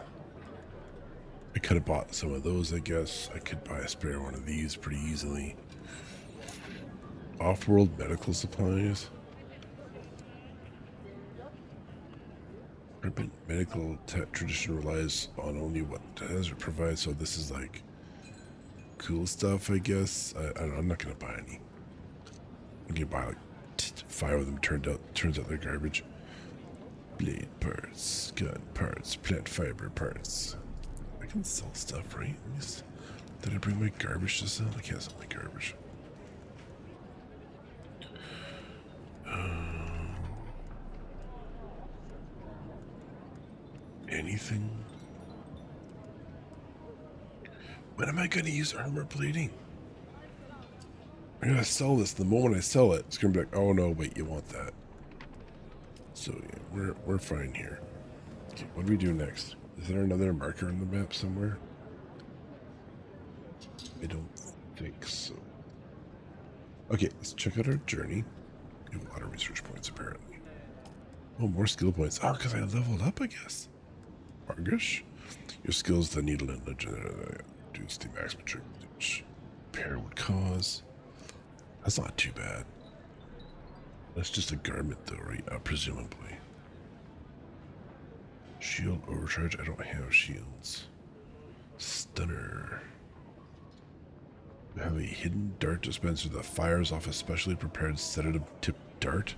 I could have bought some of those, I guess. I could buy a spare one of these pretty easily. Off-world medical supplies. Urban medical tradition relies on only what the desert provides, so this is like cool stuff, I guess. I don't know, I'm not gonna buy any. I'm gonna buy like 5 of them. Turns out they're garbage. Blade parts, gun parts, plant fiber parts. I can sell stuff, right? Did I bring my garbage to sell? I can't sell my garbage. Anything? When am I going to use armor plating? I'm going to sell this. The moment I sell it, it's going to be like, oh no, wait, you want that. So yeah, we're fine here. Okay, what do we do next? Is there another marker on the map somewhere? I don't think so. Okay, let's check out our journey. We have a lot of research points, apparently. Oh, more skill points. Oh, because I leveled up, I guess. Argish? Your skills, the needle and legend. Reduce the maximum damage. Repair would cause. That's not too bad. That's just a garment, though, right? Presumably. Shield overcharge. I don't have shields. Stunner. We have a hidden dart dispenser that fires off a specially prepared sedative tip dart.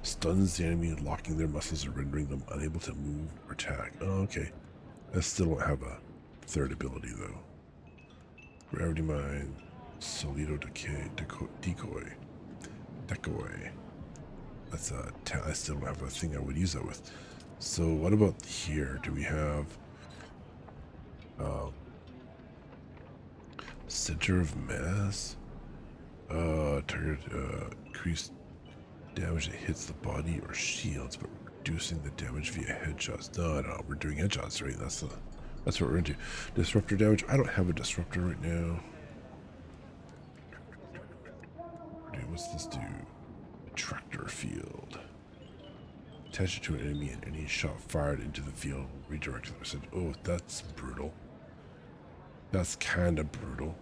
Stuns the enemy, locking their muscles and rendering them unable to move or attack. Oh, okay. I still don't have a third ability, though. Gravity Mine. Solido Decay. Decoy. That's I still don't have a thing I would use that with. So what about here? Do we have... Center of mass? Target increased damage that hits the body or shields, but reducing the damage via headshots. No, we're doing headshots, right? That's what we're into. Disruptor damage. I don't have a disruptor right now. Okay, what's this do? Tractor field. Attach it to an enemy and any shot fired into the field redirected. I said, oh, that's brutal. That's kind of brutal.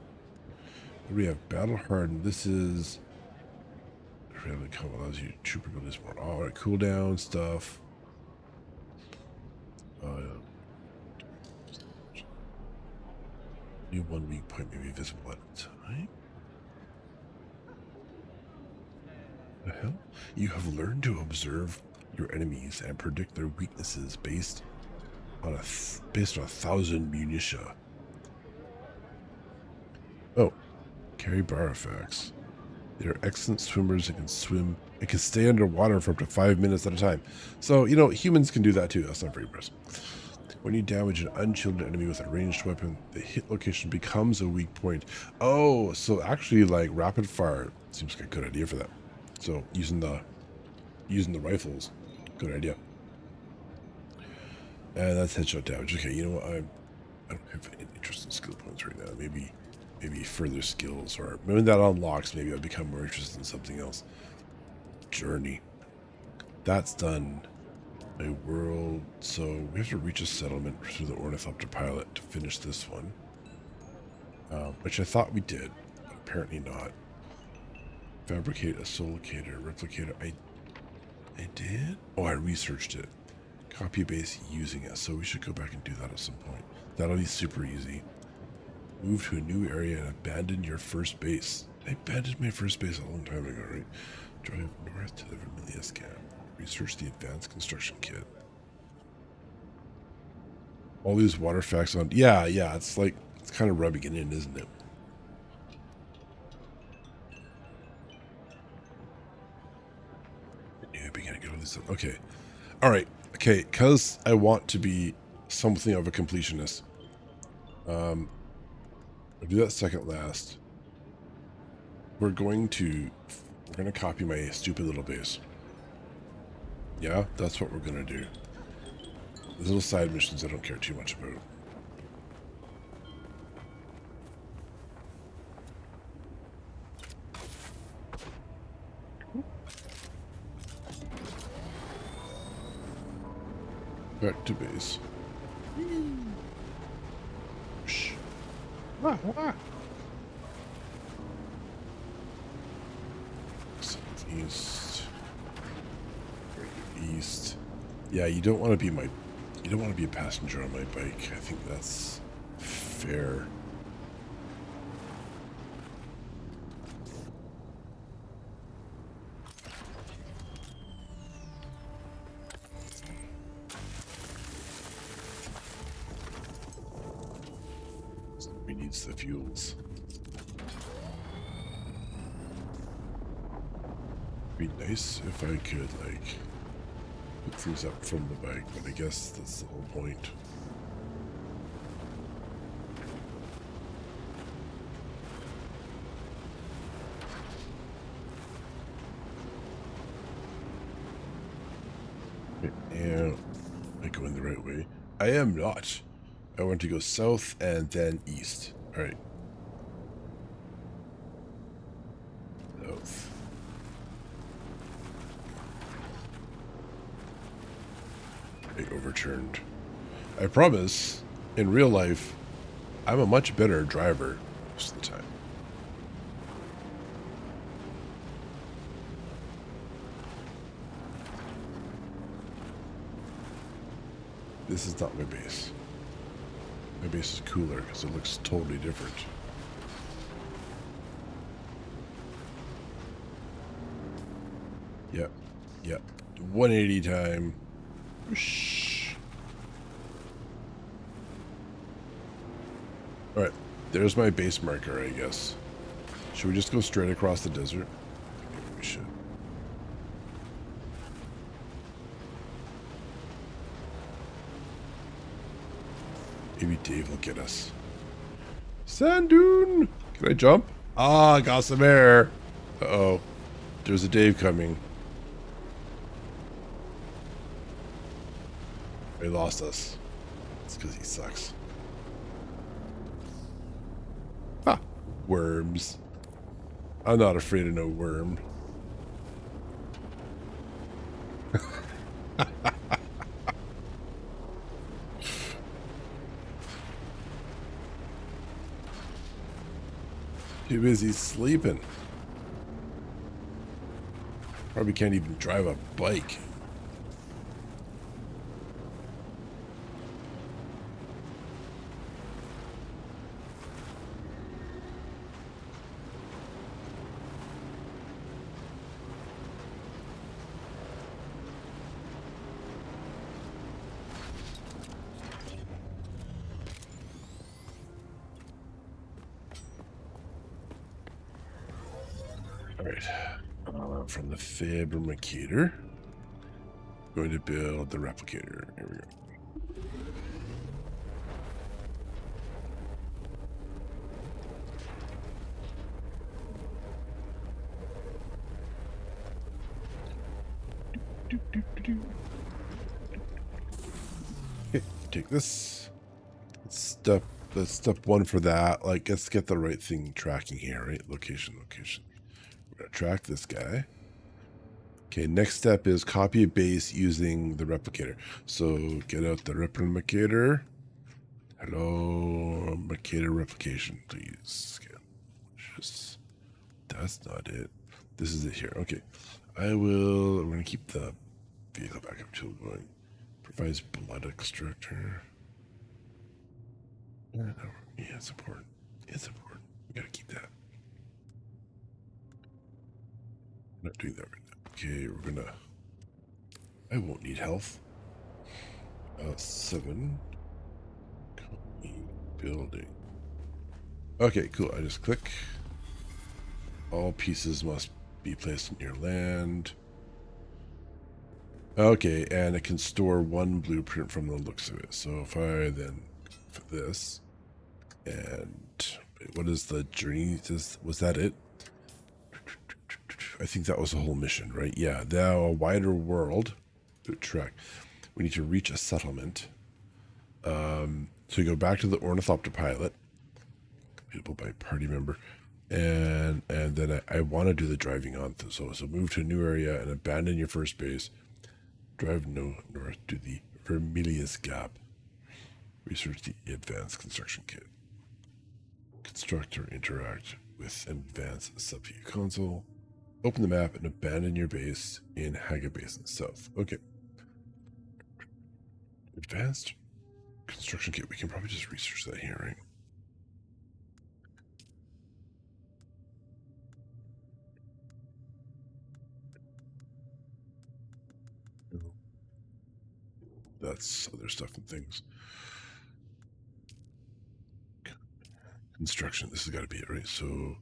We have battle hardened. This is really cool. Allows you trooper abilities more. All right, cooldown stuff. New 1 weak point may be visible at a time. The hell? You have learned to observe your enemies and predict their weaknesses based on 1,000 munitia. Oh, carry Barifacts. They are excellent swimmers and can swim and can stay underwater for up to 5 minutes at a time. So, you know, humans can do that too. That's not very impressive. When you damage an unshielded enemy with a ranged weapon, the hit location becomes a weak point. Oh, so actually, like, rapid fire seems like a good idea for that. So using the rifles, good idea. And that's headshot damage. Okay, you know what? I don't have any interest in skill points right now. Maybe further skills, or maybe that unlocks. Maybe I'll become more interested in something else. Journey. That's done. A world. So we have to reach a settlement through the ornithopter pilot to finish this one. Which I thought we did, but apparently not. Fabricate a solocator, replicator. I did? Oh, I researched it. Copy base using it. So we should go back and do that at some point. That'll be super easy. Move to a new area and abandon your first base. I abandoned my first base a long time ago, right? Drive north to the Vermilius camp. Research the advanced construction kit. All these water facts on... Yeah, it's like... It's kind of rubbing it in, isn't it? Okay. Alright. Okay, because I want to be something of a completionist. I'll do that second last. We're gonna copy my stupid little base. Yeah, that's what we're gonna do. The little side missions I don't care too much about. Back to base. Shh. Southeast. East. Yeah, you don't want to be a passenger on my bike. I think that's fair. We need the fuels. Be nice if I could like put things up from the bike, but I guess that's the whole point. Okay, and am I going the right way? I am not. I want to go south and then east. All right. South. I overturned. I promise, in real life, I'm a much better driver most of the time. This is not my base. My base is cooler because it looks totally different. Yep. Yep. 180 time. Shh. Alright. There's my base marker, I guess. Should we just go straight across the desert? Maybe we should. Maybe Dave will get us. Sand dune! Can I jump? Ah, I got some air. Uh-oh. There's a Dave coming. He lost us. It's because he sucks. Ha! Worms. I'm not afraid of no worm. Too busy sleeping. Probably can't even drive a bike. From the fabricator, going to build the replicator. Here we go. Okay, take this. That's step one for that. Like, let's get the right thing tracking here, right? Location. We're gonna track this guy. Okay, next step is copy a base using the replicator. So get out the replicator. Hello, replicator replication, please. Just, that's not it. This is it here. Okay, we're gonna keep the vehicle backup tool going. Provides blood extractor. Yeah, it's important. It's important. We gotta keep that. I'm not doing that right now. Okay, we're gonna... I won't need health. 7. Building. Okay, cool. I just click. All pieces must be placed near land. Okay, and it can store one blueprint from the looks of it. So if I then for this, and what is the journey? Was that it? I think that was the whole mission, right? Yeah, now a wider world to track. we need to reach a settlement. So we go back to the Ornithopter pilot, completable by party member, and then I want to do the driving on. So move to a new area and abandon your first base. Drive north to the Vermilius Gap. Research the advanced construction kit. Construct or interact with an advanced subview console. Open the map and abandon your base in Haga Basin South. Okay. Advanced construction kit. We can probably just research that here, right? That's other stuff and things. Construction. This has got to be it, right? So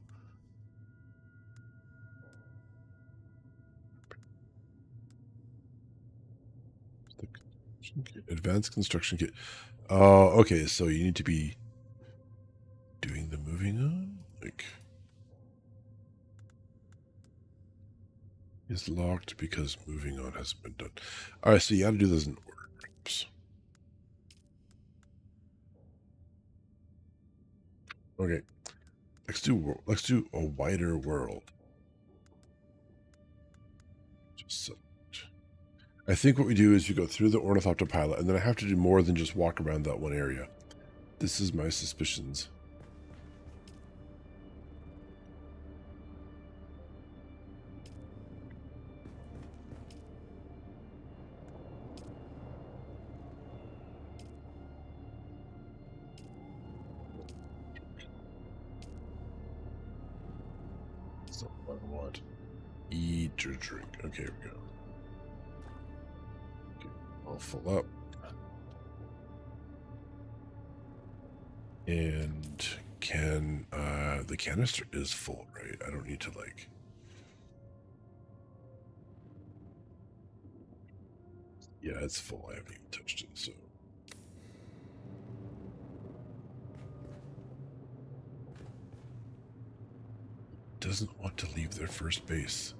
advanced construction kit. Oh, okay. So you need to be doing the moving on, like, is locked because moving on hasn't been done. All right, so you got to do this in order. Oops. Okay, let's do a wider world. Just so. I think what we do is you go through the Ornithopter pilot, and then I have to do more than just walk around that one area. This is my suspicions. That's not what I want. Eat or drink. Okay, here we go. Okay, I'll fill up. And can the canister is full, right? I don't need to like. Yeah, it's full. I haven't even touched it, so. Doesn't want to leave their first base.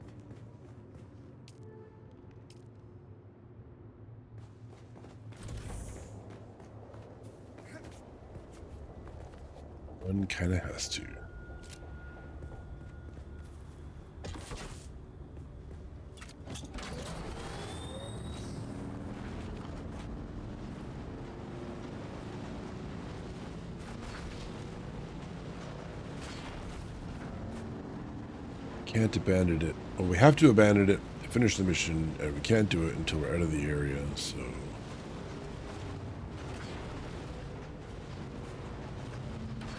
One kind of has to. Can't abandon it. Well, we have to abandon it to finish the mission, and we can't do it until we're out of the area, so.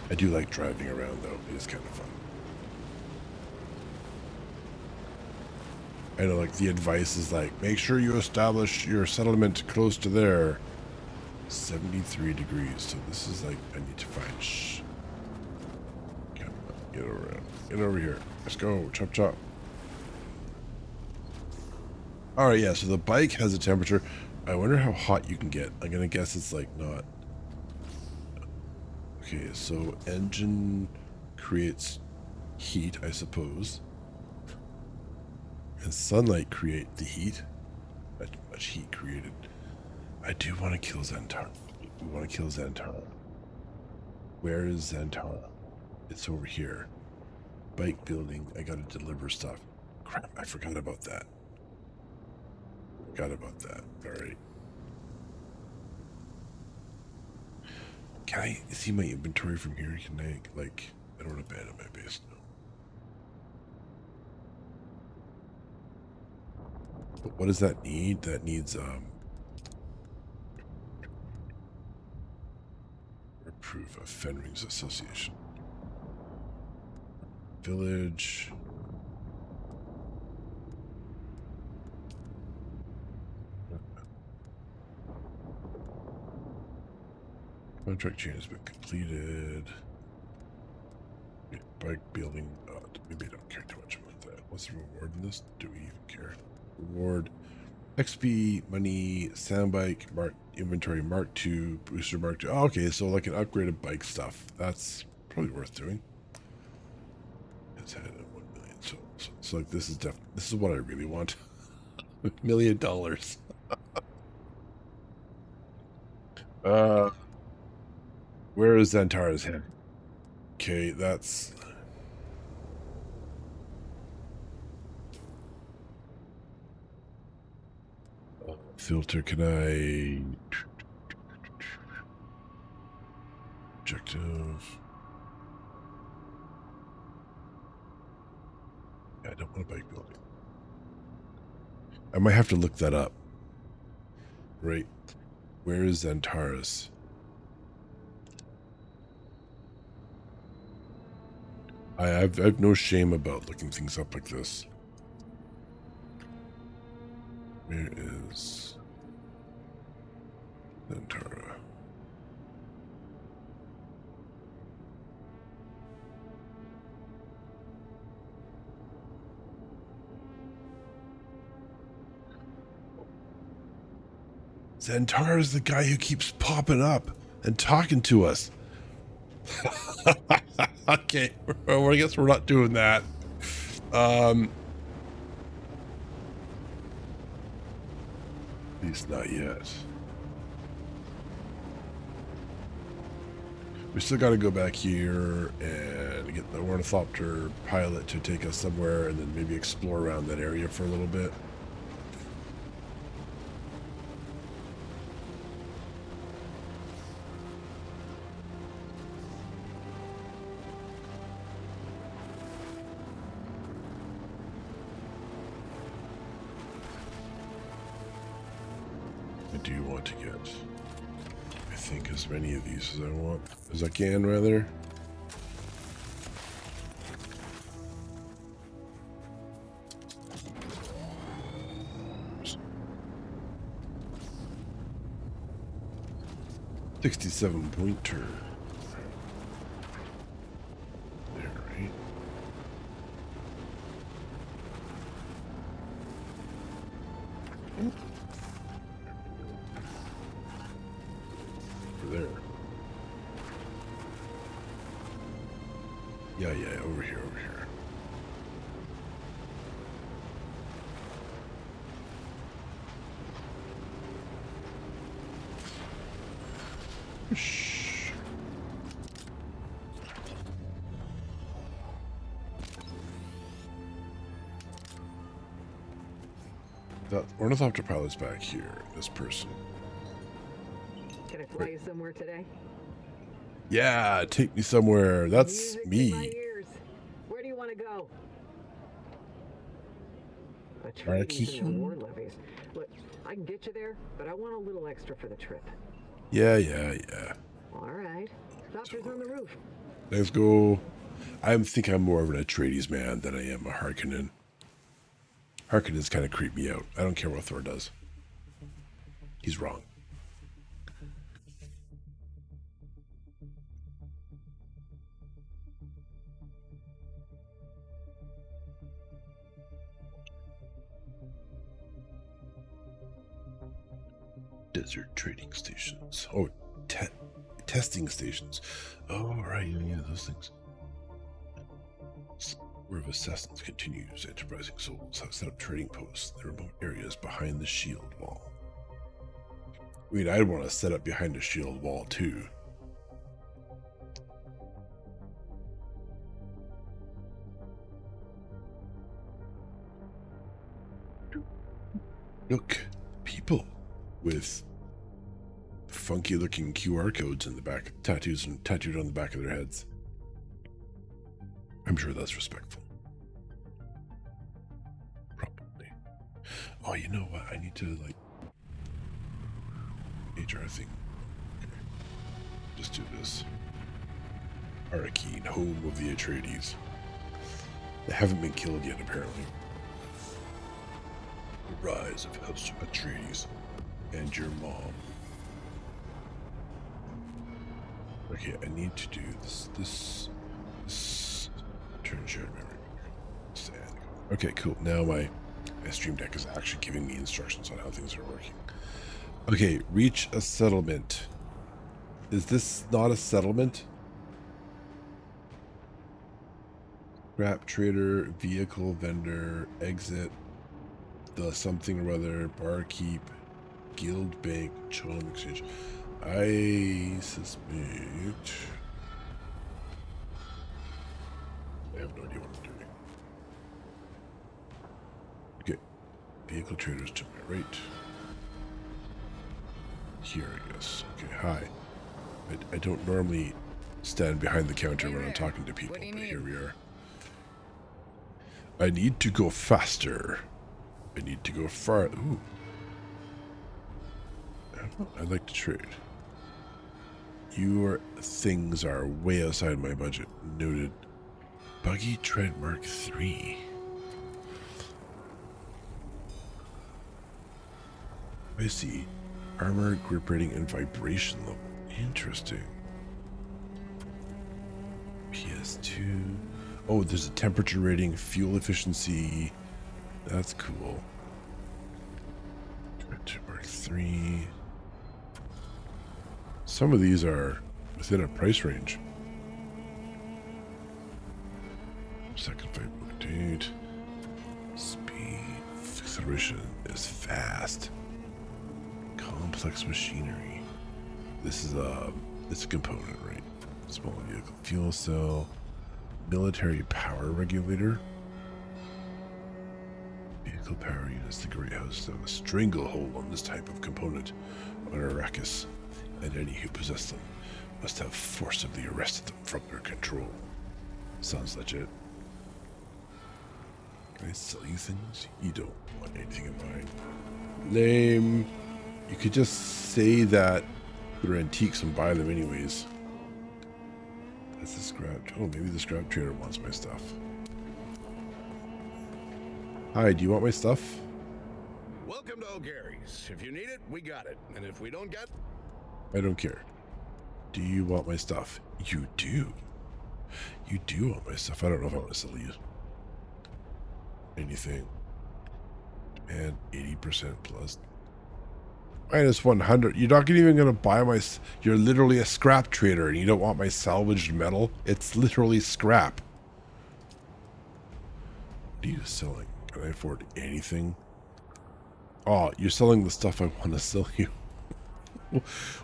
I do like driving around, though. It is kind of fun. I know, like, the advice is like, make sure you establish your settlement close to there. 73 degrees, so this is like, I need to find. Come on, get over. Get over here. Let's go. Chop, chop. All right, yeah, so the bike has a temperature. I wonder how hot you can get. I'm going to guess it's like not. Okay, so engine creates heat, I suppose. And sunlight create the heat. Much heat created. I do want to kill Xantara. We want to kill Xantara. Where is Xantara? It's over here. Bike building. I gotta deliver stuff. Crap, I forgot about that. Alright. Can I see my inventory from here? Can I, like, I don't abandon my base, no. But what does that need? That needs, proof of Fenring's Association. Village. Contract chain has been completed. Bike building. Maybe I don't care too much about that. What's the reward in this? Do we even care? Reward. XP, money, sound bike, mark inventory, Mark II, booster Mark II. Oh, okay, so like an upgraded bike stuff. That's probably worth doing. It's had at 1 million. So like this is what I really want. $1 million. Where is Zantara's head? Okay, that's... filter, can I... Objective... I don't want a bike building. I might have to look that up. Right. Where is Xantaris? I've no shame about looking things up like this. Where is Xantara? Xantara is the guy who keeps popping up and talking to us. Okay, well, I guess we're not doing that. At least not yet. We still got to go back here and get the ornithopter pilot to take us somewhere and then maybe explore around that area for a little bit. I do want to get, I think, as many of these as I want, as I can, rather. $67 pointer. There, right? There. Yeah, over here. Shh. That ornithopter pilot's back here. This person. Can I fly you somewhere today? Yeah, take me somewhere. That's Music in me. my ears. Where do you want to go? Arky. War levies. Look, I can get you there, but I want a little extra for the trip. Yeah. All right. Doctor's on the roof. Let's go. I think I'm more of an Atreides man than I am a Harkonnen. Harkonnens kind of creep me out. I don't care what Thor does. He's wrong. Desert trading stations. Oh, testing stations. Oh, right. Yeah, those things. War of Assassins continues. Enterprising souls have set up trading posts in the remote areas behind the shield wall. I mean, I'd want to set up behind a shield wall too. Look, people with funky looking QR codes in the back, tattooed on the back of their heads. I'm sure that's respectful. Probably. Oh, you know what? I need to, like, HR thing. Okay. Just do this. Arakeen, home of the Atreides. They haven't been killed yet, apparently. The rise of House Atreides and your mom. Okay, I need to do this turn shared memory. Sad. Okay, cool. Now my stream deck is actually giving me instructions on how things are working. Okay, reach a settlement. Is this not a settlement? Scrap trader, vehicle vendor, exit, the something or other, barkeep, guild bank, chum exchange. I suspect... I have no idea what I'm doing. Okay. Vehicle traders to my right. Here, I guess. Okay, hi. I don't normally stand behind the counter when I'm talking to people, but here we are. I need to go faster. I need to go far. Ooh. I'd like to trade. Your things are way outside my budget. Noted. Buggy Tread Mark III. I see. Armor, grip rating, and vibration level. Interesting. PS2. Oh, there's a temperature rating, fuel efficiency. That's cool. Mark 3. Some of these are within a price range. Second fight rotate. Speed. Acceleration is fast. Complex machinery. This is it's a component, right? Small vehicle fuel cell. Military power regulator. Vehicle power units. The Great House have a stranglehold on this type of component on Arrakis, and any who possess them must have forcibly arrested them from their control. Sounds legit. Can I sell you things? You don't want anything in mind. Lame. You could just say that they're antiques and buy them anyways. That's the scrap. Oh, maybe the scrap trader wants my stuff. Hi, do you want my stuff? Welcome to O'Gary's. If you need it, we got it. And if we don't get... I don't care. Do you want my stuff? You do. You do want my stuff. I don't know if I want to sell you anything. And 80% plus. Minus 100. You're not even going to buy my... You're literally a scrap trader and you don't want my salvaged metal? It's literally scrap. What are you selling? Can I afford anything? Oh, you're selling the stuff I want to sell you.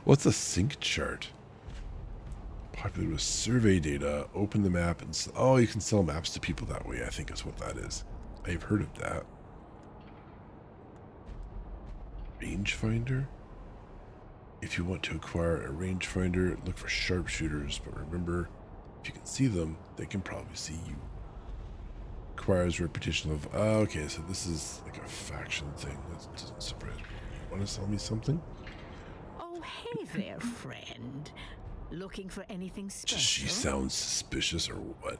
What's a sync chart? Popular with survey data. Open the map and... Oh, you can sell maps to people that way. I think is what that is. I've heard of that. Rangefinder? If you want to acquire a rangefinder, look for sharpshooters, but remember, if you can see them, they can probably see you. Acquires reputation of... okay, so this is like a faction thing. That doesn't surprise me. You want to sell me something? Oh, hey there, friend. Looking for anything special? Does she sound suspicious or what?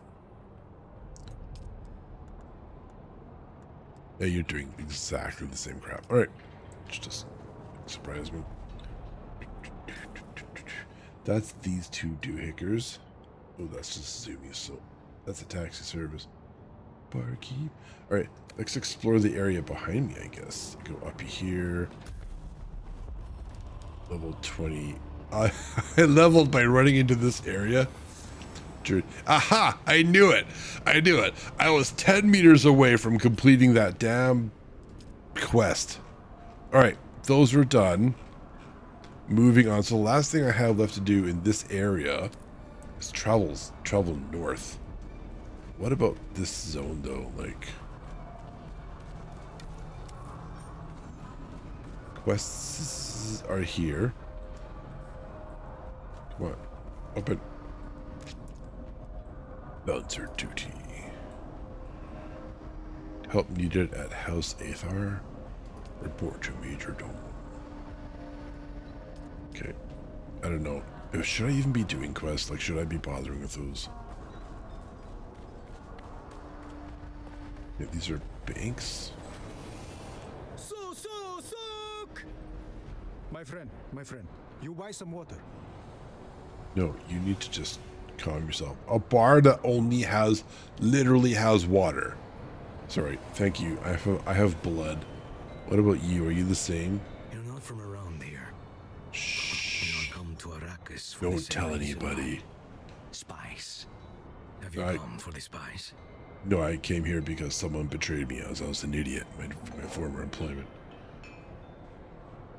Yeah, you're doing exactly the same crap. Alright. Which just surprised me. That's these two doohickers. Oh, that's just Zoomy, so that's a taxi service. Barkeep. Alright, let's explore the area behind me, I guess. Go up here. Level 20. I leveled by running into this area. Aha! I knew it! I knew it! I was 10 meters away from completing that damn quest. Alright, those are done. Moving on. So the last thing I have left to do in this area is travel north. What about this zone though? Like, quests are here. Come on, open. Bouncer duty. Help needed at House Athar. Report to Major Domo. Okay. I don't know. Should I even be doing quests? Like, should I be bothering with those? Yeah, these are banks. Sook! My friend, you buy some water. No, you need to just calm yourself. A bar that only has, literally has water. Sorry, thank you. I have blood. What about you? Are you the same? You're not from around here. Shh. You don't come to Arrakis for Don't the same tell reason. anybody. Spies. Have you I- come for the spies? No, I came here because someone betrayed me as I was an idiot. My former employment.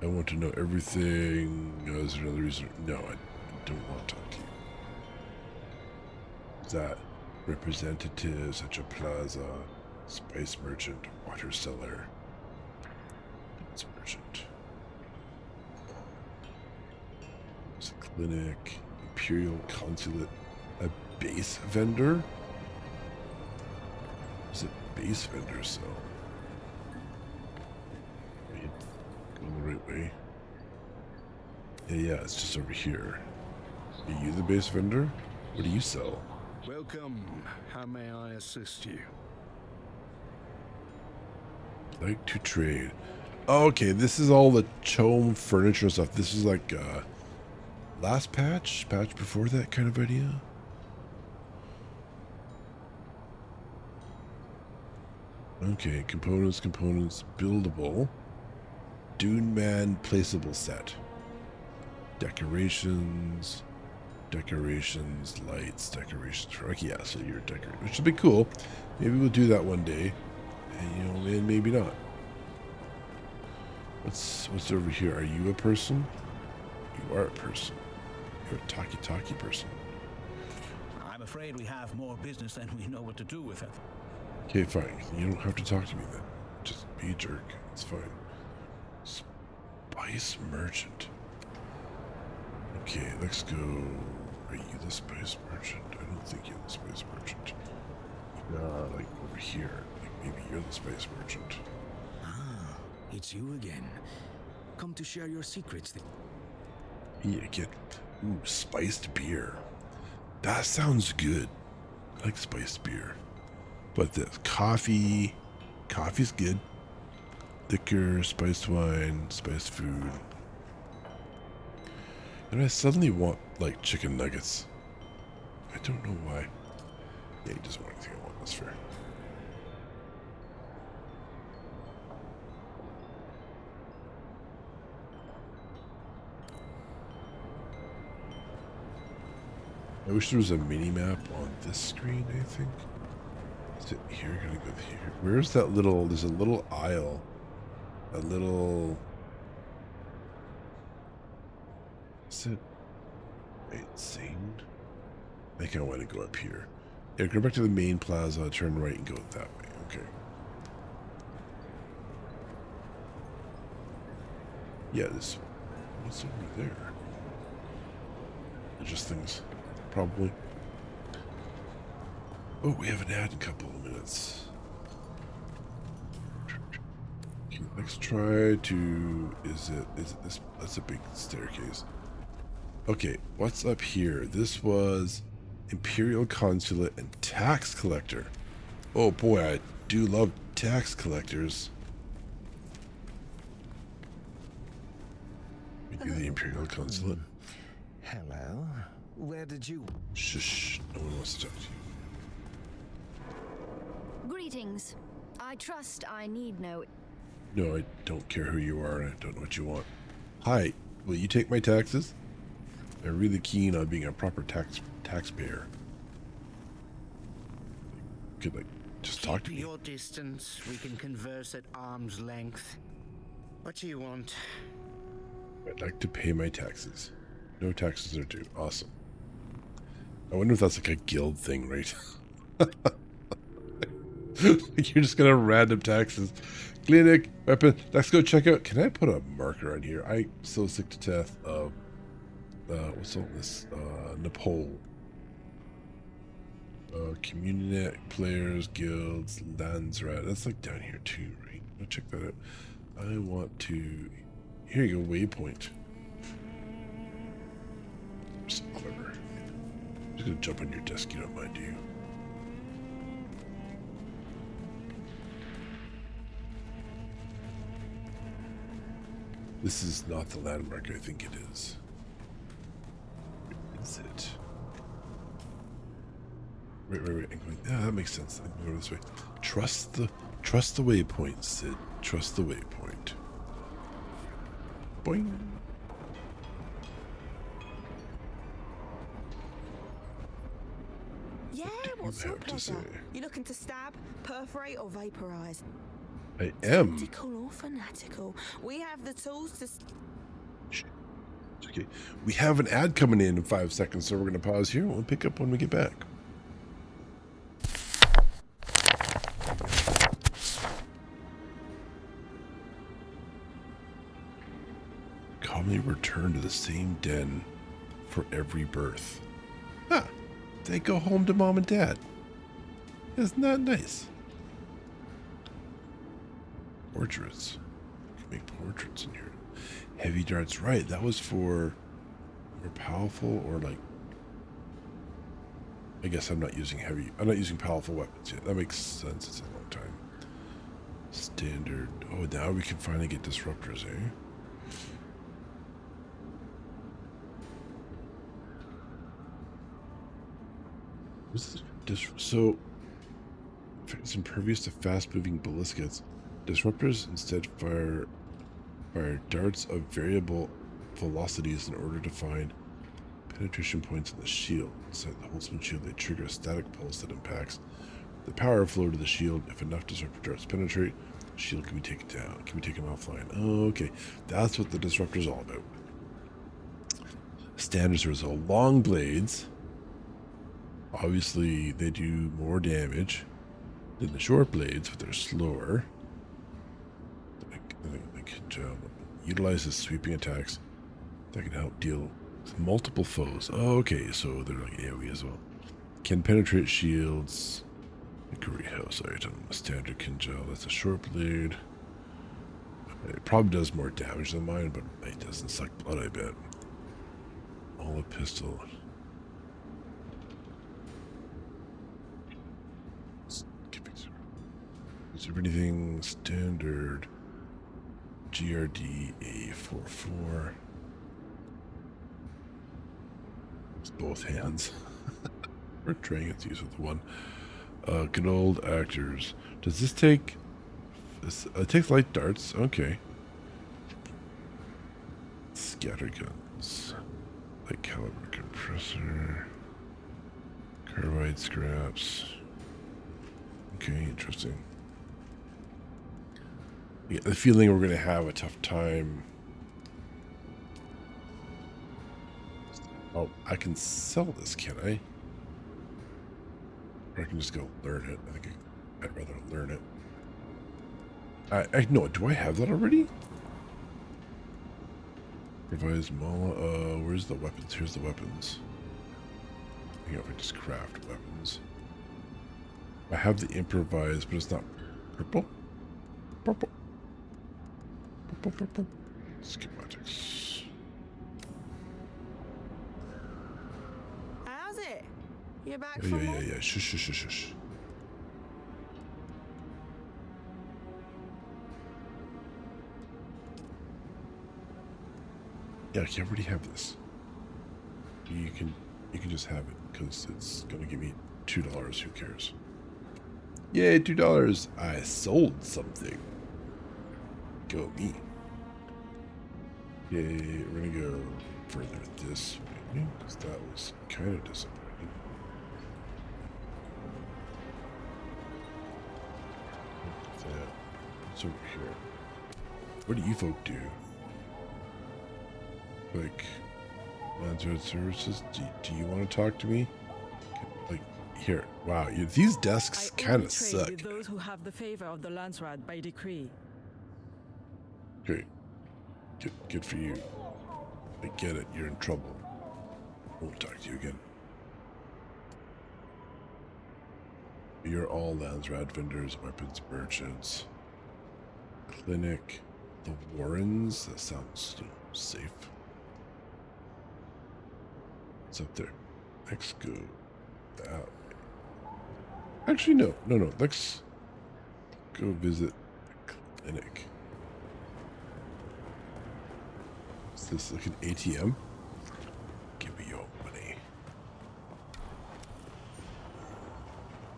I want to know everything. Is there another reason? No, I don't want to talk to you. Is that representative, such a plaza, spice merchant, water seller, it's merchant. There's a clinic, imperial consulate, a base vendor? Is it base vendor so? Wait, going the right way. Yeah, it's just over here. Are you the base vendor? What do you sell? Welcome. How may I assist you? Like to trade. Oh, okay, this is all the Chome furniture stuff. This is like last patch before that kind of idea. Okay, components, buildable. Dune Man placeable set. Decorations, lights, decorations. Okay, yeah, so you're decorating, which would be cool. Maybe we'll do that one day, and and maybe not. What's over here? Are you a person? You are a person. You're a talkie person. I'm afraid we have more business than we know what to do with it. Okay, fine. You don't have to talk to me then. Just be a jerk. It's fine. Spice merchant. Okay, let's go. Are you the spice merchant? I don't think you're the spice merchant. Like over here. Like maybe you're the spice merchant. Ah, it's you again. Come to share your secrets. Yeah, get spiced beer. That sounds good. I like spiced beer. But the coffee's good. Liquor, spiced wine, spiced food. And I suddenly want, like, chicken nuggets. I don't know why. Yeah, he doesn't want anything I want, that's fair. I wish there was a mini-map on this screen, I think. Is it here? Gonna go here. Where's that little, there's a little aisle. A little... Is it... Wait, scene? I think I want to go up here. Yeah, go back to the main plaza, turn right and go that way. Okay. Yeah, this... What's over there? They're just things. Probably. Oh, we have an ad in a couple of minutes. Okay, let's try to... Is it this? That's a big staircase. Okay, what's up here? This was Imperial Consulate and Tax Collector. Oh boy, I do love tax collectors. Maybe the Imperial Consulate. Hello. Where did you... Shush, no one wants to talk to you. Greetings. I trust I need no... No, I don't care who you are and I don't know what you want. Hi, will you take my taxes? I'm really keen on being a proper taxpayer. Could like just talk to me. Keep your distance. We can converse at arm's length. What do you want? I'd like to pay my taxes. No taxes are due. Awesome. I wonder if that's like a guild thing, right? You're just gonna have random taxes. Clinic, weapon. Let's go check out. Can I put a marker on here? I'm so sick to death of what's all this? Nepal. Community players, guilds, Landsrat. That's like down here too, right? Go check that out. I want to. Here you go, waypoint. So clever. I'm just gonna jump on your desk, you don't mind, do you? This is not the landmark I think it is. Where is it? Wait. Yeah, that makes sense. I'm going this way. Trust the waypoint, Sid. Trust the waypoint. Boing. Yeah, what's your pleasure? You looking to stab, perforate, or vaporize? I am. Tactical or fanatical, we have the tools to. Okay, we have an ad coming in 5 seconds, so we're going to pause here. We'll pick up when we get back. Commonly return to the same den for every birth. Ah, they go home to mom and dad. Isn't that nice? Portraits. You can make portraits in here. Heavy darts, right? That was for more powerful, or like. I guess I'm not using powerful weapons yet. That makes sense. It's a long time. Standard. Oh, now we can finally get disruptors, eh? So, it's impervious to fast-moving ballistics. Disruptors instead fire darts of variable velocities in order to find penetration points in the shield. Inside the Holtzman shield, they trigger a static pulse that impacts the power flow to the shield. If enough disruptor darts penetrate, the shield can be taken down, can be taken offline. Oh, okay, that's what the disruptor is all about. Standards are so long blades. Obviously, they do more damage than the short blades, but they're slower. They can utilize sweeping attacks that can help deal with multiple foes. Oh, okay, so they're like AoE as well. Can penetrate shields. Great house item. Standard Kinjal. That's a short blade. It probably does more damage than mine, but it doesn't suck blood, I bet. All a pistol. Is there anything standard? GRD A44. It's both hands. We're trying to use with one. Good old actors. Does this take? It takes light darts. Okay. Scatter guns. Light caliber compressor. Carbide scraps. Okay, interesting. Yeah, the feeling we're going to have a tough time. Oh, I can sell this, can I? Or I can just go learn it. I think I'd rather learn it. I no, do I have that already? Revise Mala. Where's the weapons? Here's the weapons. I think if I just craft weapons. I have the improvise, but it's not purple. Purple. Purple. Schematics. How's it? You're back Yeah. Shush. Yeah, I already have this. You can just have it because it's gonna give me $2. Who cares? Yay, $2! I sold something. Go me. Yay, we're gonna go further this way because that was kind of disappointing. What's over here? What do you folk do? Like, Landsrad Services, do you want to talk to me? Like, here, wow, these desks kind of suck. With those who have the favor of the Landsrad by decree. Great. Good for you. I get it, you're in trouble. I won't talk to you again. You're all Landsrad vendors, weapons merchants. Clinic. The Warrens, that sounds safe. It's up there. Let's go that way. Actually, no. Let's go visit the clinic. Is this like an ATM? Give me your money.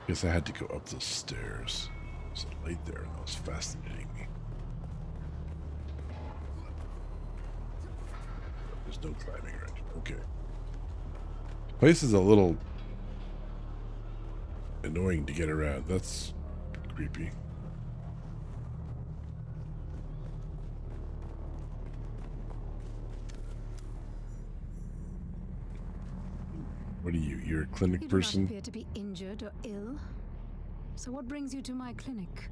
Guess I had to go up those stairs. There's a light there, and that was fascinating me. There's no climbing around. Okay. Place is a little annoying to get around. That's creepy. What are you? You're a clinic You do person? not appear to be injured or ill. So what brings you to my clinic?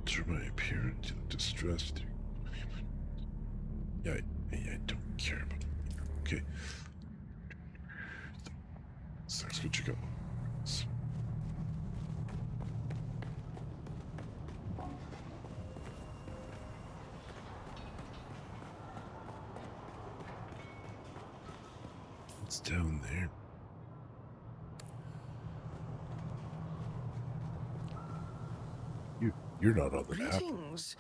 Through my appearance, you look distressed. Yeah, I don't care about it. Okay. So let's go check out. What's down there? You're not on the map. Greetings.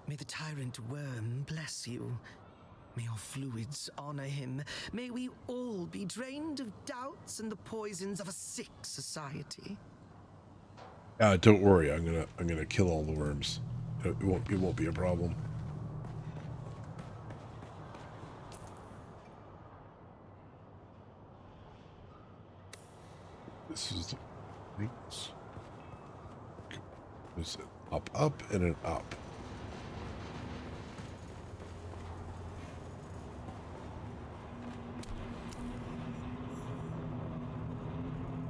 May the tyrant worm bless you. May your fluids honor him. May we all be drained of doubts and the poisons of a sick society. Don't worry. I'm gonna kill all the worms. It won't be a problem. This is the things. There's an up, and an up.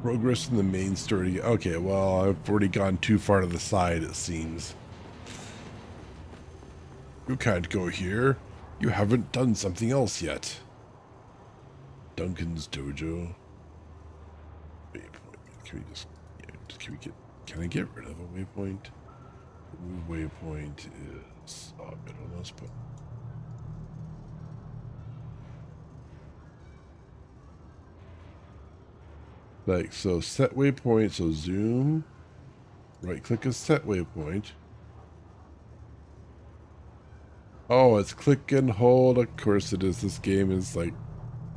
Progress in the main story. Okay, well, I've already gone too far to the side, it seems. You can't go here. You haven't done something else yet. Duncan's dojo. Waypoint. Can we just... Yeah, can I get rid of a waypoint? Waypoint is a bit on this, but... Like, so set waypoint, so zoom, right click a set waypoint. Oh, it's click and hold, of course it is. This game is like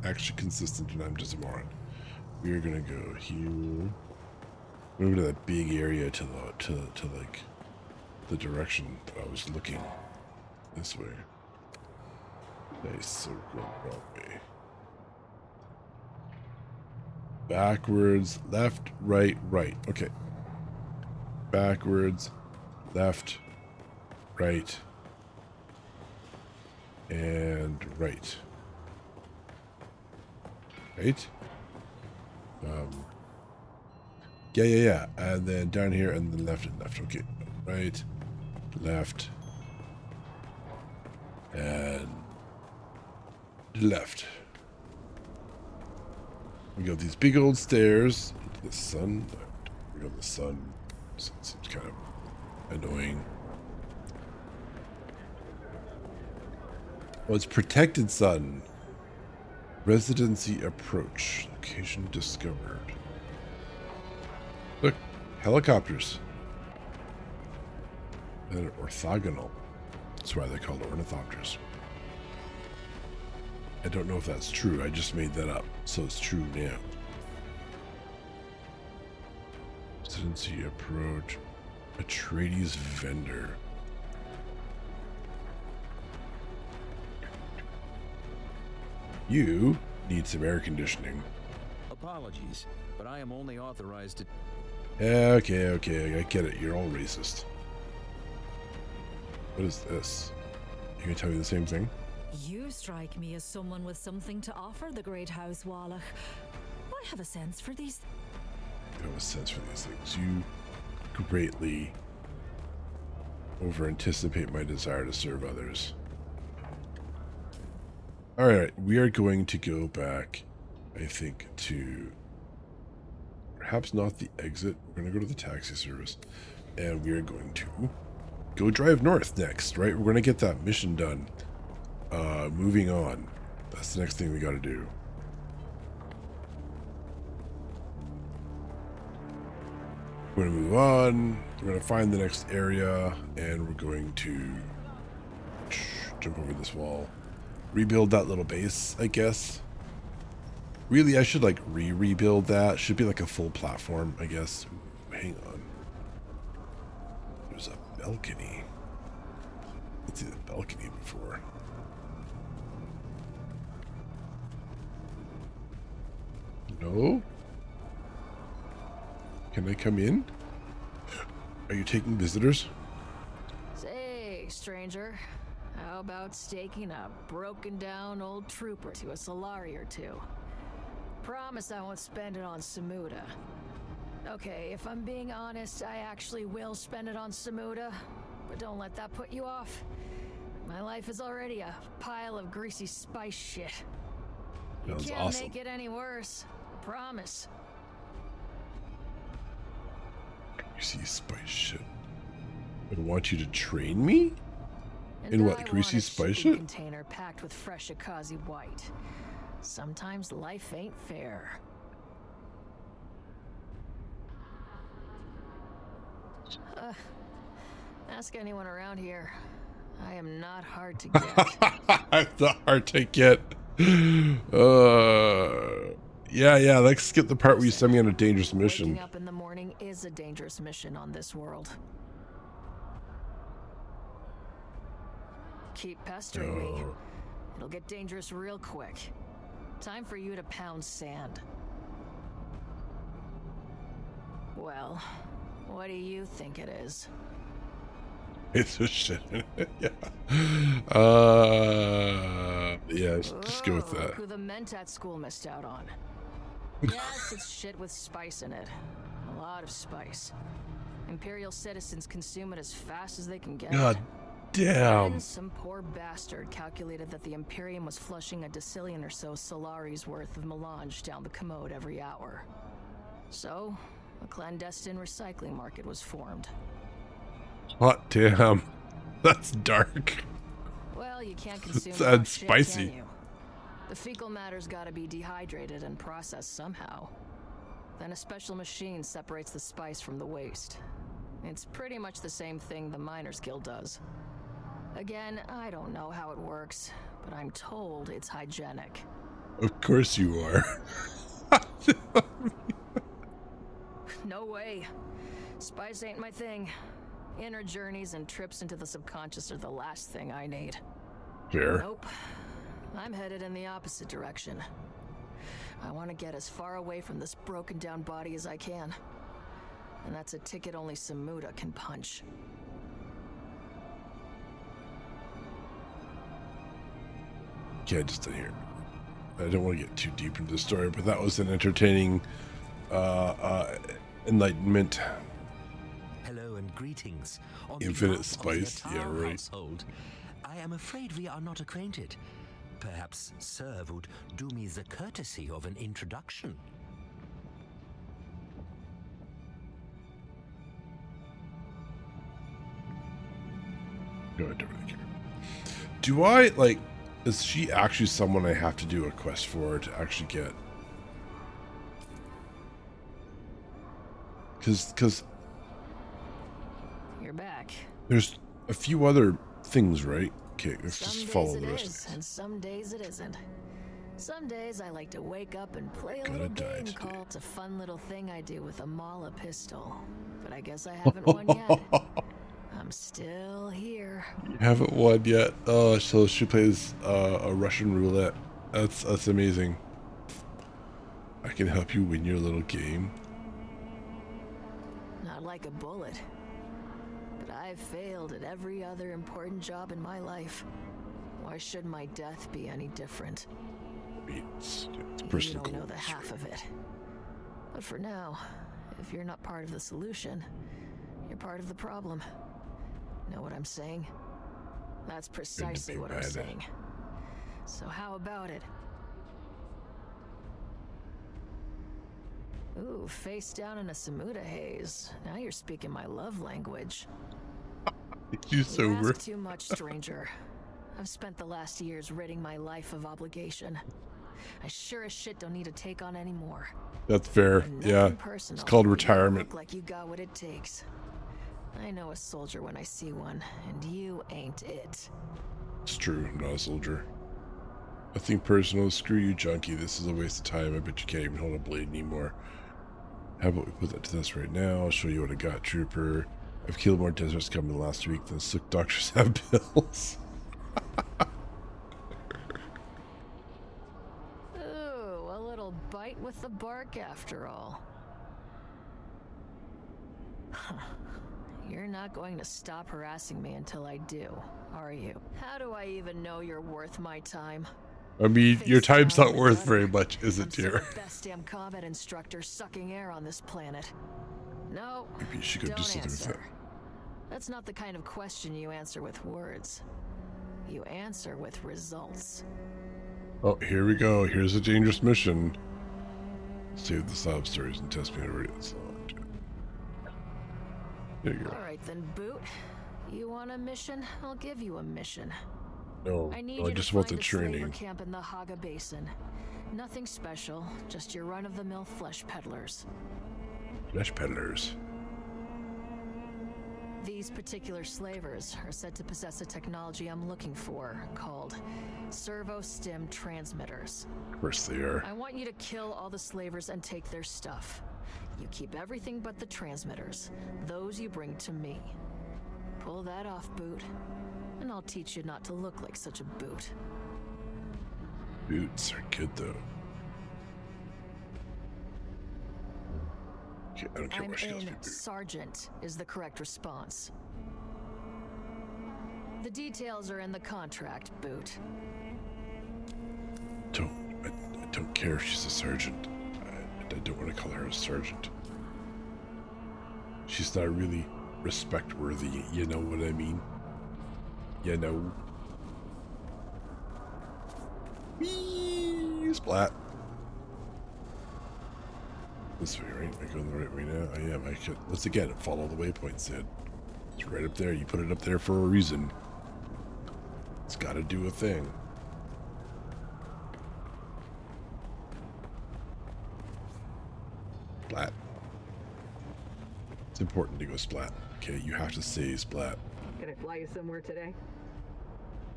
actually consistent and I'm just a moron. We're gonna go here. Move to that big area to like the direction that I was looking. This way. Nice circle, wrong way. Backwards, left, right, right. Okay. Backwards, left, right, and right. Right? Yeah. And then down here, and then left and left. Okay. Right, left, and left. We got these big old stairs into the sun. We got the sun. So it seems kind of annoying. Oh, it's protected sun. Residency approach. Location discovered. Look, helicopters. And orthogonal. That's why they're called ornithopters. I don't know if that's true. I just made that up. So it's true now. Residency approach. Atreides vendor. You need some air conditioning. Apologies, but I am only authorized to... Okay, I get it. You're all racist. What is this? You gonna tell me the same thing? You strike me as someone with something to offer the great house Wallach. I have a sense for these... You have a sense for these things. You greatly over-anticipate my desire to serve others. Alright, we are going to go back, I think, to... Perhaps not the exit. We're going to go to the taxi service. And we are going to go drive north next, right? We're going to get that mission done. Moving on. That's the next thing we got to do. We're going to move on. We're going to find the next area. And we're going to jump over this wall. Rebuild that little base, I guess. Really, I should like rebuild that. Should be like a full platform, I guess. Ooh, hang on. There's a balcony. Let's see the balcony before. No? Can I come in? Are you taking visitors? Say, stranger, how about staking a broken down old trooper to a Solari or two? promise I won't spend it on Samuda. Okay, if I'm being honest, I actually will spend it on Samuda, but don't let that put you off. My life is already a pile of greasy spice shit. You Sounds can't awesome. make it any worse. I promise. Greasy spice shit. I want you to train me? In what, greasy spice shit? Container packed with fresh Akazi white. Sometimes life ain't fair. Ask anyone around here. I am not hard to get. I'm not hard to get. Yeah, let's skip the part where you send me on a dangerous mission. Waking up in the morning is a dangerous mission on this world. Keep pestering me. It'll get dangerous real quick. Time for you to pound sand. Well, what do you think it is? It's a shit. Yeah. Yeah, just go with that. Who the Mentat school missed out on. Yes, it's shit with spice in it. A lot of spice. Imperial citizens consume it as fast as they can get. God damn. Then some poor bastard calculated that the Imperium was flushing a decillion or so Solari's worth of melange down the commode every hour. So, a clandestine recycling market was formed. Hot damn. That's dark. Well, you can't consume That's shit, spicy. can you? The fecal matter's gotta be dehydrated and processed somehow. Then a special machine separates the spice from the waste. It's pretty much the same thing the Miners Guild does. Again, I don't know how it works, but I'm told it's hygienic. Of course you are. No way. Spice ain't my thing. Inner journeys and trips into the subconscious are the last thing I need. Fair. Nope. I'm headed in the opposite direction. I want to get as far away from this broken down body as I can. And that's a ticket only Samuda can punch. Yeah, just in here. I don't want to get too deep into the story, but that was an entertaining enlightenment. Hello and greetings. On Infinite behalf of the spice, Atar yeah, right. household, I am afraid we are not acquainted. Perhaps Sir would do me the courtesy of an introduction. No, I don't really care. Do I, like, is she actually someone I have to do a quest for to actually get? Because You're back. there's a few other things, right? Okay, let's Some just days follow it the rest is, of and some days it isn't. Some days I like to wake up and play a Gotta little die game today. called It's a Fun Little Thing I Do with a Mala pistol. But I guess I haven't won yet. I'm still here. You haven't won yet. Oh, so she plays a Russian roulette. That's amazing. I can help you win your little game. Not like a bullet. But I've failed at every other important job in my life. Why should my death be any different? It's You personal don't know the goals, half of it. But for now, if you're not part of the solution, you're part of the problem. Know what I'm saying? That's precisely what I'm bad. saying. So how about it? Ooh, face down in a Samuda haze. Now you're speaking my love language. You You sober? ask too much, stranger. I've spent the last years ridding my life of obligation. I sure as shit don't need to take on any more. That's fair. And Yeah, nothing personal, it's called but you retirement. look like you got what it takes. I know a soldier when I see one, and you ain't it. It's true. I'm not a soldier. Nothing personal. Screw you, junkie. This is a waste of time. I bet you can't even hold a blade anymore. How about we put that to this right now? I'll show you what I got, trooper. I've killed more desert scum than last week than sick doctors have pills. Ooh, a little bite with the bark after all. You're not going to stop harassing me until I do, are you? How do I even know you're worth my time? I mean, your time's not worth very much, is it, dear? I'm the best damn combat instructor sucking air on this planet. No, Maybe you should go do don't something with answer. that. That's not the kind of question you answer with words. You answer with results. Oh, here we go. Here's a dangerous mission. Save the sob stories and test me how to read it. There you go. Alright then, Boot. You want a mission? I'll give you a mission. No, I need I you just to want find the a slaver training. camp in the Haga Basin. Nothing special, just your run-of-the-mill flesh peddlers. Flesh peddlers. These particular slavers are said to possess a technology I'm looking for, called servo-stim transmitters. Of course they are. I want you to kill all the slavers and take their stuff. You keep everything but the transmitters. Those you bring to me. Pull that off, Boot, and I'll teach you not to look like such a boot. Boots are good though. Okay, I don't care I'm what she does. in. Sergeant is the correct response. The details are in the contract, Boot. I don't care if she's a sergeant. I don't want to call her a sergeant. She's not really respect worthy, you know what I mean? You know. Whee! Splat. This way, right? Am I going the right way now? I am. I could, once again, follow the waypoint, Sid. It's right up there. You put it up there for a reason. It's got to do a thing. Splat. It's important to go splat. Okay, you have to say splat. Can I fly you somewhere today?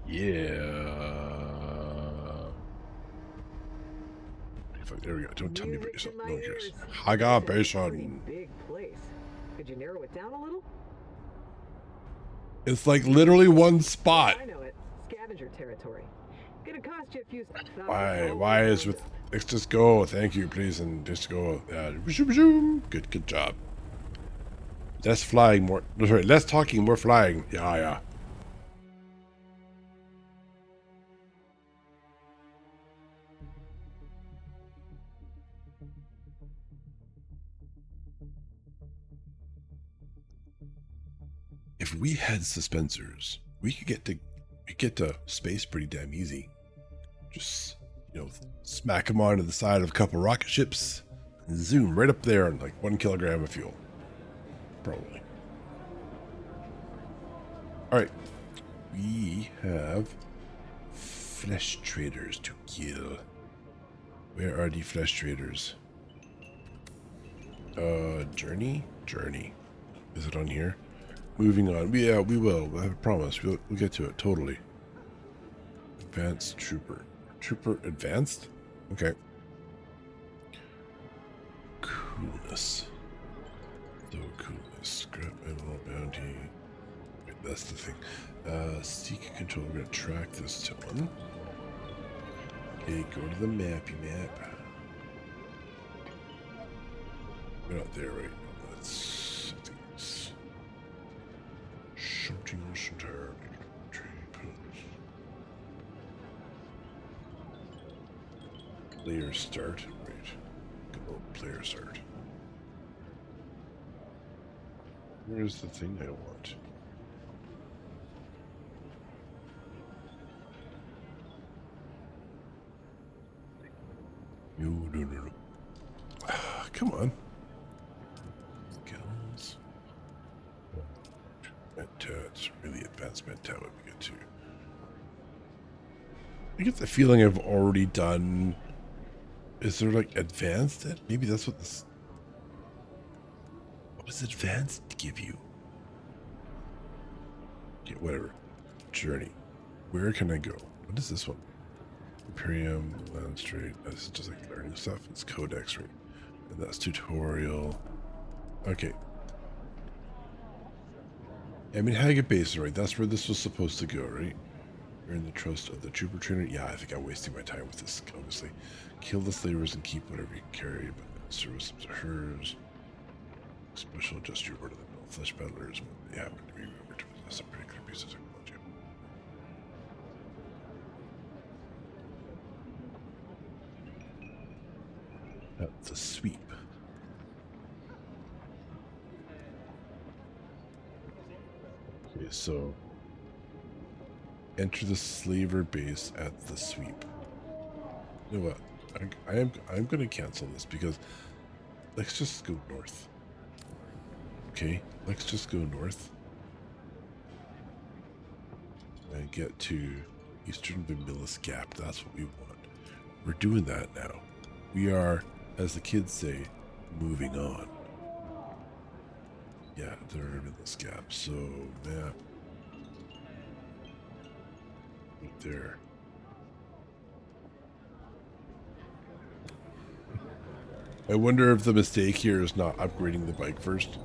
Yeah. There we go. Don't tell me about yourself. No one cares. Haga Basin. Big place. Could you narrow it down a little? It's like literally one spot. I know it. Scavenger territory. Gonna cost you a few. Why is with? Let's just go. Thank you, please, and just go. Good job. Less flying, more. Sorry, less talking, more flying. Yeah. If we had suspensors, we could get to space pretty damn easy. Just, you know, smack them onto the side of a couple rocket ships and zoom right up there on like 1 kilogram of fuel. Probably. Alright. We have flesh traders to kill. Where are the flesh traders? Journey? Journey. Is it on here? Moving on. Yeah, we will. I have a promise. We'll get to it. Totally. Advanced trooper. Trooper advanced? Okay. Coolness. So coolness. Scrap metal bounty. Wait, that's the thing. Seek control. We're going to track this to one. Okay, go to the mappy map. We're not there right now. Let's... Something entirely. Player start. Right. Good old player start. Where's the thing I want? No. Come on. Skills. It's really advanced meta would be good too. I get the feeling I've already done. Is there like advanced? Maybe that's what this. What does advanced give you? Okay, whatever. Journey. Where can I go? What is this one? Imperium, Land Strait. This is just like learning stuff. It's Codex, right? And that's tutorial. Okay. I mean, Haga Basin, right? That's where this was supposed to go, right? You're in the trust of the trooper trainer. Yeah, I think I'm wasting my time with this, obviously. Kill the slavers and keep whatever you carry, but service to hers. Special adjust your word of the mill. Flesh peddlers, when they happen to be remembered to possess a particular piece of technology. at the sweep. Okay, so enter the slaver base at the sweep. You know what? I'm going to cancel this because let's just go north. Okay, let's just go north and get to Eastern Vermilius Gap. That's what we want. We're doing that now. We are, as the kids say, moving on. Yeah, they're in this gap. So, map. Right there. I wonder if the mistake here is not upgrading the bike first.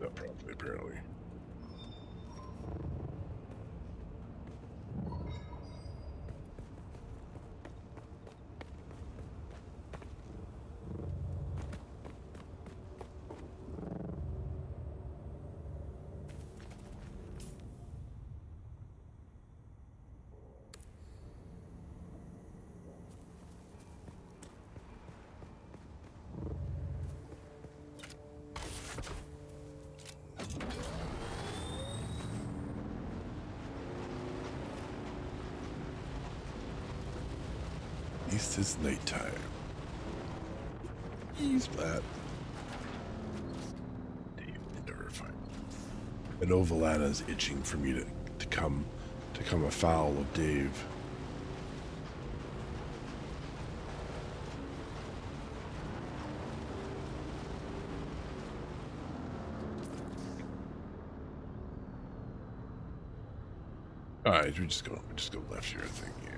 That probably, apparently. East is nighttime. East flat. Dave never find. I know Valana's itching for me to come afoul of Dave. Alright, we just go left here, I think. Yeah.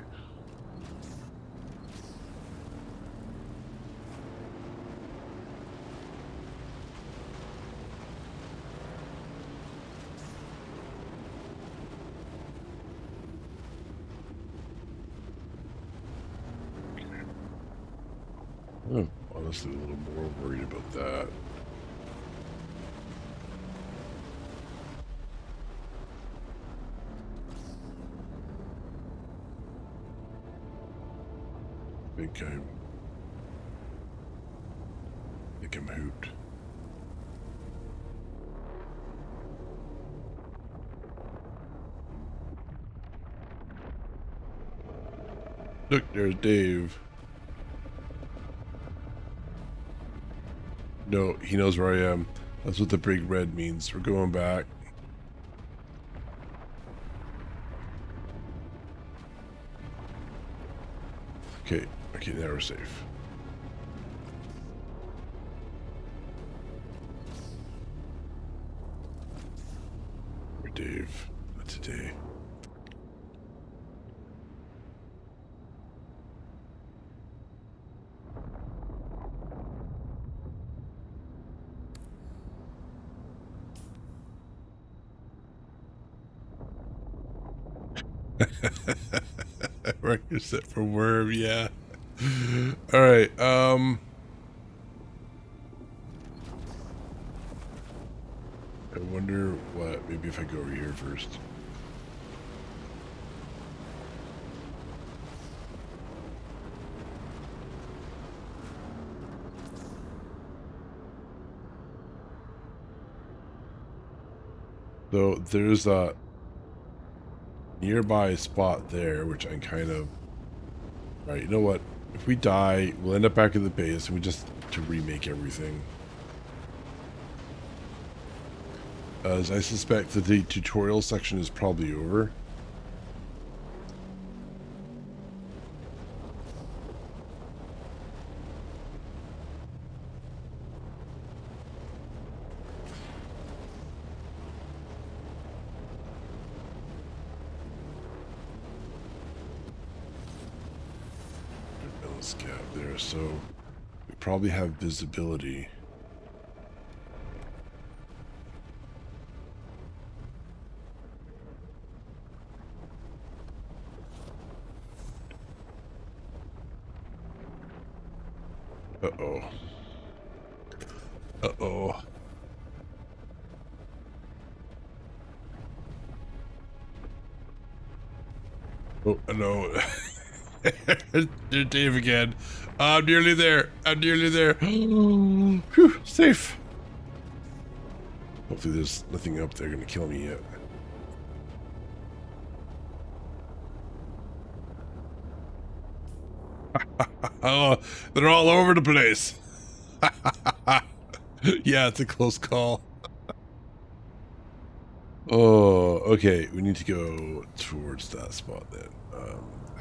I'm honestly a little more worried about that. I think I'm hooped. Look, there's Dave. No, he knows where I am. That's what the big red means. We're going back. Okay, now we're safe. We're Dave. Not today. Record set for worm, yeah. Alright, I wonder what, maybe if I go over here first. So there's a nearby spot there, which I'm kind of... Alright, you know what? If we die, we'll end up back at the base and we just to remake everything. As I suspect that the tutorial section is probably over. Gap there, so we probably have visibility. Uh-oh. Uh-oh. Oh, no. Dave again. I'm nearly there. I'm nearly there. Whew, safe. Hopefully there's nothing up there going to kill me yet. Oh, they're all over the place. Yeah, it's a close call. Oh, okay. We need to go towards that spot then.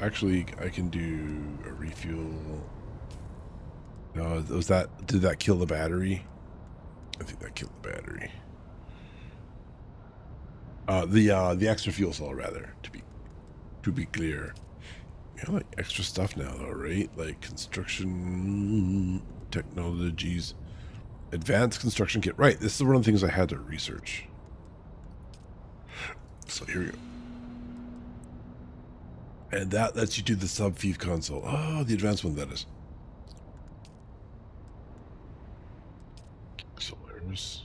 Actually, I can do a refuel. Did that kill the battery? I think that killed the battery. The extra fuel cell, rather, to be clear. You know, like extra stuff now, though, right? Like construction technologies, advanced construction kit. Right. This is one of the things I had to research. So here we go. And that lets you do the sub-thief console. Oh, the advanced one, that is. Solaris.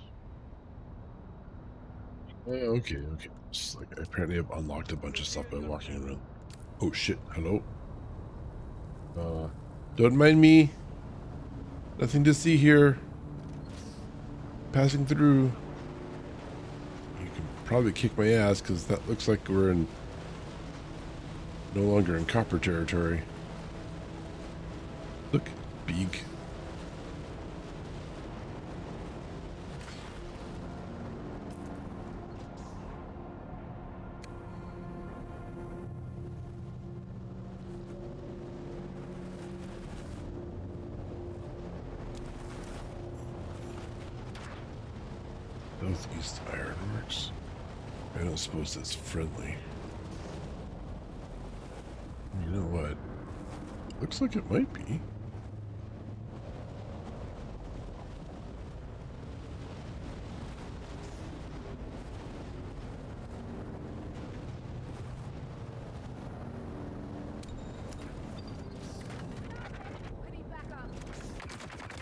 Okay. It's like apparently I've unlocked a bunch of stuff by walking around. Oh shit! Hello. Don't mind me. Nothing to see here. Passing through. You can probably kick my ass because that looks like we're in no longer in copper territory. Look, big. Southeast Ironworks. I don't suppose that's friendly. You know what? Looks like it might be.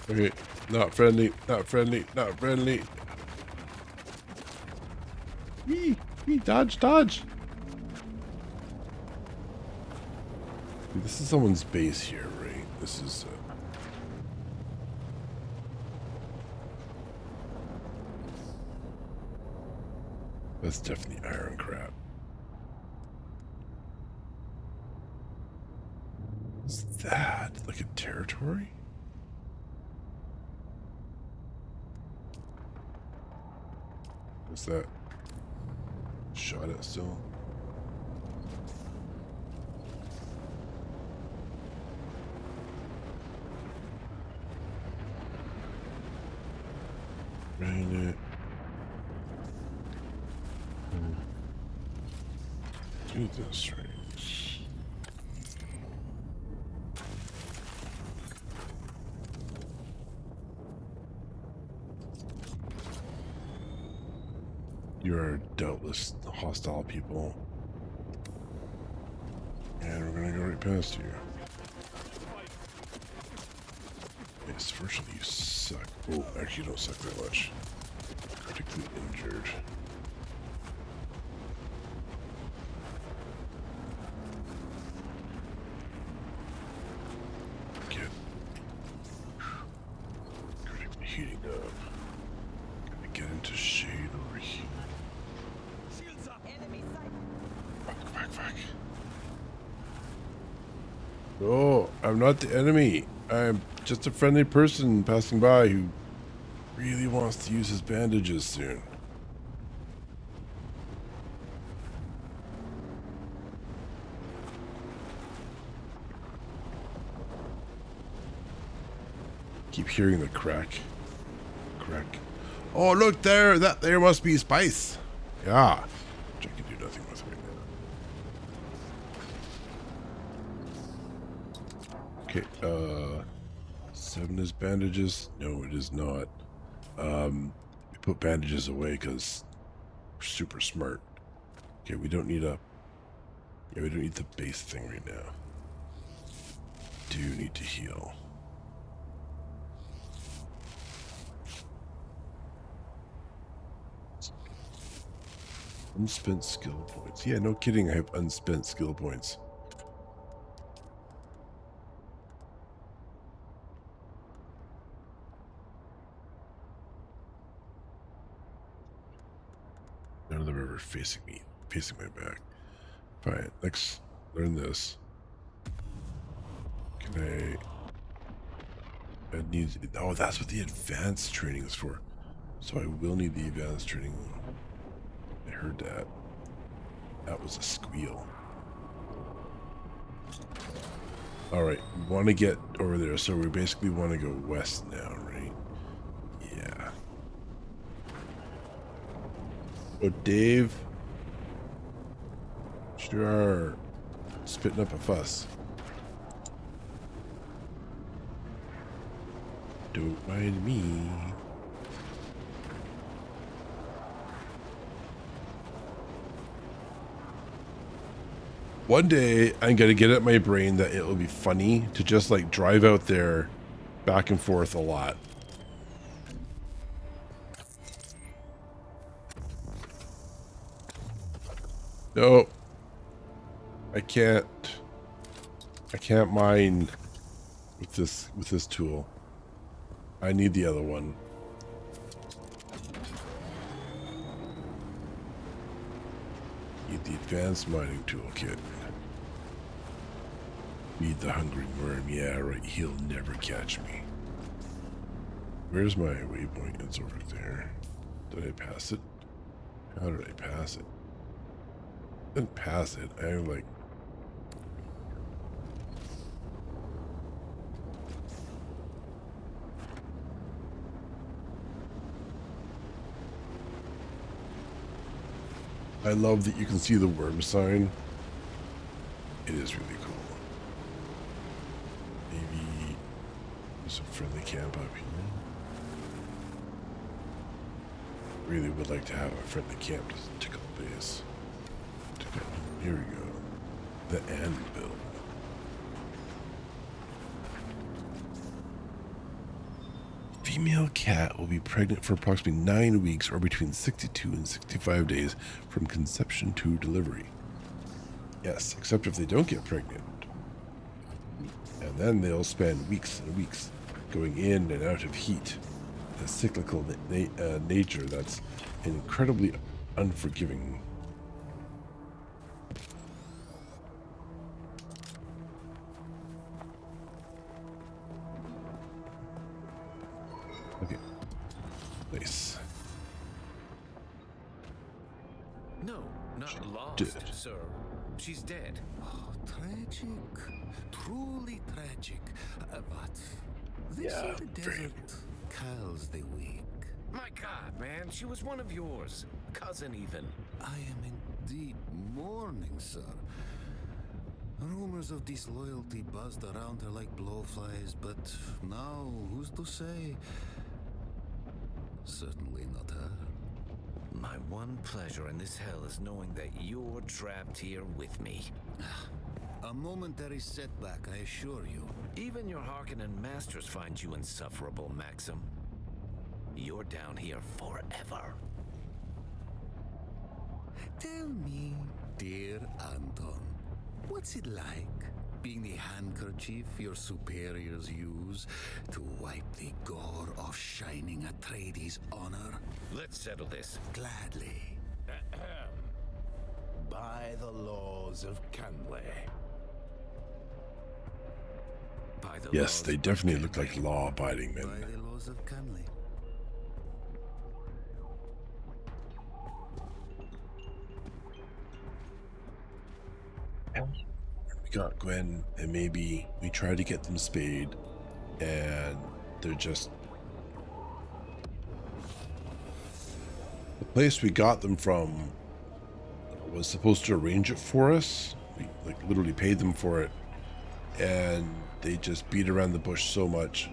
Okay, not friendly, not friendly, not friendly. Wee, dodge, dodge. This is someone's base here, right? This is that's definitely iron crap. What's that? Like a territory? What's that? Shot it still. Rain it. Do this right. You are doubtless hostile people. And we're gonna go right past you. Yes, fortunately you suck. Oh, actually you don't suck that much. Critically injured. Get critically heating up. Gonna get into shade over here. Fuck. Oh, I'm not the enemy. I'm just a friendly person passing by who really wants to use his bandages soon. Keep hearing the crack. Crack. Oh, look there! That there must be spice. Yeah. Which I can do nothing with right now. Okay, 7 is bandages. No, it is not. We put bandages away because we're super smart. Okay, we don't need we don't need the base thing right now. Do need to heal. Unspent skill points. Yeah, no kidding, I have unspent skill points. None of them are ever facing me, facing my back. Fine, let's learn this. Can I need, oh, that's what the advanced training is for. So I will need the advanced training. I heard that. That was a squeal. Alright, we want to get over there, so we basically want to go west now, right? Yeah. Oh, Dave. Sure. Spitting up a fuss. Don't mind me. One day, I'm going to get at my brain that it will be funny to just like drive out there back and forth a lot. No. I can't mine with this tool. I need the other one. Need the advanced mining toolkit. Need the hungry worm. Yeah, right. He'll never catch me. Where's my waypoint? It's over there. Did I pass it? How did I pass it? I didn't pass it. I like... I love that you can see the worm sign. It is really cool. Maybe there's a friendly camp up here. Really would like to have a friendly camp to tickle the base. Here we go. The anvil. Female cat will be pregnant for approximately 9 weeks or between 62 and 65 days from conception to delivery. Yes, except if they don't get pregnant. And then they'll spend weeks and weeks going in and out of heat. A cyclical nature that's incredibly unforgiving. Okay. Nice. No, not lost, sir. She's dead. Oh, tragic. Truly tragic. But they Yeah, say the desert kills the weak. My God, man, she was one of yours. Cousin, even. I am in deep mourning, sir. Rumors of disloyalty buzzed around her like blowflies, but now who's to say? Certainly not her. My one pleasure in this hell is knowing that you're trapped here with me. A momentary setback, I assure you. Even your Harkonnen masters find you insufferable, Maxim. You're down here forever. Tell me, dear Anton, what's it like being the handkerchief your superiors use to wipe the gore off Shining Atreides' honor? Let's settle this. Gladly. By the laws of Canley. Yes, they definitely look like law-abiding men. By the laws of Canley. We got Gwen, and maybe we try to get them spayed, and they're just... The place we got them from was supposed to arrange it for us. We like literally paid them for it, and they just beat around the bush so much,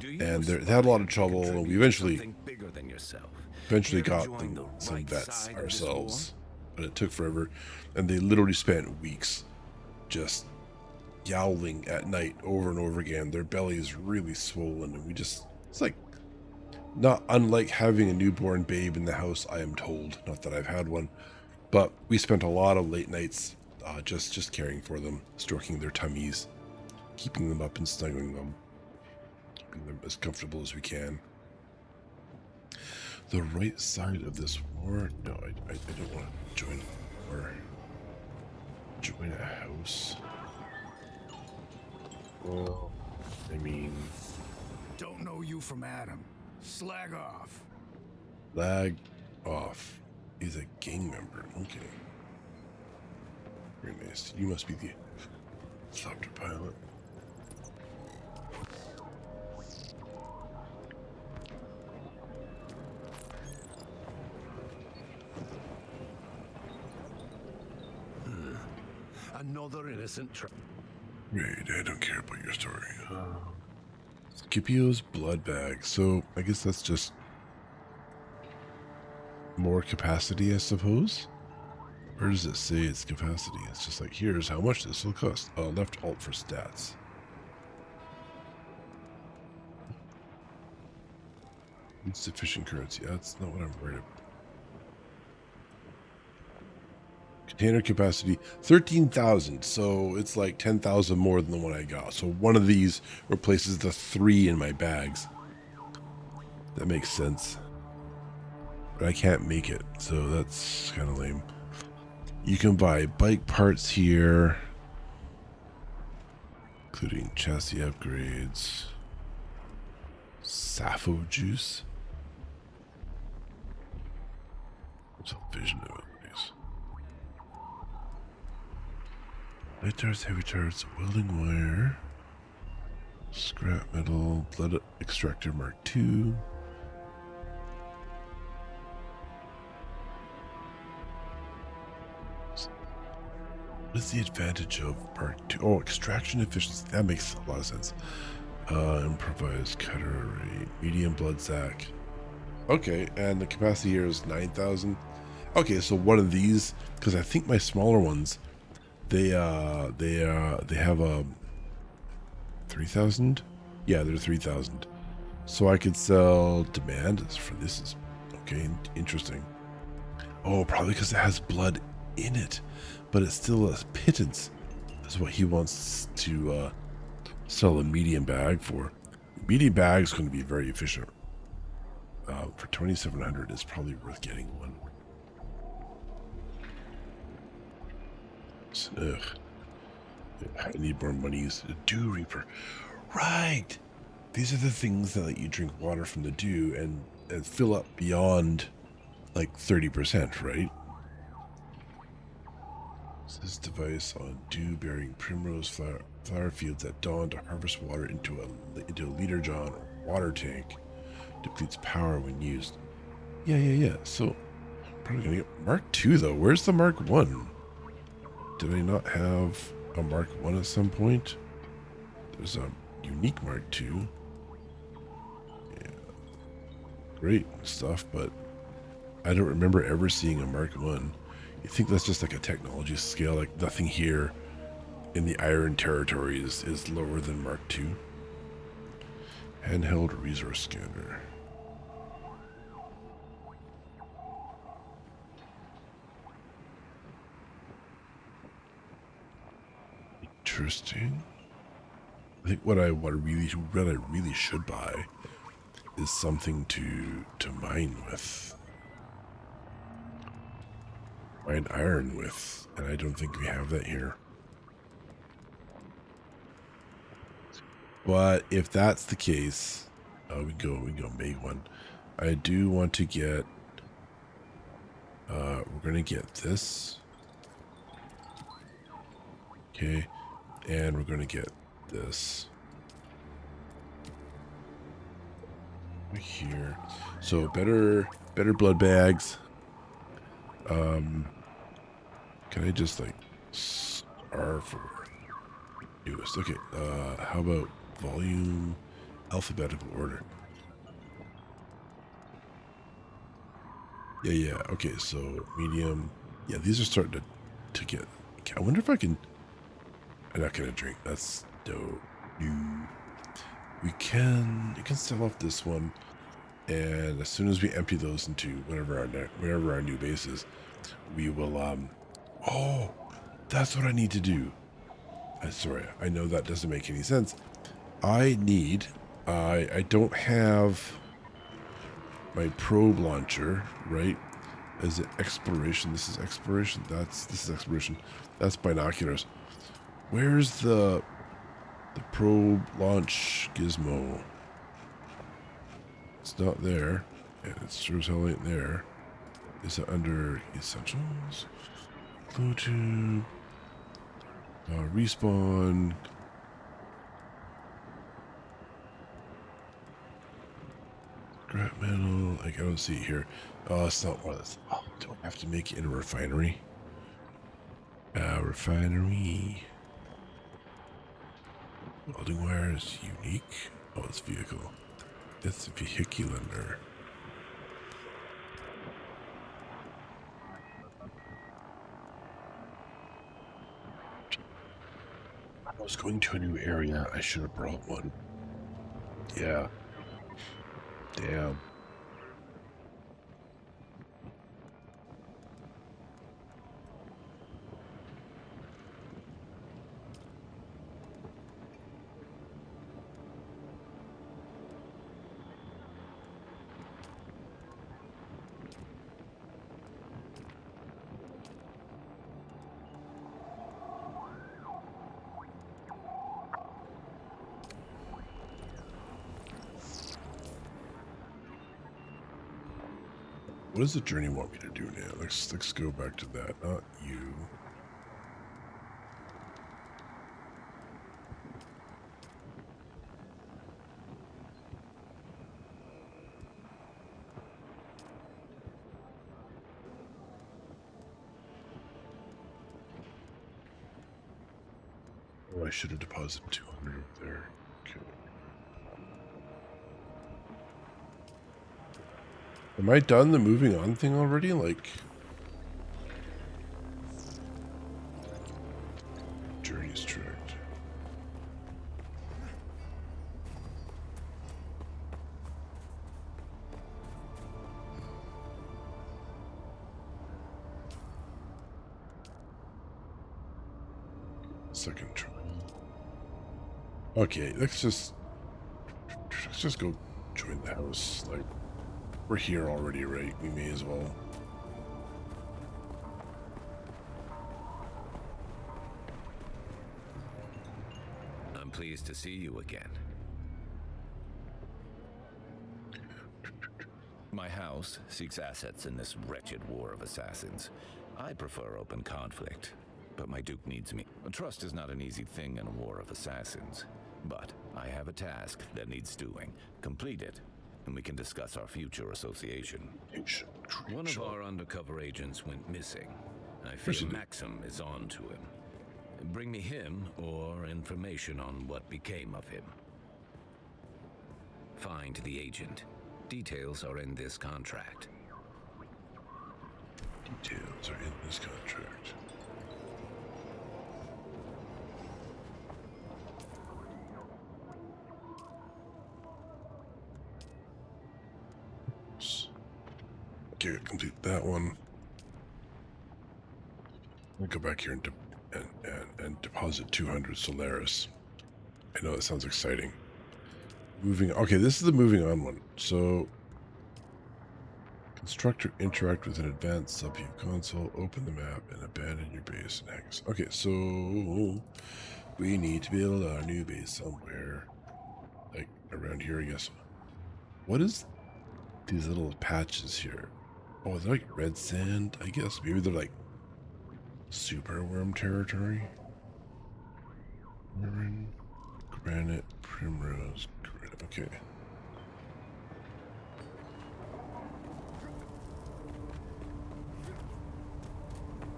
and they had a lot of trouble, and we eventually got them some vets ourselves, but it took forever, and they literally spent weeks just yowling at night over and over again. Their belly is really swollen, and it's like not unlike having a newborn babe in the house, I am told. Not that I've had one, But we spent a lot of late nights just caring for them, stroking their tummies, keeping them up and snuggling them, keeping them as comfortable as we can. The right side of this war? No, I don't want to join a war. Join a house. Well, I mean... Don't know you from Adam. Slag off. Lag off. He's a gang member. Okay. Very nice. You must be the helicopter pilot. Another innocent trap. Right, I don't care about your story. Scipio's blood bag. So, I guess that's just more capacity, I suppose? Or does it say it's capacity? It's just like, here's how much this will cost. Left alt for stats. Insufficient currency. That's not what I'm worried about. Container capacity 13,000, so it's like 10,000 more than the one I got. So one of these replaces the 3 in my bags. That makes sense. But I can't make it, so that's kind of lame. You can buy bike parts here, including chassis upgrades, Sappho juice. What's a vision of it? Light darts, heavy darts, welding wire, scrap metal, blood extractor Mark II. What is the advantage of Mark II? Oh, extraction efficiency. That makes a lot of sense. Improvised cutter array, medium blood sac. Okay, and the capacity here is 9,000. Okay, so one of these, because I think my smaller ones, they have a 3,000. Yeah, they're 3,000. So I could sell demand for this. Is okay, interesting. Oh, probably because it has blood in it, but it's still a pittance. That's what he wants to sell a medium bag for. Medium bag is going to be very efficient. For 2,700, it's probably worth getting one. Ugh. I need more monies. Dew Reaper. Right! These are the things that let you drink water from the dew and fill up beyond like 30%, right? This device on dew-bearing primrose flower fields at dawn to harvest water into a liter jar water tank. Depletes power when used. Yeah. So, probably gonna get Mark II though. Where's the Mark I? Did I not have a Mark I at some point? There's a unique Mark II. Yeah. Great stuff, but I don't remember ever seeing a Mark I. You think that's just like a technology scale, like nothing here in the Iron Territory is lower than Mark II. Handheld resource scanner. Interesting. I think what I really should buy is something to mine with. Mine iron with, and I don't think we have that here. But if that's the case, we go make one. I do want to get. We're gonna get this. Okay, and we're gonna get this right here. So better blood bags. Can I just like R for newest? Okay. How about volume, alphabetical order? Yeah. Okay, so medium. Yeah, these are starting to get. I wonder if I can. I'm not gonna drink. That's no. You can sell off this one, and as soon as we empty those into whatever our new base is, we will. Oh, that's what I need to do. Sorry, I know that doesn't make any sense. I don't have my probe launcher, right? Is it exploration? This is exploration. This is exploration. That's binoculars. Where's the probe launch gizmo? It's not there. And it sure as hell ain't there. Is it under essentials? Go to respawn. Scrap metal. Like, I don't see it here. Oh, it's not one of those. Oh, do I have to make it in a refinery? Refinery. Welding wire is unique. Oh, it's vehicle. It's vehicular. I was going to a new area. I should have brought one. Yeah. Damn. What does the journey want me to do now? Let's go back to that. Not you. Oh, I should have deposited 200 up there. Okay. Am I done the moving on thing already? Like, journey's tracked. Second try. Okay, let's just go join the house. Like, we're here already, right? We may as well. I'm pleased to see you again. My house seeks assets in this wretched war of assassins. I prefer open conflict, but my Duke needs me. Trust is not an easy thing in a war of assassins, but I have a task that needs doing. Complete it, and we can discuss our future association. One of our undercover agents went missing. I feel Maxim is on to him. Bring me him or information on what became of him. Find the agent. Details are in this contract. Details are in this contract. Okay, complete that one. I'll go back here and deposit 200 Solaris. I know that sounds exciting. Moving. Okay, this is the moving on one. So, construct or interact with an advanced subview console. Open the map and abandon your base. Next. Okay, so we need to build our new base somewhere, like around here, I guess. What is these little patches here? Oh, they're like red sand, I guess. Maybe they're like super worm territory. Granite, primrose, granite. Okay.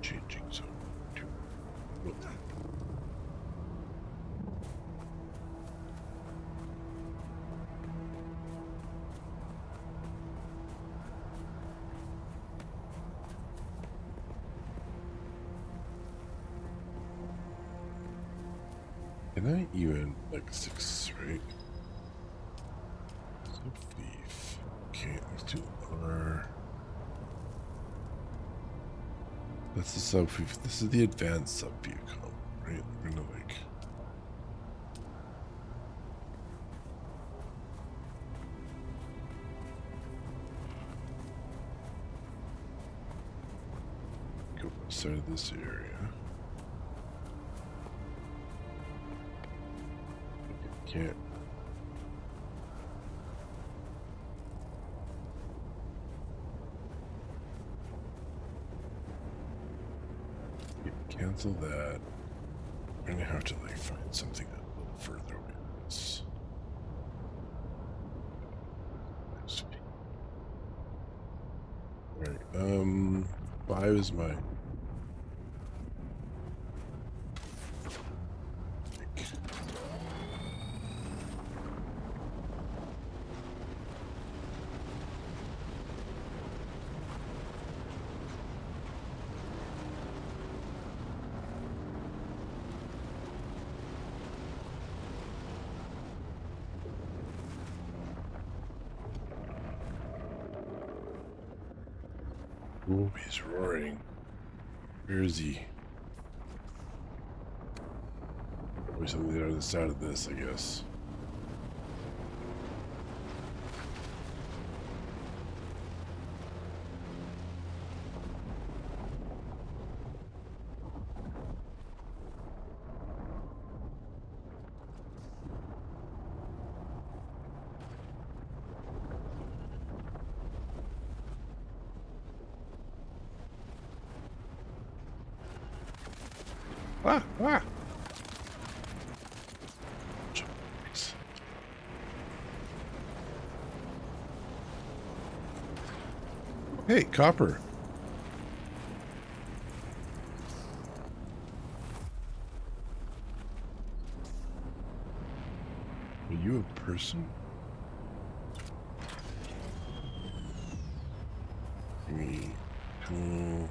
Changing zone. Can I even, like, 6, right? Thief. Okay. Let's do R. That's the sub. This is the advanced sub vehicle, right? We're gonna like. Go outside of this area. Can't. Cancel that. We're gonna have to like find something a little further away from this. Alright, 5 is my Ooh, he's roaring. Where is he? Probably something there on the side of this, I guess. Ah, ah. Hey, copper. Are you a person? Cool.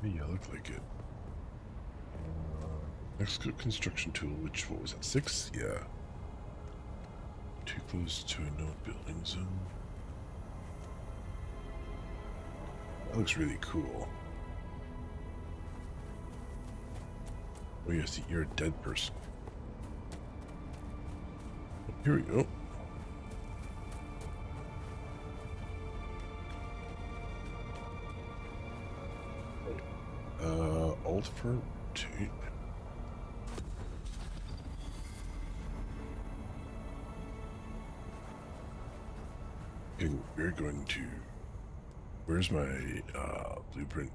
Yeah, look like it. Next construction tool, which, what was that, 6? Yeah. Too close to a known building zone. That looks really cool. Oh yes, you're a dead person. Here we go. Alt for rotate. Okay, we're going to. Where's my blueprint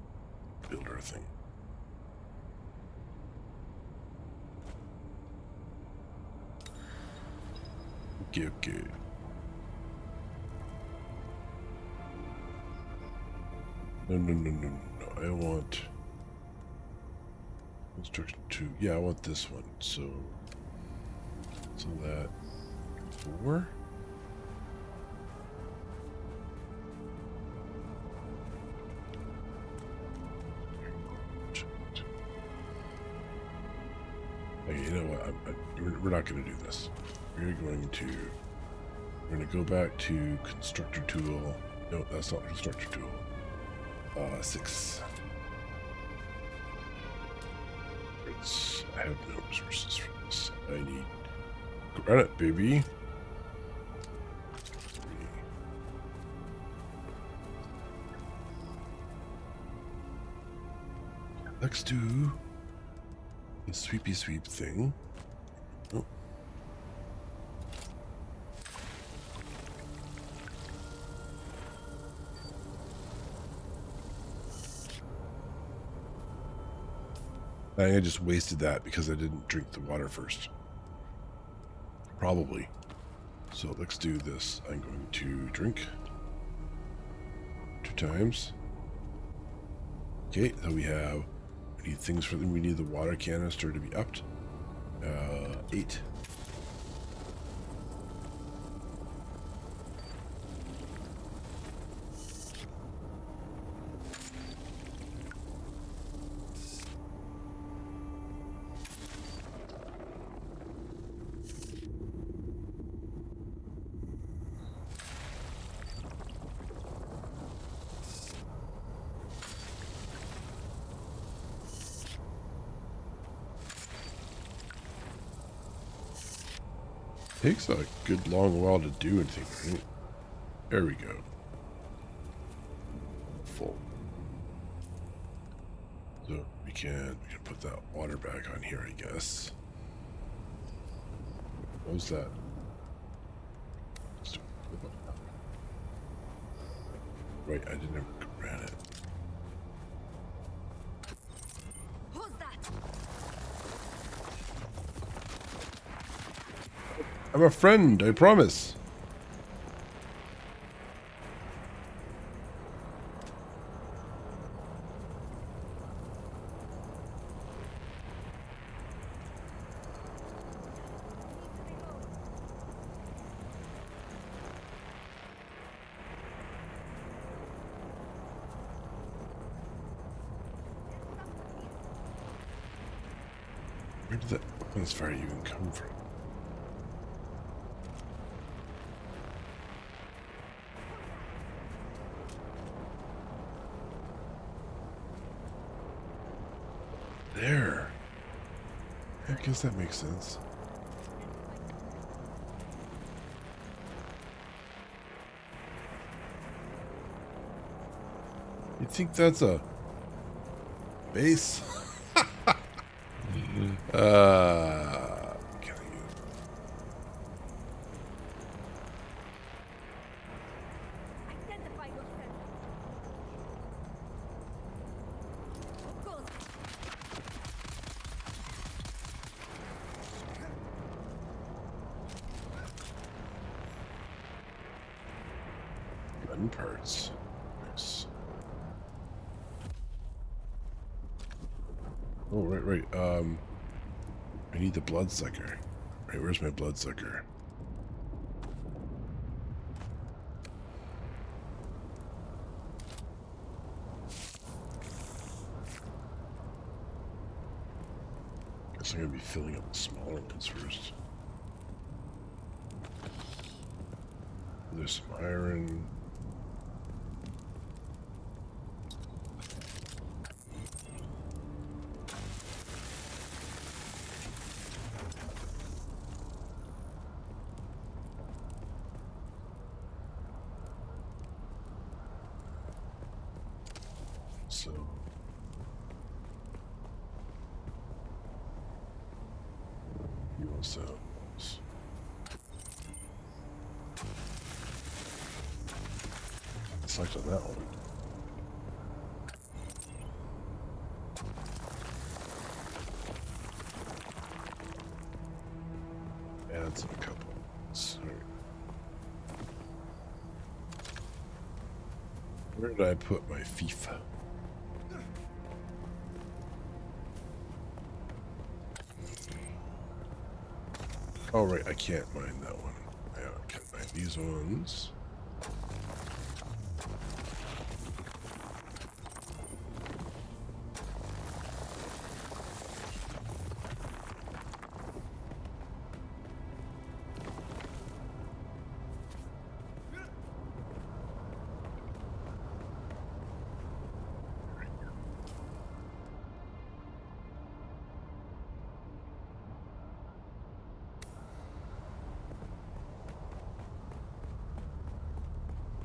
builder thing? Okay. No. I want construction 2. Yeah, I want this one. So that 4. Okay, you know what? We're not going to do this. We're going to go back to constructor tool. No, that's not constructor tool. 6. I have no resources for this. I need granite, baby. Let's do the sweepy sweep thing. Oh. I think I just wasted that because I didn't drink the water first. Probably. So let's do this. I'm going to drink 2 times. Okay, so we need things for them. We need the water canister to be upped. 8. Takes a good long while to do anything. Right? There we go. Full. So we can put that water back on here, I guess. What was that? Right, I didn't grant it. Who's that? I'm a friend, I promise. Where did that weapons fire even come from? There. I guess that makes sense. You think that's a base? Gun parts. Nice. Oh, right. I need the bloodsucker. Right, where's my bloodsucker? Guess I'm gonna be filling up the smaller ones first. There's some iron. So you also select on that one. Add some couple. Sorry. Where did I put my FIFA? Oh, right, I can't mine that one. Yeah, I can mine these ones.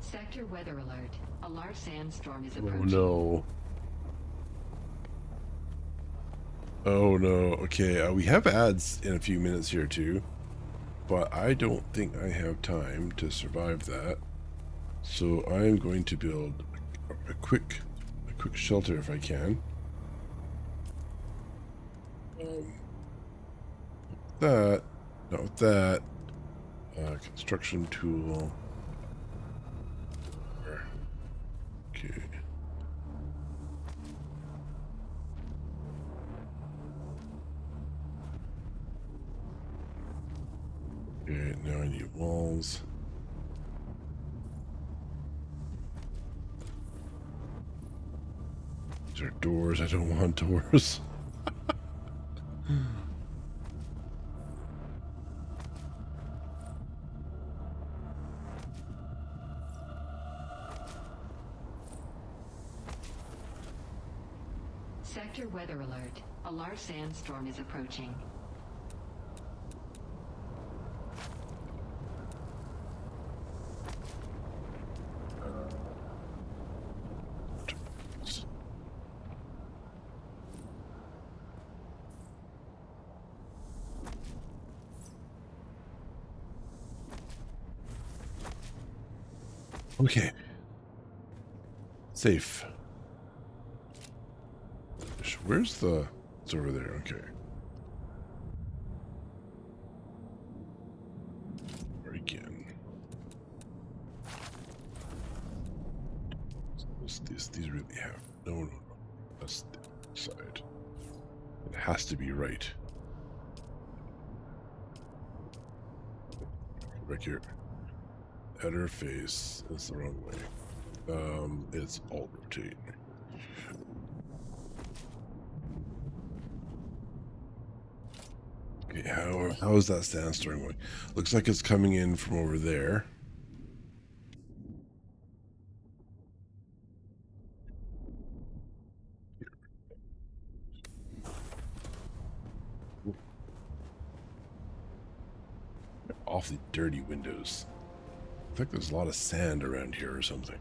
Sector weather alert. A large sandstorm is Oh approaching. no. Oh no. Okay, we have ads in a few minutes here too, but I don't think I have time to survive that. So I'm going to build a quick shelter if I can. That, not with that. Construction tool. Okay. Okay, now I need walls. These are doors. I don't want doors. Sector weather alert. A large sandstorm is approaching. Okay. Safe. Where's the... It's over there. Okay. Again. These really have... No. That's the side. It has to be right. Right here. Header face is the wrong way. It's alt rotate. Okay, how is that sandstorm going? Looks like it's coming in from over there. Awfully dirty windows. I think there's a lot of sand around here or something.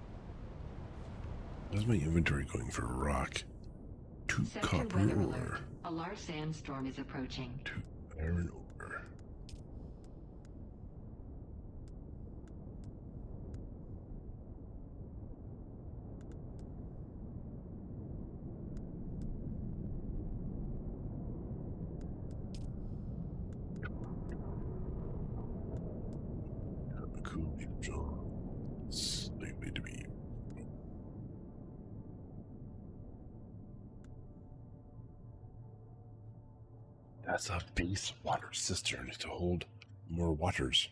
How's my inventory going for rock? 2 copper ore. A large sandstorm is approaching. 2 iron ore. Cool angel. It's likely to be. That's a base water cistern to hold more waters.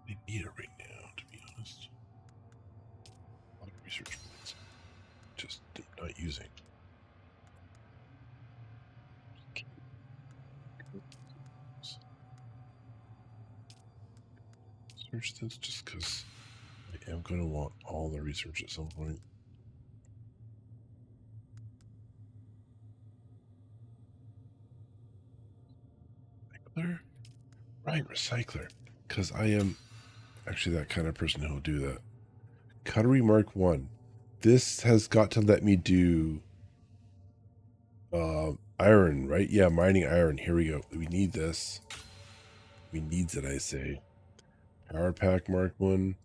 I need it right now, to be honest. A lot of research points. Just not using. Search this just because I am going to want all the research at some point. Recycler? Right, recycler. Because I am actually that kind of person who will do that. Cutlery Mark 1. This has got to let me do iron, right? Yeah, mining iron. Here we go. We need this. We needs it, I say. Power Pack Mark 1.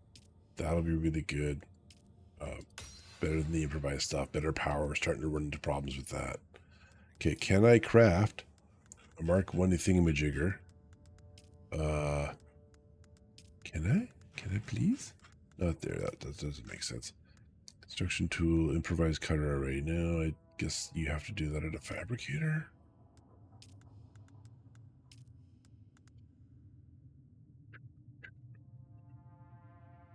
That'll be really good. Better than the improvised stuff. Better power. We're starting to run into problems with that. Okay, can I craft a Mark 1 thingamajigger? Can I? Can I please? Not there. That doesn't make sense. Construction tool, improvised cutter array. No, I guess you have to do that at a fabricator.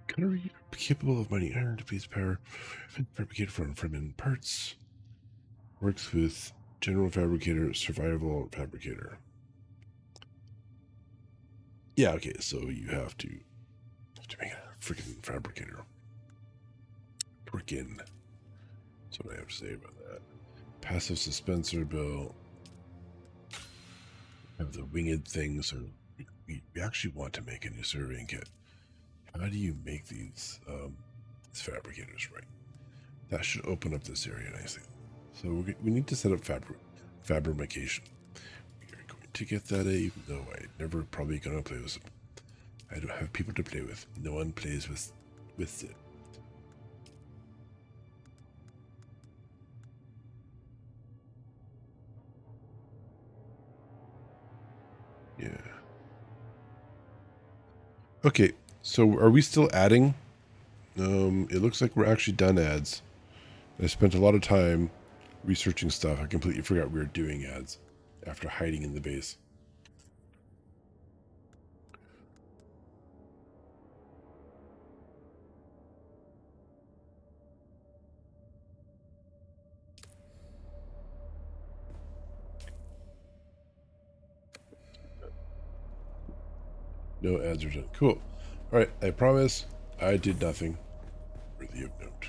Cutter capable of mining iron to please power. Fabricated from in parts. Works with general fabricator, survival fabricator. Yeah, okay, so you have to make a freaking fabricator. Freaking. That's what I have to say about that. Passive suspensor bill. Have the winged thing, so we actually want to make a new surveying kit. How do you make these fabricators right? That should open up this area nicely. So we need to set up fabrication. We are going to get that even though I never probably gonna play with it. I don't have people to play with. No one plays with it. Yeah. Okay, so are we still adding? It looks like we're actually done ads. I spent a lot of time researching stuff. I completely forgot we were doing ads after hiding in the base. No ads are done. Cool. All right, I promise I did nothing worthy of note.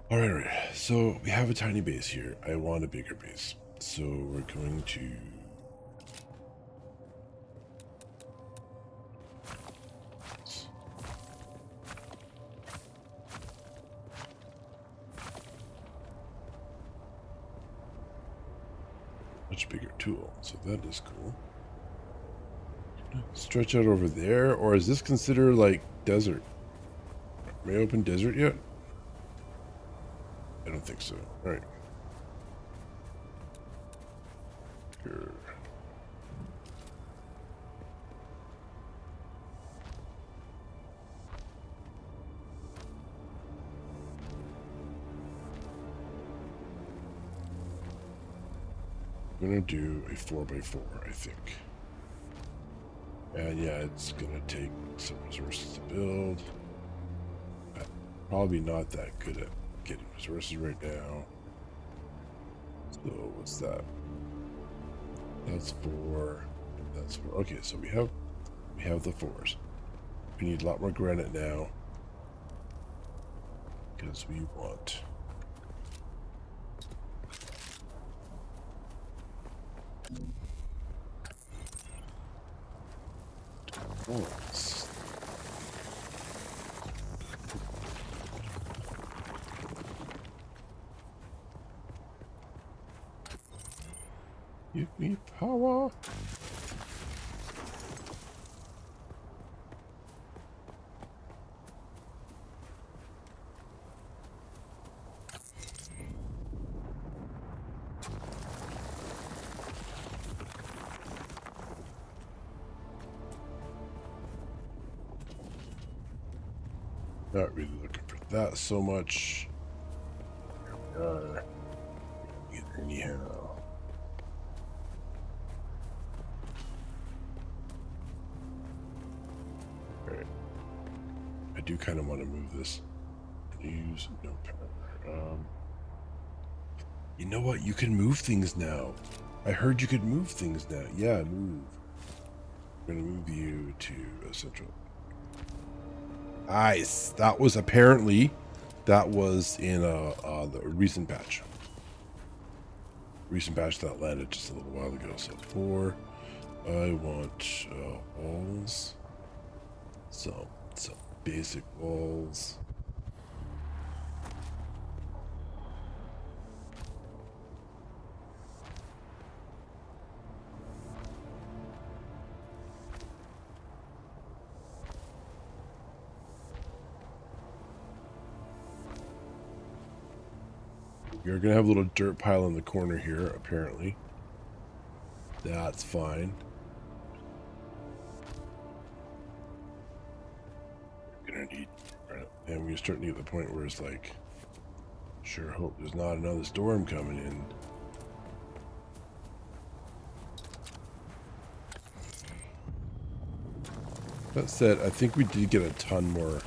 All right. So we have a tiny base here. I want a bigger base. So we're going to... much bigger tool. So that is cool. stretch out over there, or is this considered like desert? May I open desert yet? I don't think so. All right. Sure. I'm gonna do a 4x4, I think. And yeah, it's gonna take some resources to build. I'm probably not that good at getting resources right now. So what's that? That's 4. That's 4. Okay, so we have the 4s. We need a lot more granite now because we want. Quartz. Give me power. Not really looking for that so much. Here we are. Anyhow. Alright. I do kind of want to move this. Use no power. You know what? You can move things now. I heard you could move things now. Yeah, move. I'm gonna move you to a central. Nice. That was apparently in the recent patch. Recent patch that landed just a little while ago. So 4. I want walls. Some basic walls. You're gonna have a little dirt pile in the corner here, apparently. That's fine. You're gonna need, and we're starting to get to the point where it's like, sure hope there's not another storm coming in. That said, I think we did get a ton more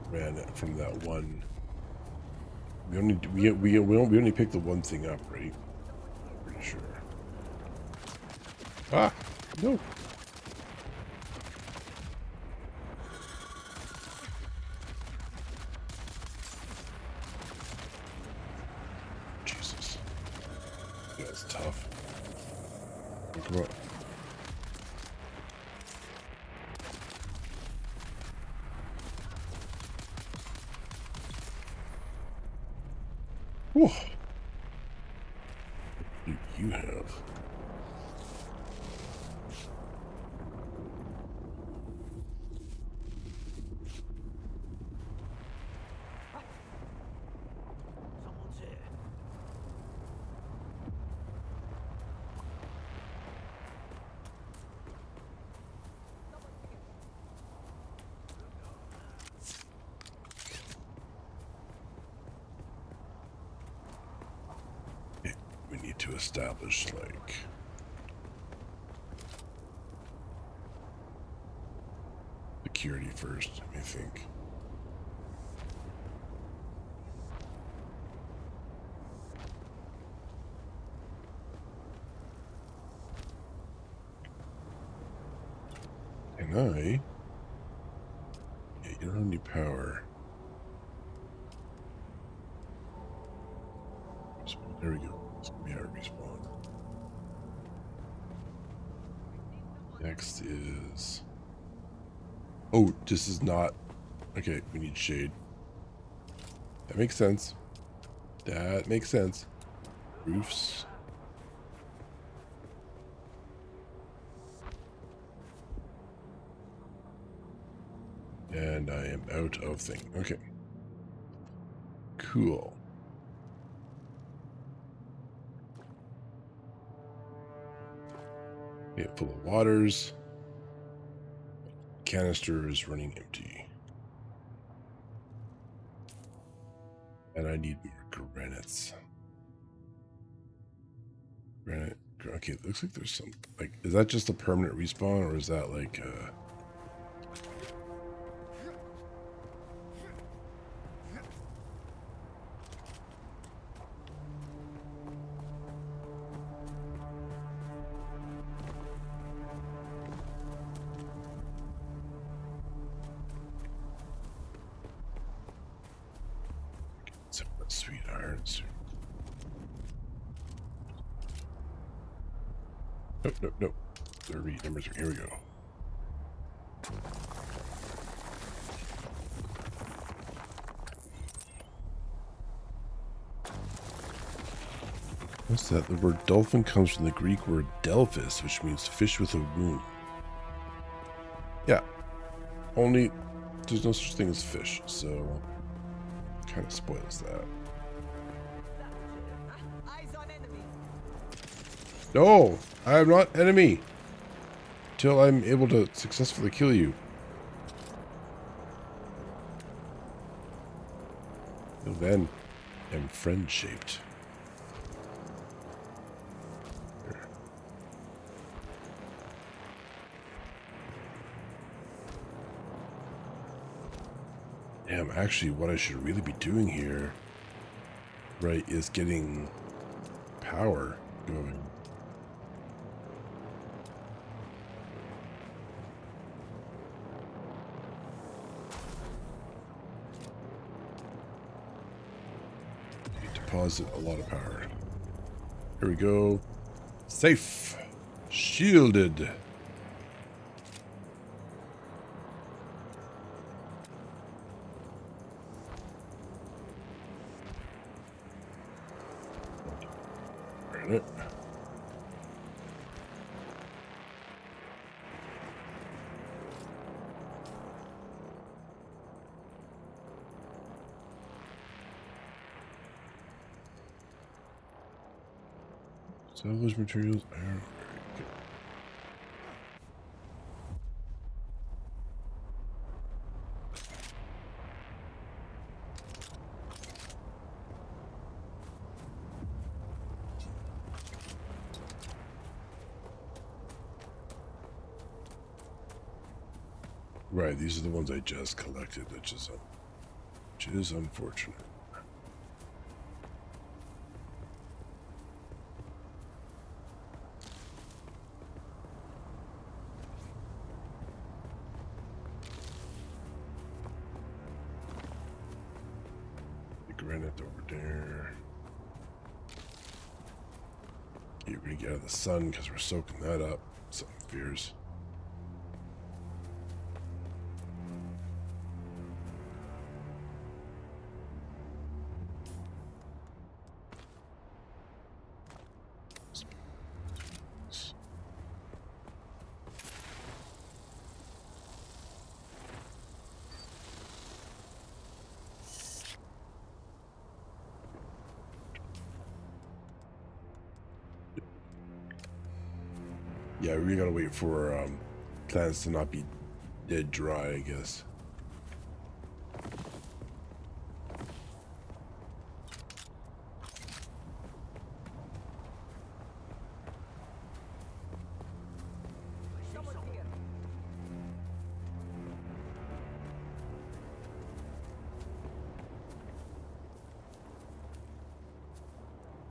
granite from that one. We only picked the one thing up, right? I'm pretty sure. Ah, no. Jesus. Yeah, it's tough. Come on. Whoa. What do you have? Someone's here. We need to establish, like, security first, I think. Can I? Yeah, you don't have any power. There we go. It's gonna be our respawn. Next is... Oh, this is not... Okay, we need shade. That makes sense. That makes sense. Roofs. And I am out of thing. Okay. Cool. Okay, full of waters. Canister is running empty. And I need more granites. Granite. Okay, it looks like there's some, like, is that just a permanent respawn, or is that like some sweet irons? Nope, nope, nope. Number 3. Here we go. What's that? The word dolphin comes from the Greek word delphis, which means fish with a wound. Yeah. Only there's no such thing as fish, so kind of spoils that. No, I am not enemy. Till I'm able to successfully kill you. Till then, I'm friend-shaped. Damn, actually, what I should really be doing here, right, is getting power going. Deposit a lot of power. Here we go. Safe. Shielded. It. Salvage materials. Iron. Okay. Right, these are the ones I just collected, which is unfortunate. The granite over there. You're gonna get out of the sun because we're soaking that up. Something fierce. Yeah, we gotta wait for plants to not be dead dry, I guess.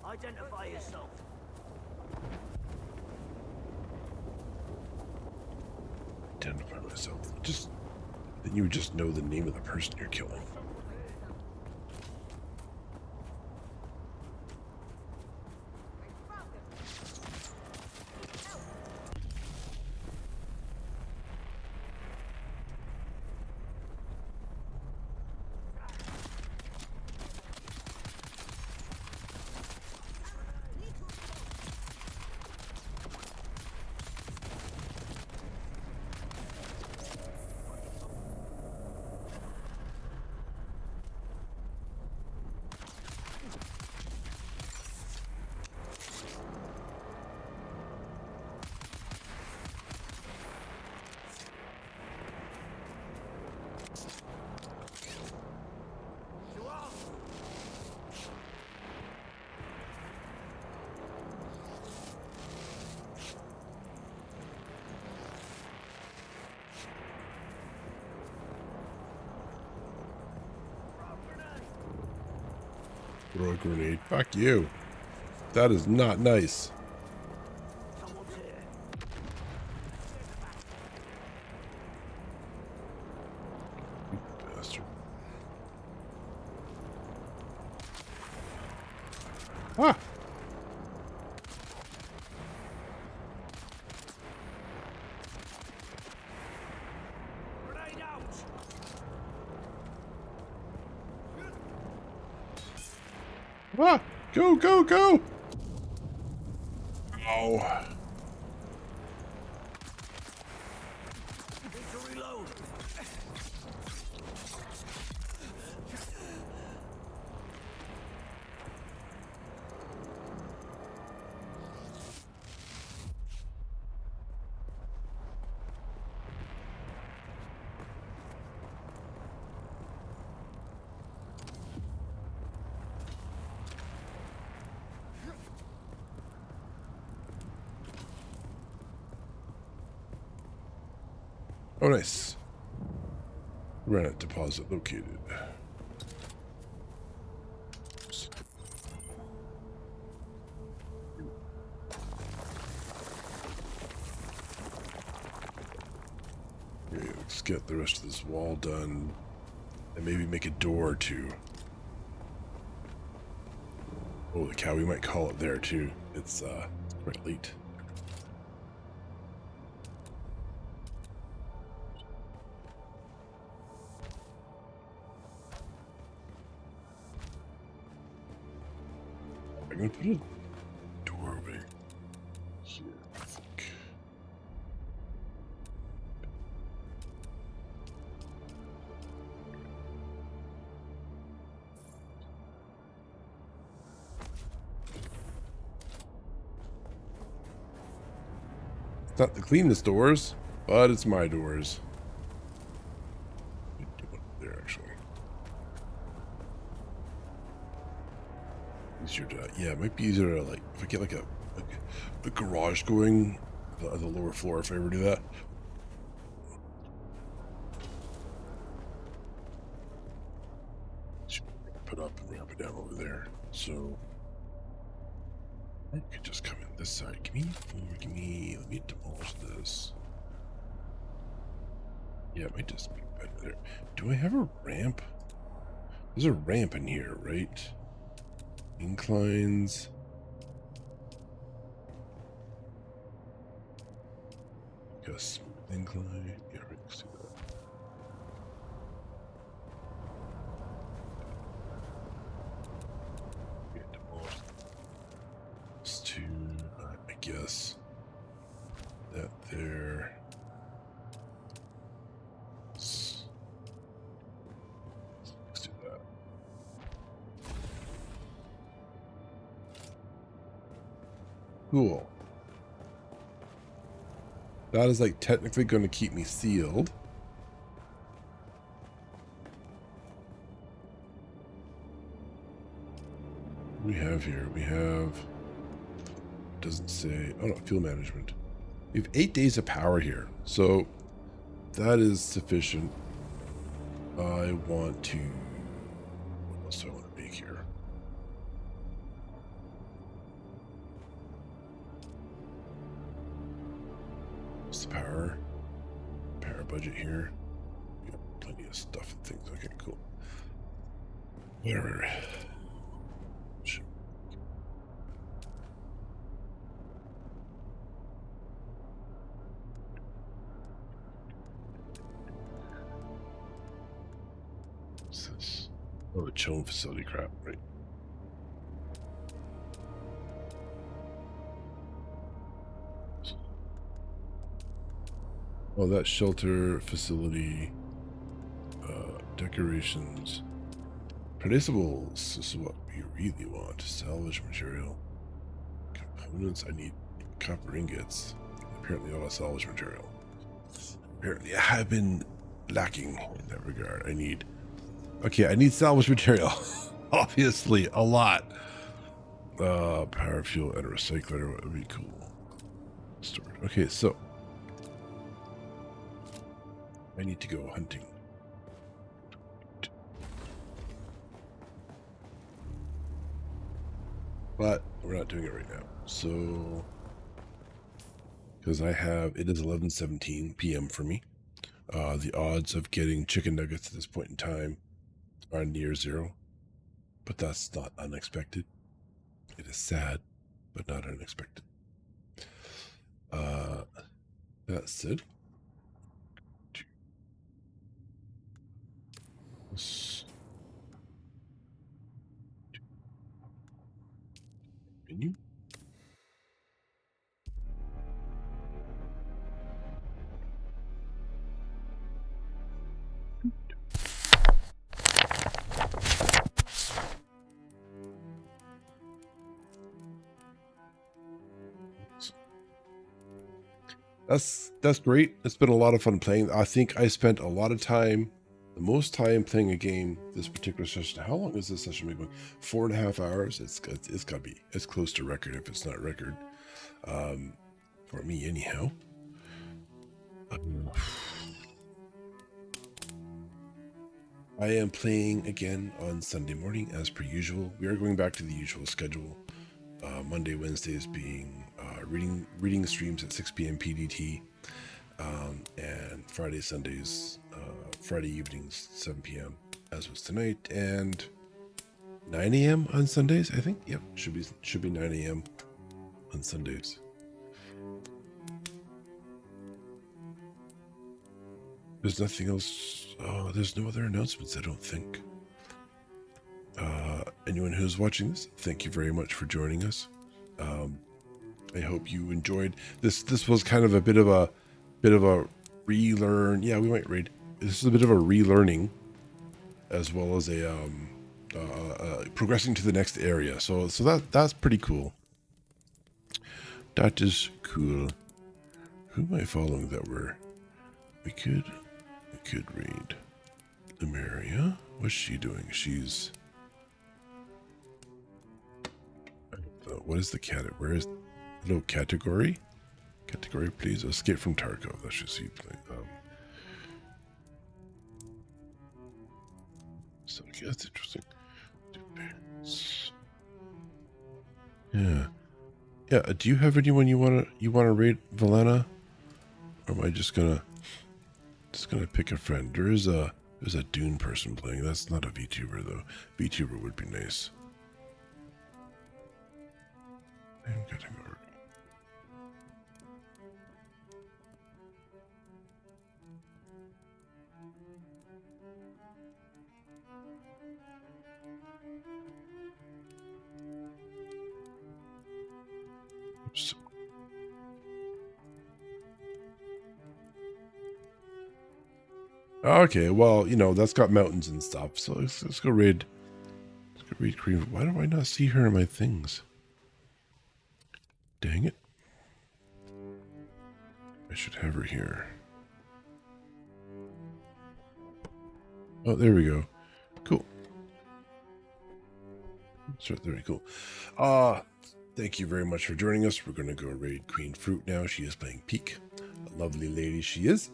Identify yourself. Identify myself. Then you would just know the name of the person you're killing. Throw a grenade. Fuck you. That is not nice. Bastard. Ah! Ah! Go, go, go! Ow. Oh, nice. Granite deposit located. Okay, let's get the rest of this wall done. And maybe make a door or two. Oh, the cow, we might call it there too. It's quite late. I'm gonna put a doorway here, I think. It's not the cleanest doors, but it's my doors. There, actually. Easier to, yeah, it might be easier to, like, if I get like a garage going on the lower floor, if I ever do that. Put up and ramp it down over there. So I could just come in this side. Let me demolish this. Yeah, it might just be better there. Do I have a ramp? There's a ramp in here, right? Inclines. Got a smooth incline. Yeah, right, let's do that. It's to, I guess, that there. Let's do that. Cool. That is like technically going to keep me sealed. We have here, we have, doesn't say, oh no, fuel management. We have 8 days of power here, so that is sufficient. I want to, what else do I want to make here? What's the power budget here? We got plenty of stuff and things. Okay, cool. Whatever. What's this? Oh, the chilling facility crap, right? Oh, that shelter facility, decorations, predictables. This is what we really want. Salvage material, components. I need copper ingots. Apparently, all that salvage material. Apparently, I have been lacking in that regard. I need. Okay, I need salvage material. Obviously, a lot. Power fuel and a recycler would be cool. Storage. Okay, so I need to go hunting. but we're not doing it right now. So, because it is 11:17 p.m. for me. The odds of getting chicken nuggets at this point in time are near zero, but that's not unexpected. It is sad, but not unexpected. That said, menu. That's great. It's been a lot of fun playing. I think I spent a lot of time, the most time playing a game this particular session. How long is this session been going? 4.5 hours. It's got to be as close to record if it's not record, for me anyhow. I am playing again on Sunday morning as per usual. We are going back to the usual schedule. Monday, Wednesdays being reading streams at 6 p.m. PDT, and Friday, Sundays, Friday evenings 7 p.m. as was tonight, and 9 a.m. on Sundays. I think. Yep, should be 9 a.m. on Sundays. There's nothing else. Oh, there's no other announcements, I don't think. Anyone who's watching this, thank you very much for joining us. I hope you enjoyed this. This was kind of a bit of a relearn. Yeah, we might read. This is a bit of a relearning, as well as a progressing to the next area. So that's pretty cool. That is cool. Who am I following that we could read Lemuria? What's she doing? She's what is the cat? Where is no category? Category, please. Escape from Tarkov. That's just you playing. So yeah, that's interesting. Yeah. Do you have anyone you wanna rate, Valena? Or am I just gonna pick a friend? There's a Dune person playing. That's not a VTuber though. VTuber would be nice. I'm getting over. Oops. Okay, well, that's got mountains and stuff. So let's go read. Let's go read Korean. Why do I not see her in my things? Dang it. I should have her here. Oh, there we go. Cool. So very cool. Thank you very much for joining us. We're going to go raid Queen Fruit now. She is playing Peak. A lovely lady she is.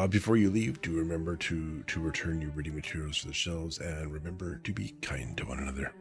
Before you leave, do remember to return your reading materials to the shelves, and remember to be kind to one another.